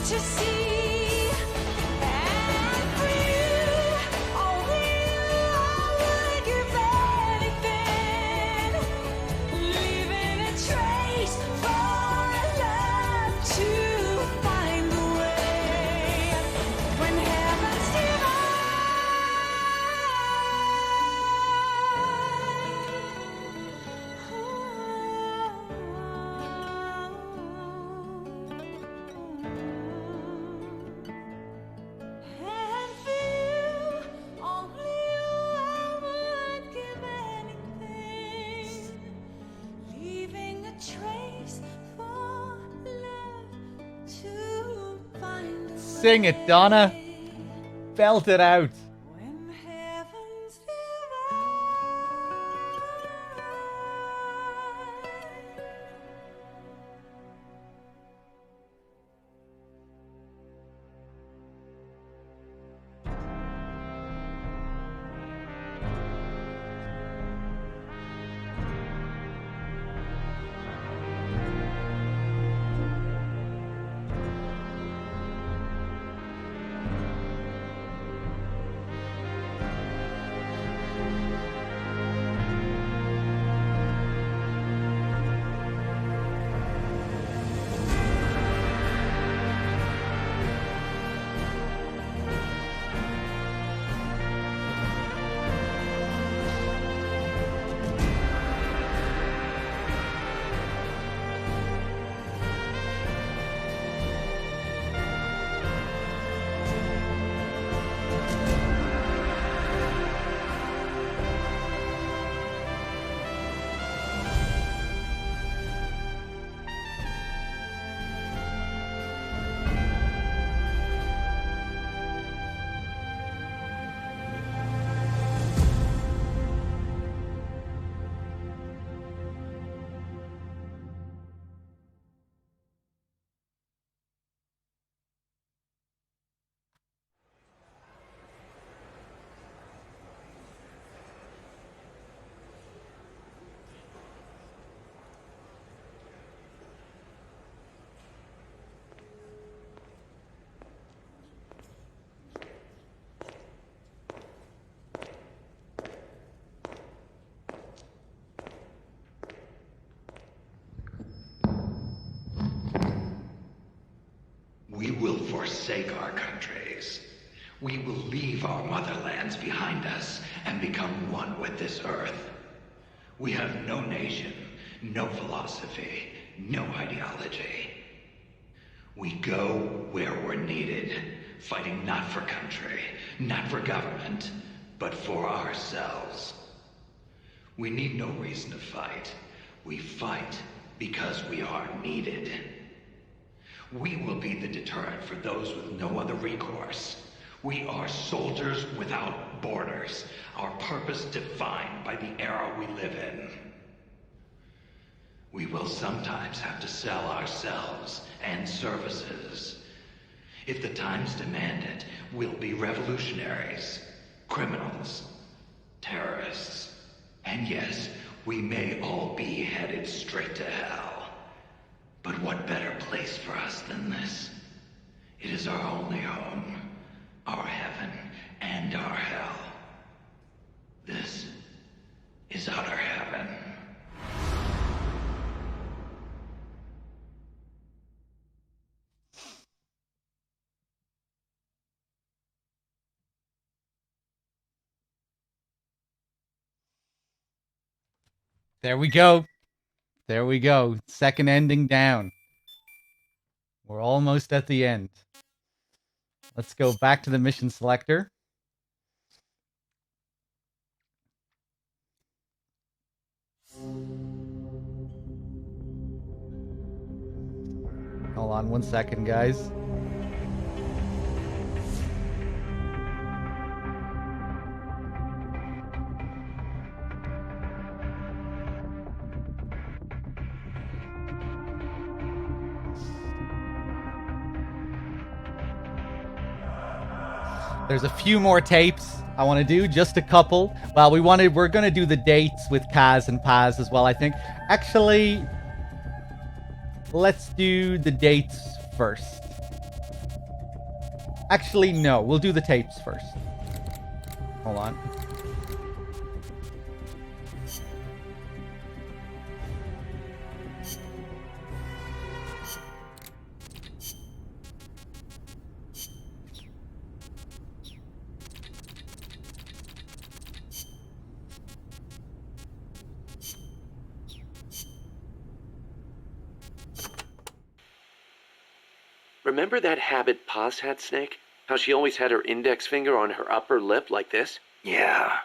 to see. And for you, only you, I would give anything, leaving a trace for love to find a way. When heavens and for you, only you, I would give anything, leaving a trace for love to find a way. Sing it, Donna. Belt it out. When heavens We will forsake our countries. We will leave our motherlands behind us and become one with this earth. We have no nation, no philosophy, no ideology. We go where we're needed, fighting not for country, not for government, but for ourselves. We need no reason to fight. We fight because we are needed. We will be the deterrent for those with no other recourse. We are soldiers without borders, our purpose defined by the era we live in. We will sometimes have to sell ourselves and services. If the times demand it, we'll be revolutionaries, criminals, terrorists. And yes, we may all be headed straight to hell. But what better place for us than this? It is our only home, our heaven and our hell. This is utter heaven. There we go. There we go. Second ending down. We're almost at the end. Let's go back to the mission selector. Hold on 1 second, guys. There's a few more tapes I want to do, just a couple. Well, we're going to do the dates with Kaz and Paz as well, I think. Actually, let's do the dates first. Actually, no. We'll do the tapes first. Hold on. Remember that habit Paz had, Snake? How she always had her index finger on her upper lip like this? Yeah.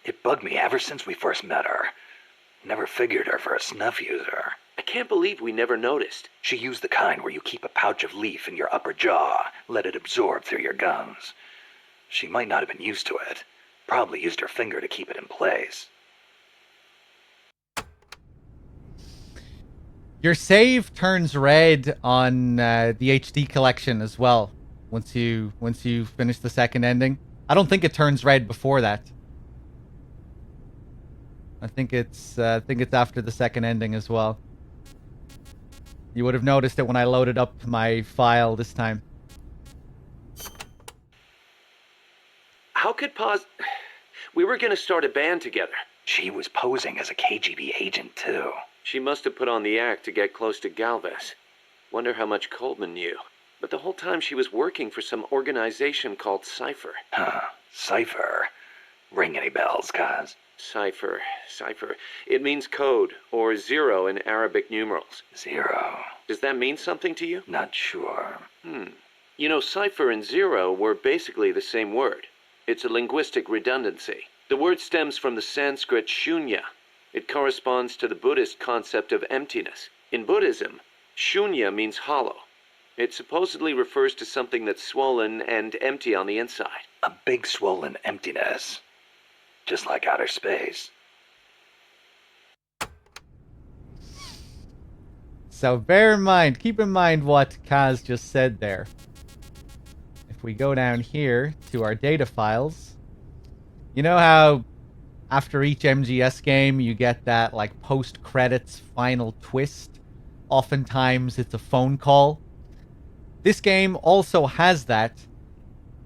It bugged me ever since we first met her. Never figured her for a snuff user. I can't believe we never noticed. She used the kind where you keep a pouch of leaf in your upper jaw, let it absorb through your gums. She might not have been used to it. Probably used her finger to keep it in place. Your save turns red on the HD collection as well. Once you finish the second ending, I don't think it turns red before that. I think it's after the second ending as well. You would have noticed it when I loaded up my file this time. How could Paz... We were gonna start a band together. She was posing as a KGB agent, too. She must have put on the act to get close to Galvez. Wonder how much Coleman knew. But the whole time she was working for some organization called Cypher. Huh. Cypher. Ring any bells, Kaz? Cypher. It means code, or zero in Arabic numerals. Zero. Does that mean something to you? Not sure. You know, cipher and zero were basically the same word. It's a linguistic redundancy. The word stems from the Sanskrit shunya. It corresponds to the Buddhist concept of emptiness. In Buddhism, shunya means hollow. It supposedly refers to something that's swollen and empty on the inside. A big swollen emptiness. Just like outer space. So keep in mind what Kaz just said there. If we go down here to our data files, you know how after each MGS game you get that like post-credits final twist? Oftentimes it's a phone call. This game also has that,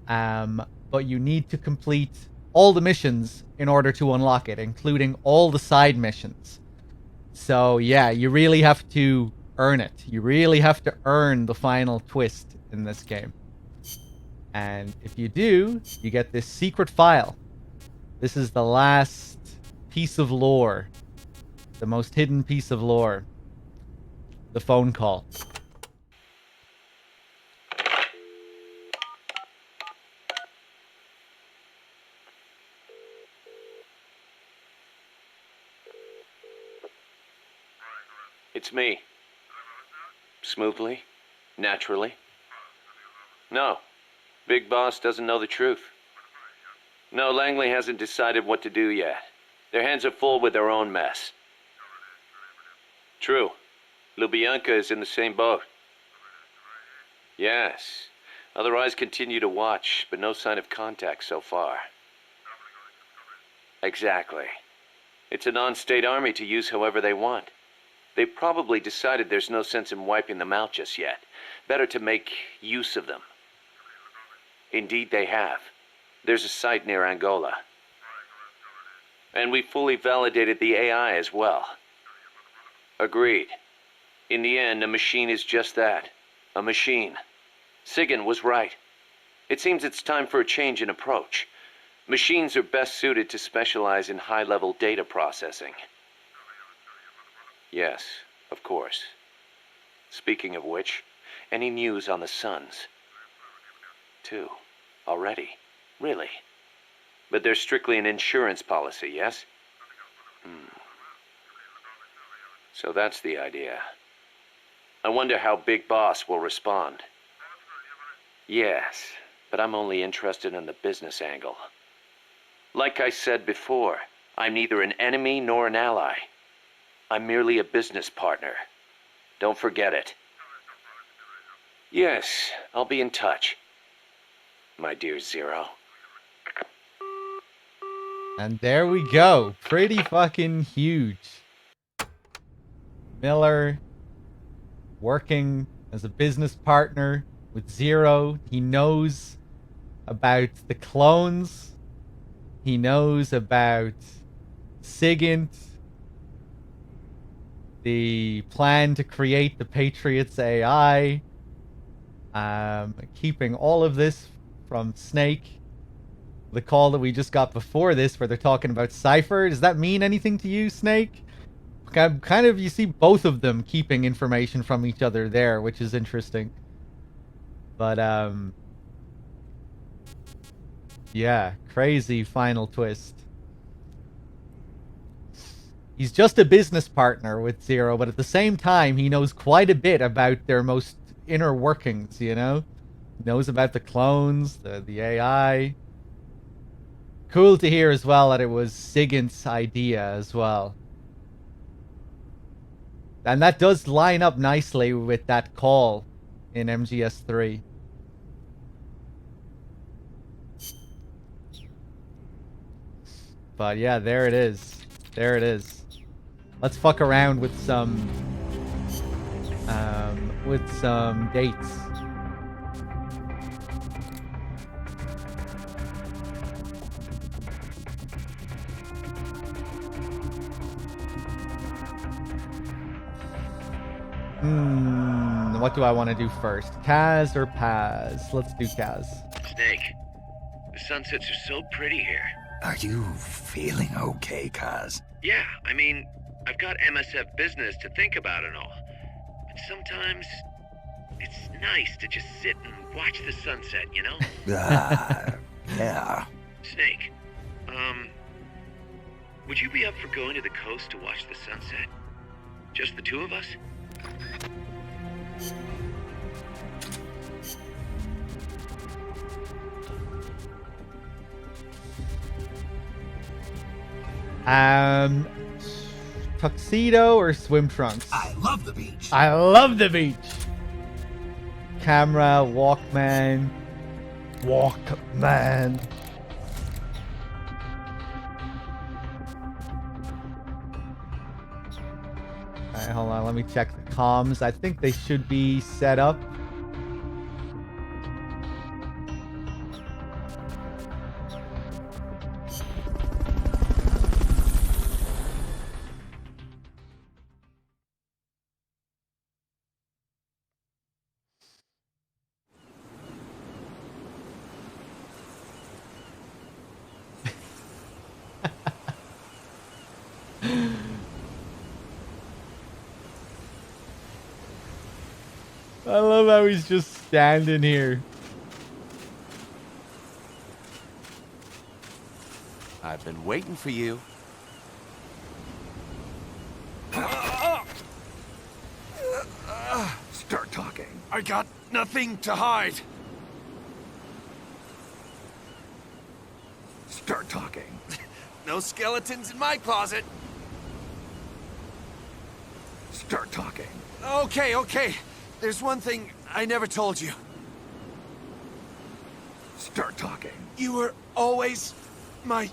but you need to complete all the missions in order to unlock it, including all the side missions. So yeah, you really have to earn it. You really have to earn the final twist in this game. And if you do, you get this secret file. This is the last piece of lore. The most hidden piece of lore. The phone call. It's me. Smoothly? Naturally? No. Big Boss doesn't know the truth. No, Langley hasn't decided what to do yet. Their hands are full with their own mess. True. Lubyanka is in the same boat. Yes. Other eyes continue to watch, but no sign of contact so far. Exactly. It's a non-state army to use however they want. They've probably decided there's no sense in wiping them out just yet. Better to make use of them. Indeed they have. There's a site near Angola. And we fully validated the AI as well. Agreed. In the end, a machine is just that. A machine. Sigan was right. It seems it's time for a change in approach. Machines are best suited to specialize in high-level data processing. Yes, of course. Speaking of which, any news on the Suns? 2. Already? Really? But they're strictly an insurance policy, yes? So that's the idea. I wonder how Big Boss will respond. Yes, but I'm only interested in the business angle. Like I said before, I'm neither an enemy nor an ally. I'm merely a business partner. Don't forget it. Yes, I'll be in touch. My dear Zero. And there we go. Pretty fucking huge. Miller working as a business partner with Zero. He knows about the clones. He knows about SIGINT. The plan to create the Patriots AI. Keeping all of this from Snake. The call that we just got before this where they're talking about Cypher. Does that mean anything to you, Snake? Kind of, you see both of them keeping information from each other there, which is interesting. But, yeah, crazy final twist. He's just a business partner with Zero, but at the same time, he knows quite a bit about their most inner workings, you know? Knows about the clones, the AI. Cool to hear as well that it was SIGINT's idea as well. And that does line up nicely with that call in MGS3. But yeah, there it is. There it is. Let's fuck around with some dates. What do I want to do first? Kaz or Paz? Let's do Kaz. Snake, the sunsets are so pretty here. Are you feeling okay, Kaz? Yeah, I mean, I've got MSF business to think about and all. But sometimes, it's nice to just sit and watch the sunset, you know? Yeah. Snake, would you be up for going to the coast to watch the sunset? Just the two of us? Tuxedo or swim trunks? I love the beach. I love the beach. Camera, Walkman. Walkman. Alright, hold on. Let me check the comms. I think they should be set up. I love how he's just standing here. I've been waiting for you. Start talking. I got nothing to hide. Start talking. No skeletons in my closet. Start talking. Okay. There's one thing I never told you. Start talking. You were always my...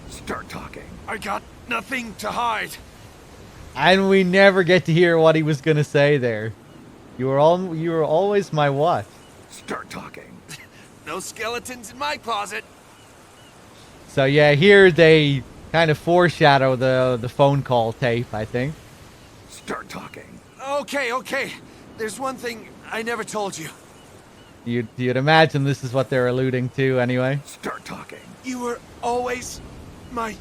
Start talking. I got nothing to hide. And we never get to hear what he was gonna say there. You were always my what? Start talking. No skeletons in my closet. So yeah, here they kind of foreshadow the phone call tape, I think. Start talking. Okay. There's one thing I never told you. You'd imagine this is what they're alluding to anyway. Start talking. You were always my...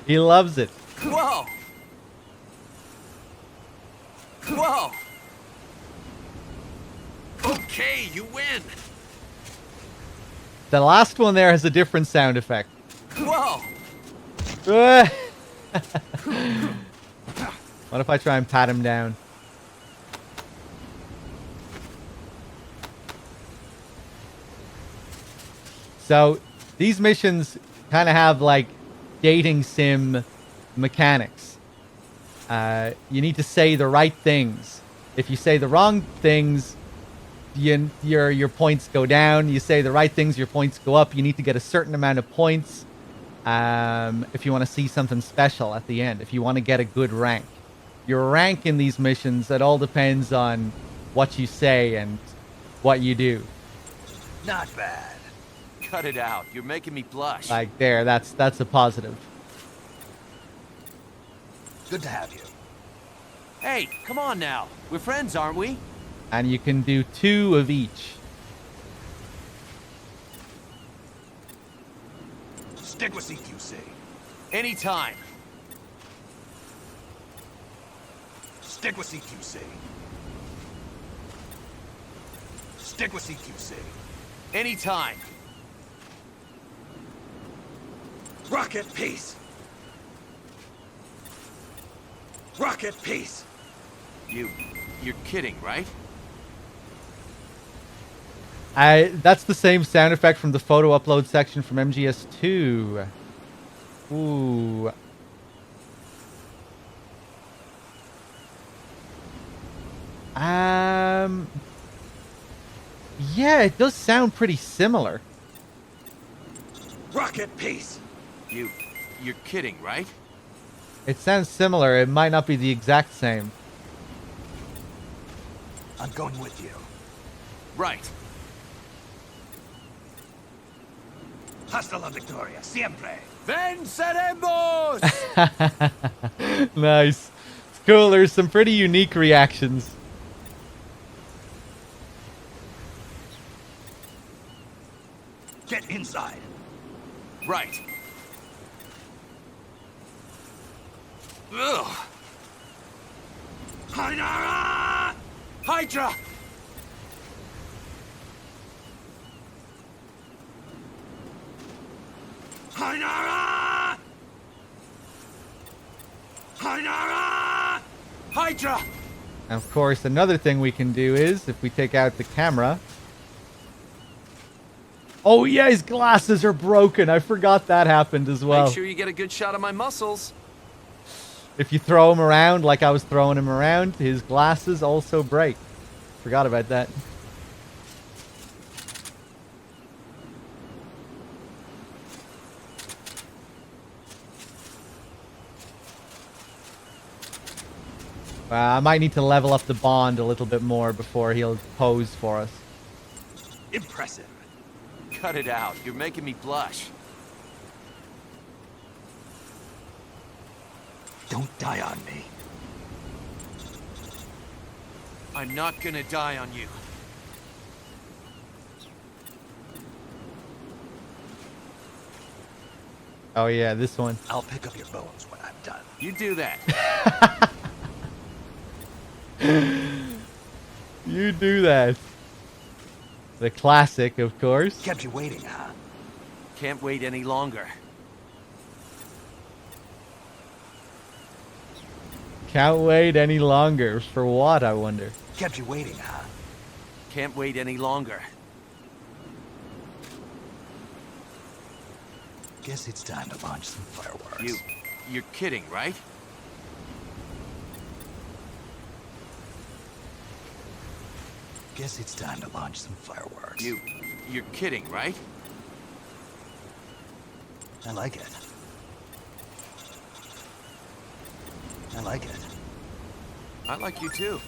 He loves it. Whoa! Okay, you win. The last one there has a different sound effect. Whoa! What if I try and pat him down? So these missions kind of have like dating sim mechanics. You need to say the right things. If you say the wrong things, your points go down. You say the right things, your points go up. You need to get a certain amount of points if you want to see something special at the end, if you want to get a good rank. Your rank in these missions, that all depends on what you say and what you do. Not bad. Cut it out. You're making me blush. Like there, that's a positive. Good to have you. Hey, come on now. We're friends, aren't we? And you can do 2 of each. Stick with CQC. Anytime. Stick with CQC. Stick with CQC. Anytime. Rocket peace. Rocket peace. You're kidding, right? That's the same sound effect from the photo upload section from MGS2. Ooh. Yeah, it does sound pretty similar. Rocket peace. You're kidding, right? It sounds similar. It might not be the exact same. I'm going with you. Right. Hasta la victoria. Siempre. Venceremos! Nice. It's cool. There's some pretty unique reactions. Get inside. Right. Ugh. Hydra! Hydra! Hydra! Hydra! Hydra! And of course, another thing we can do is, if we take out the camera... Oh yeah, his glasses are broken. I forgot that happened as well. Make sure you get a good shot of my muscles. If you throw him around like I was throwing him around, his glasses also break. Forgot about that. I might need to level up the Bond a little bit more before he'll pose for us. Impressive. Cut it out. You're making me blush. Don't die on me. I'm not gonna die on you. Oh yeah, this one. I'll pick up your bones when I'm done. You do that. You do that. The classic, of course. Kept you waiting, huh? Can't wait any longer. Can't wait any longer. For what, I wonder? Kept you waiting, huh? Can't wait any longer. Guess it's time to launch some fireworks. You're kidding, right? Guess it's time to launch some fireworks. You're kidding, right? I like it. I like it. I like you too.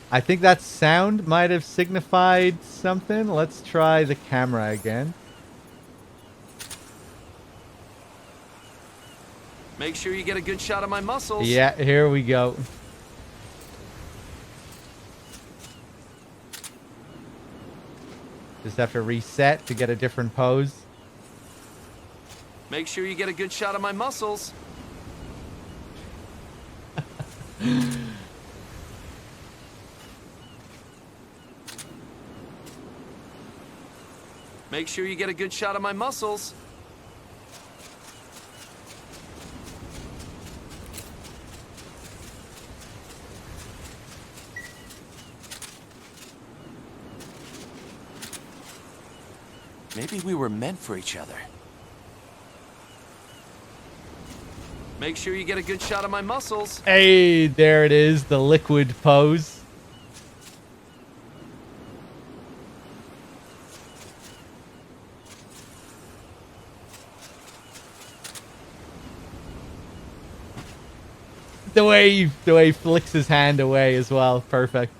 I think that sound might have signified something. Let's try the camera again. Make sure you get a good shot of my muscles. Yeah, here we go. Just have to reset to get a different pose. Make sure you get a good shot of my muscles. Make sure you get a good shot of my muscles. Maybe we were meant for each other. Make sure you get a good shot of my muscles. Hey, there it is, the liquid pose. The way he flicks his hand away as well, perfect.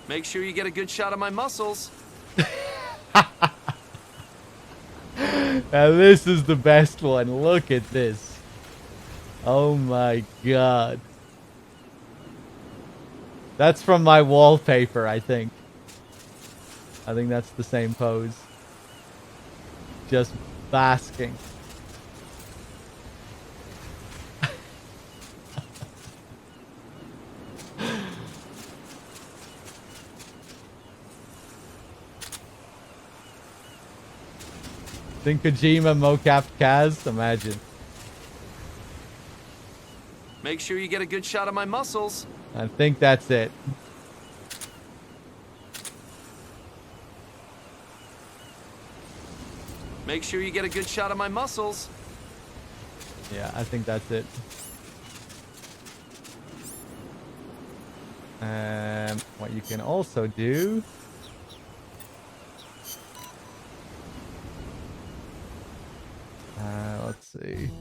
Make sure you get a good shot of my muscles. Now this is the best one. Look at this. Oh my god. That's from my wallpaper, I think. I think that's the same pose. Just basking. Think Kojima mocap Kaz? Imagine. Make sure you get a good shot of my muscles. I think that's it. Make sure you get a good shot of my muscles. Yeah, I think that's it. What you can also do... let's see.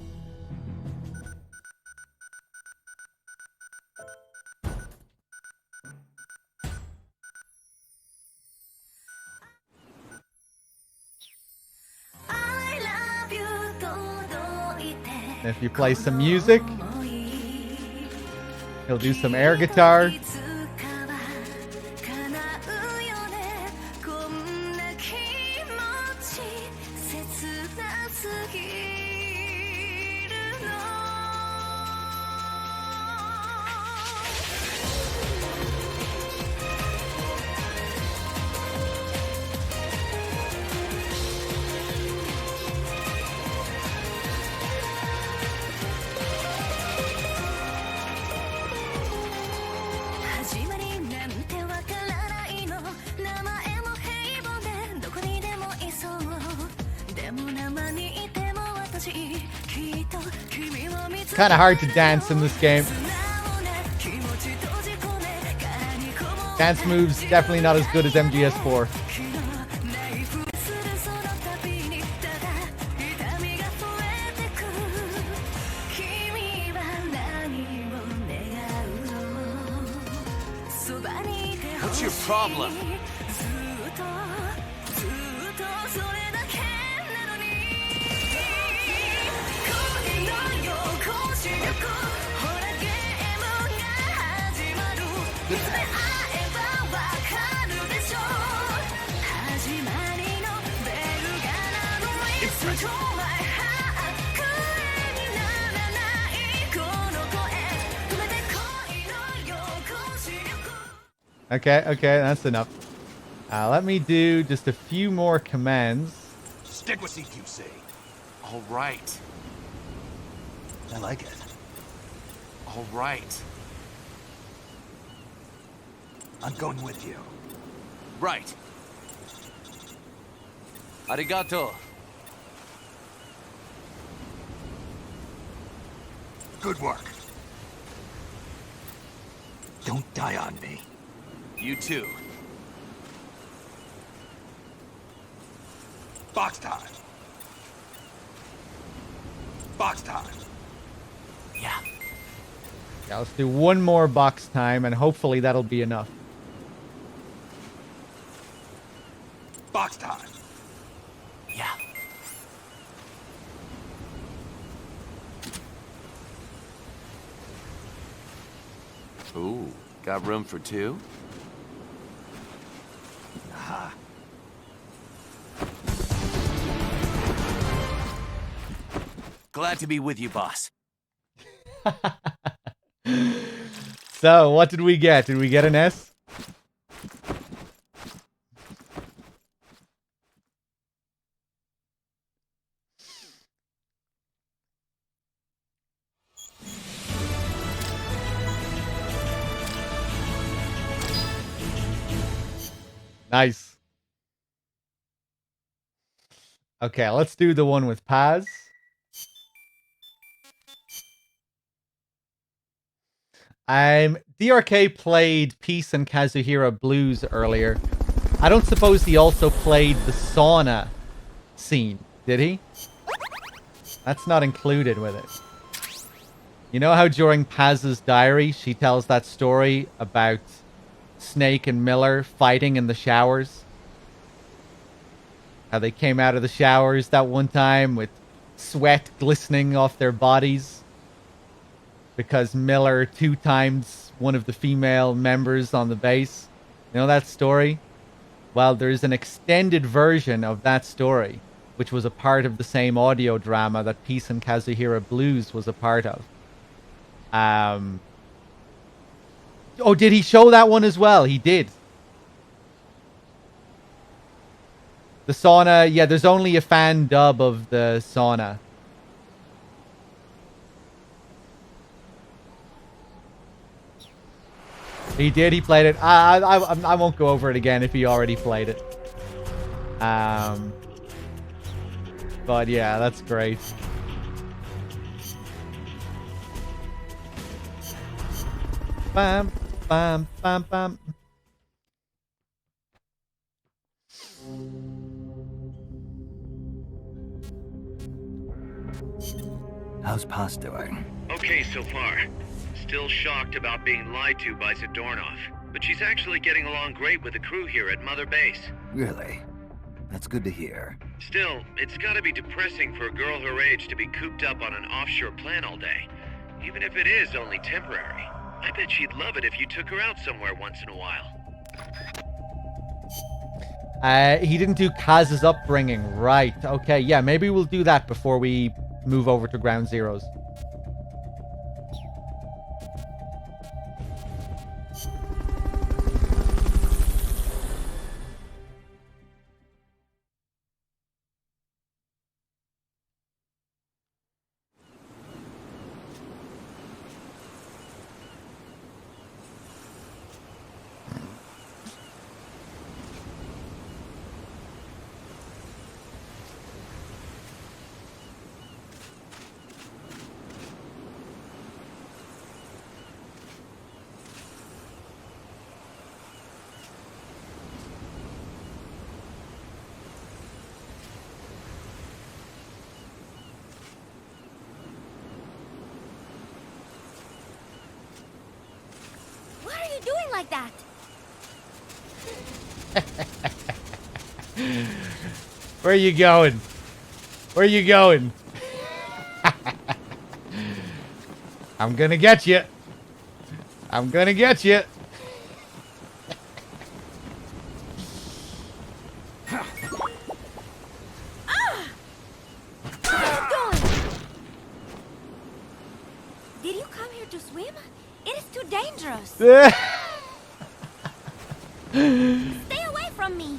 If you play some music, he'll do some air guitar. Kind of hard to dance in this game. Dance moves definitely not as good as MGS4. What's your problem? Okay, that's enough. Let me do just a few more commands. Stick with CQC. All right. I like it. All right. I'm going with you. Right. Arigato. Good work. Don't die on me. You too. Box time. Box time. Yeah. Yeah, let's do one more box time, and hopefully that'll be enough. Box time. Yeah. Ooh, got room for two? Aha. Glad to be with you, boss. So, what did we get? Did we get an S? Nice. Okay, let's do the one with Paz. DRK played Peace and Kazuhira Blues earlier. I don't suppose he also played the sauna scene, did he? That's not included with it. You know how during Paz's diary, she tells that story about Snake and Miller fighting in the showers? How they came out of the showers that one time with sweat glistening off their bodies because Miller 2 times one of the female members on the base. You know that story? Well, there's an extended version of that story, which was a part of the same audio drama that Peace and Kazuhira Blues was a part of. Oh, did he show that one as well? He did. The sauna, yeah, there's only a fan dub of the sauna. He did, he played it. I won't go over it again if he already played it. But yeah, that's great. Bam, bam, bam, bam. How's Paz doing? Okay so far. Still shocked about being lied to by Zadornov, but she's actually getting along great with the crew here at Mother Base. Really? That's good to hear. Still, it's gotta be depressing for a girl her age to be cooped up on an offshore plant all day. Even if it is only temporary. I bet she'd love it if you took her out somewhere once in a while. He didn't do Kaz's upbringing. Right. Okay, yeah, maybe we'll do that before we move over to Ground Zeroes. Why are you doing like that? Where are you going? Where are you going? I'm gonna get you. I'm gonna get you. What are you doing? Did you come here to swim? It is too dangerous. Stay away from me.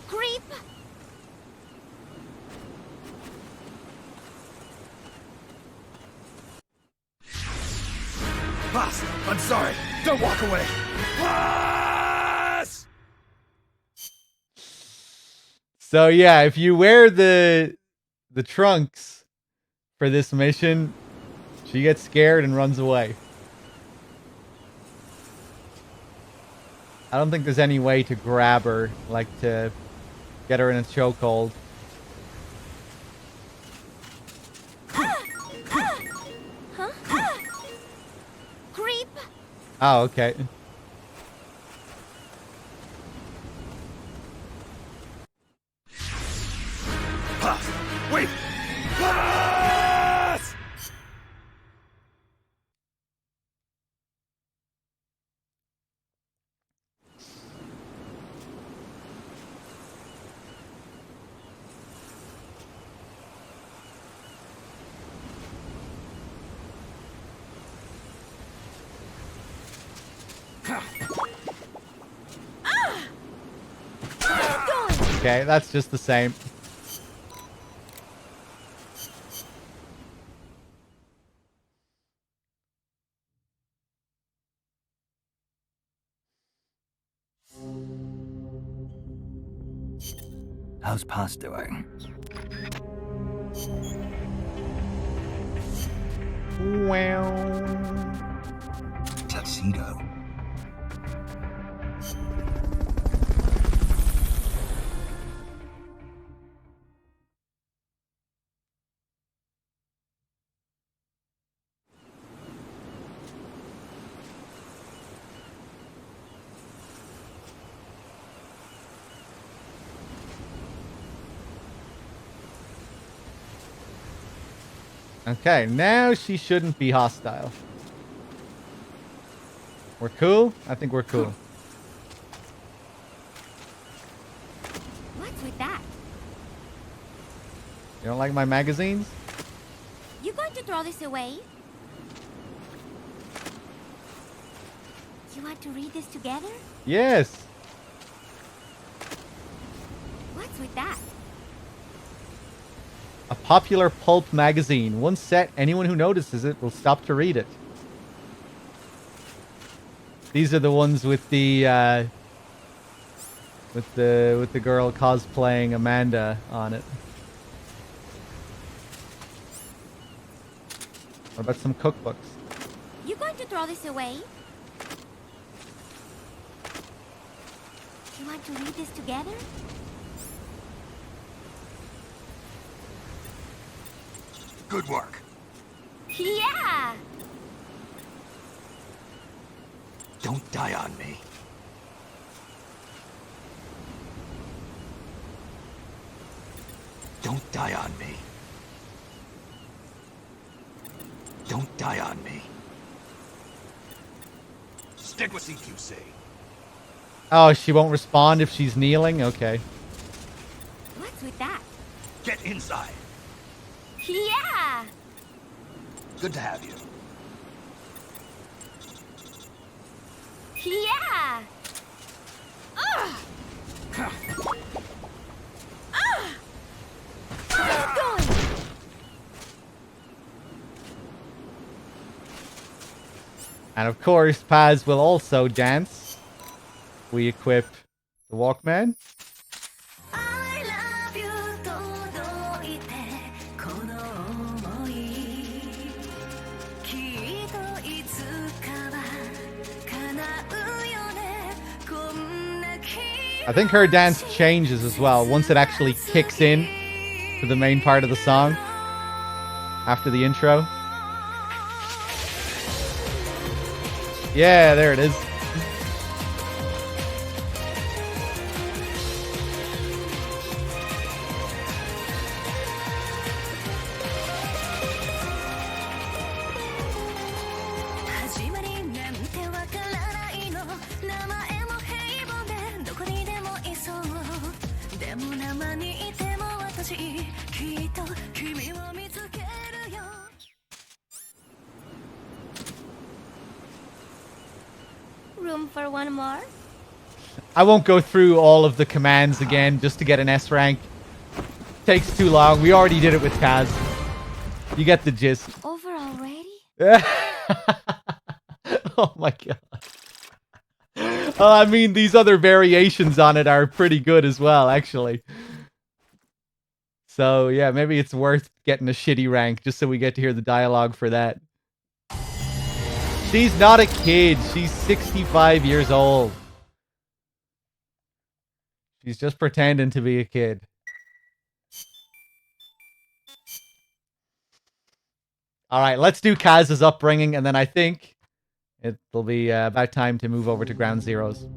Creep. Boss, I'm sorry. Don't walk away. Boss! So yeah, if you wear the trunks for this mission, she gets scared and runs away. I don't think there's any way to grab her, like to get her in a chokehold. Creep. Oh, okay. Boss, wait! Boss! Okay, that's just the same. How's Paz doing? Well. Tuxedo. Okay, now she shouldn't be hostile. We're cool? I think we're cool. What's with that? You don't like my magazines? You going to throw this away? You want to read this together? Yes. What's with that? A popular pulp magazine. Once set, anyone who notices it will stop to read it. These are the ones with the girl cosplaying Amanda on it. What about some cookbooks? You going to throw this away? You want to read this together? Good work. Yeah! Don't die on me. Don't die on me. Don't die on me. Stick with CQC. Oh, she won't respond if she's kneeling? Okay. What's with that? Get inside. Yeah! Good to have you. Yeah! Ugh! Keep going! And of course, Paz will also dance. We equip the Walkman. I think her dance changes as well once it actually kicks in to the main part of the song after the intro. Yeah, there it is. Room for one more? I won't go through all of the commands again just to get an S rank. Takes too long. We already did it with Kaz. You get the gist. Over already? Oh my god. I mean, these other variations on it are pretty good as well, actually. So, yeah, maybe it's worth getting a shitty rank just so we get to hear the dialogue for that. She's not a kid. She's 65 years old. She's just pretending to be a kid. All right, let's do Kaz's upbringing, and then I think it'll be about time to move over to Ground Zeroes.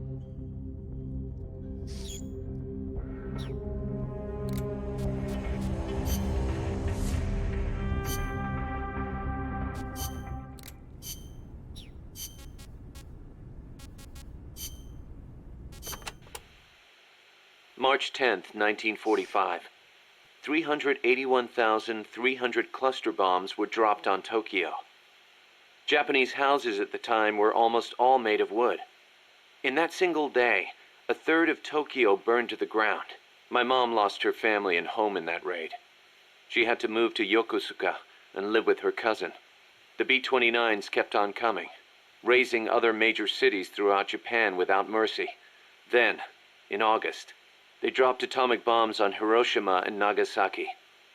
March 10th, 1945. 381,300 cluster bombs were dropped on Tokyo. Japanese houses at the time were almost all made of wood. In that single day, a third of Tokyo burned to the ground. My mom lost her family and home in that raid. She had to move to Yokosuka and live with her cousin. The B-29s kept on coming, razing other major cities throughout Japan without mercy. Then, in August, They dropped atomic bombs on Hiroshima and Nagasaki,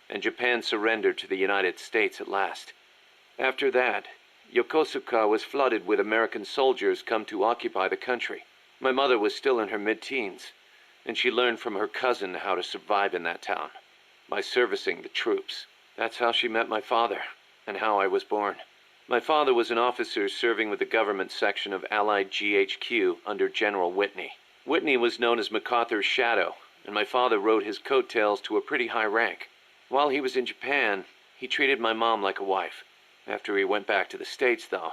and Japan surrendered to the United States at last. After that, Yokosuka was flooded with American soldiers come to occupy the country. My mother was still in her mid-teens, and she learned from her cousin how to survive in that town, by servicing the troops. That's how she met my father, and how I was born. My father was an officer serving with the government section of Allied GHQ under General Whitney. Whitney was known as MacArthur's shadow, and my father rode his coattails to a pretty high rank. While he was in Japan, he treated my mom like a wife. After he went back to the States, though,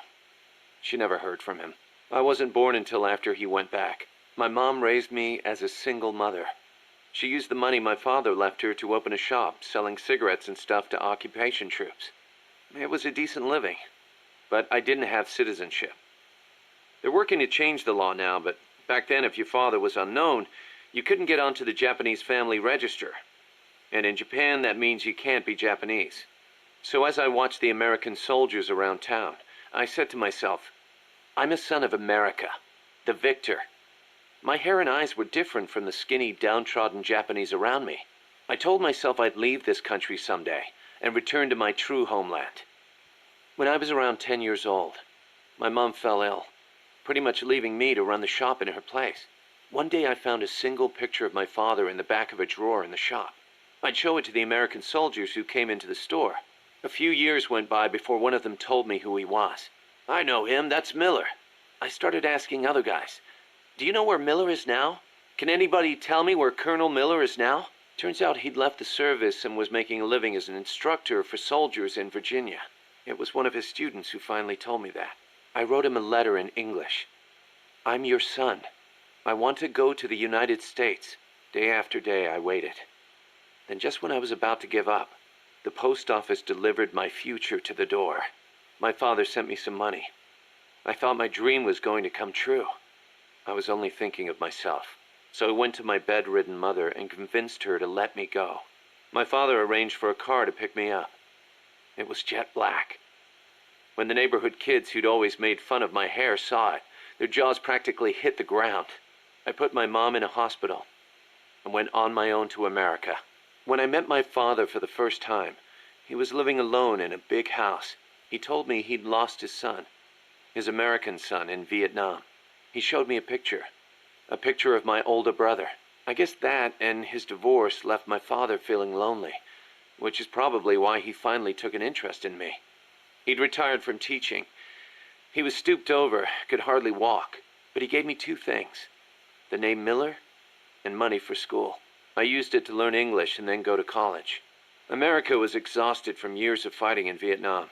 she never heard from him. I wasn't born until after he went back. My mom raised me as a single mother. She used the money my father left her to open a shop selling cigarettes and stuff to occupation troops. It was a decent living, but I didn't have citizenship. They're working to change the law now, but back then if your father was unknown, you couldn't get onto the Japanese family register. And in Japan, that means you can't be Japanese. So as I watched the American soldiers around town, I said to myself, I'm a son of America, the victor. My hair and eyes were different from the skinny, downtrodden Japanese around me. I told myself I'd leave this country someday and return to my true homeland. When I was around 10 years old, my mom fell ill, pretty much leaving me to run the shop in her place. One day I found a single picture of my father in the back of a drawer in the shop. I'd show it to the American soldiers who came into the store. A few years went by before one of them told me who he was. I know him, that's Miller. I started asking other guys, do you know where Miller is now? Can anybody tell me where Colonel Miller is now? Turns out he'd left the service and was making a living as an instructor for soldiers in Virginia. It was one of his students who finally told me that. I wrote him a letter in English. I'm your son. I want to go to the United States. Day after day I waited. Then just when I was about to give up, the post office delivered my future to the door. My father sent me some money. I thought my dream was going to come true. I was only thinking of myself. So I went to my bedridden mother and convinced her to let me go. My father arranged for a car to pick me up. It was jet black. When the neighborhood kids who'd always made fun of my hair saw it, their jaws practically hit the ground. I put my mom in a hospital and went on my own to America. When I met my father for the first time, he was living alone in a big house. He told me he'd lost his son, his American son, in Vietnam. He showed me a picture of my older brother. I guess that and his divorce left my father feeling lonely, which is probably why he finally took an interest in me. He'd retired from teaching. He was stooped over, could hardly walk, but he gave me two things: the name Miller and money for school. I used it to learn English and then go to college. America was exhausted from years of fighting in Vietnam.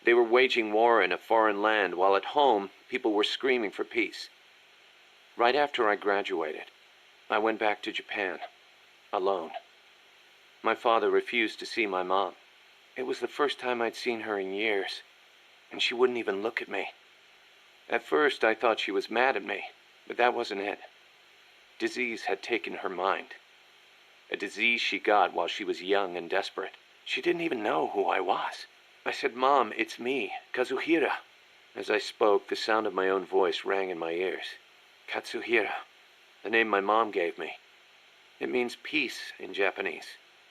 They were waging war in a foreign land, while at home, people were screaming for peace. Right after I graduated, I went back to Japan, alone. My father refused to see my mom. It was the first time I'd seen her in years, and she wouldn't even look at me. At first, I thought she was mad at me, but that wasn't it. Disease had taken her mind. A disease she got while she was young and desperate. She didn't even know who I was. I said, Mom, it's me, Kazuhira. As I spoke, the sound of my own voice rang in my ears. Katsuhira, the name my mom gave me. It means peace in Japanese.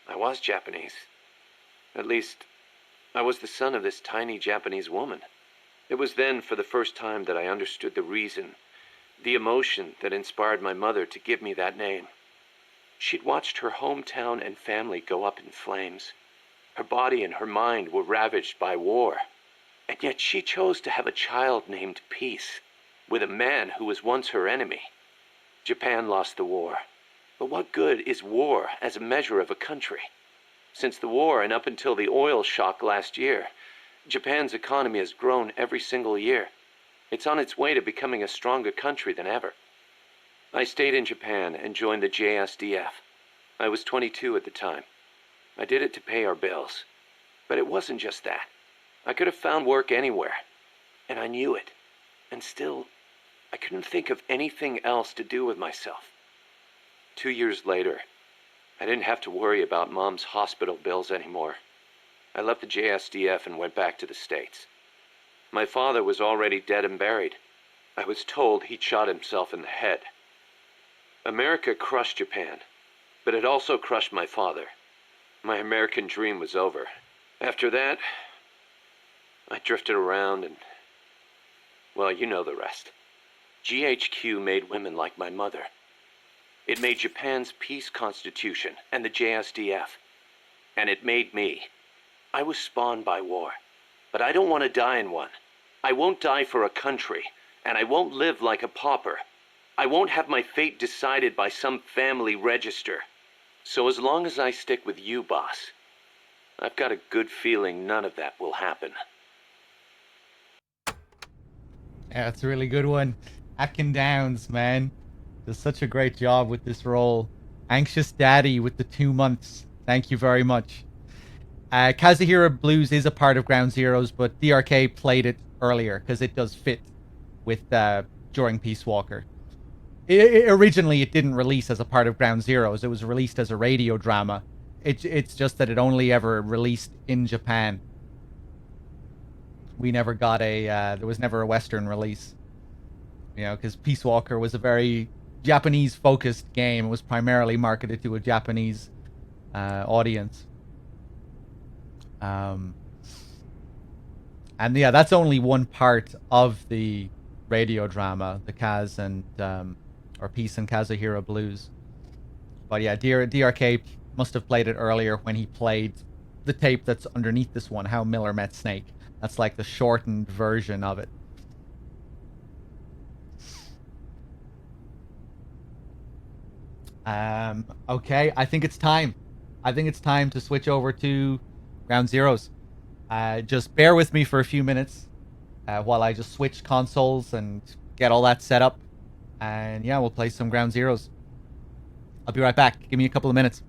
I was Japanese. At least, I was the son of this tiny Japanese woman. It was then, for the first time, that I understood the reason, the emotion that inspired my mother to give me that name. She'd watched her hometown and family go up in flames. Her body and her mind were ravaged by war. And yet she chose to have a child named Peace, with a man who was once her enemy. Japan lost the war. But what good is war as a measure of a country? Since the war and up until the oil shock last year, Japan's economy has grown every single year. It's on its way to becoming a stronger country than ever. I stayed in Japan and joined the JSDF. I was 22 at the time. I did it to pay our bills. But it wasn't just that. I could have found work anywhere. And I knew it. And still, I couldn't think of anything else to do with myself. 2 years later, I didn't have to worry about Mom's hospital bills anymore. I left the JSDF and went back to the States. My father was already dead and buried. I was told he'd shot himself in the head. America crushed Japan, but it also crushed my father. My American dream was over. After that, I drifted around and, well, you know the rest. GHQ made women like my mother. It made Japan's peace constitution and the JSDF. And it made me. I was spawned by war, but I don't want to die in one. I won't die for a country, and I won't live like a pauper. I won't have my fate decided by some family register. So as long as I stick with you, boss, I've got a good feeling none of that will happen. Yeah, that's a really good one. Atkin Downs, man, does such a great job with this role. Anxious Daddy with the 2 months. Thank you very much. Kazuhira Blues is a part of Ground Zeroes, but DRK played it earlier because it does fit with during Peace Walker. Originally, it didn't release as a part of Ground Zeroes. It was released as a radio drama. It's just that it only ever released in Japan. We never got there was never a Western release. You know, because Peace Walker was a very Japanese-focused game. It was primarily marketed to a Japanese audience. And yeah, that's only one part of the radio drama, the Kaz and or Peace and Kazuhira Blues. But yeah, DRK must have played it earlier when he played the tape that's underneath this one, How Miller Met Snake. That's like the shortened version of it. Okay, I think it's time. I think it's time to switch over to Ground Zeroes. Just bear with me for a few minutes while I just switch consoles and get all that set up. And yeah, we'll play some Ground Zeroes. I'll be right back. Give me a couple of minutes.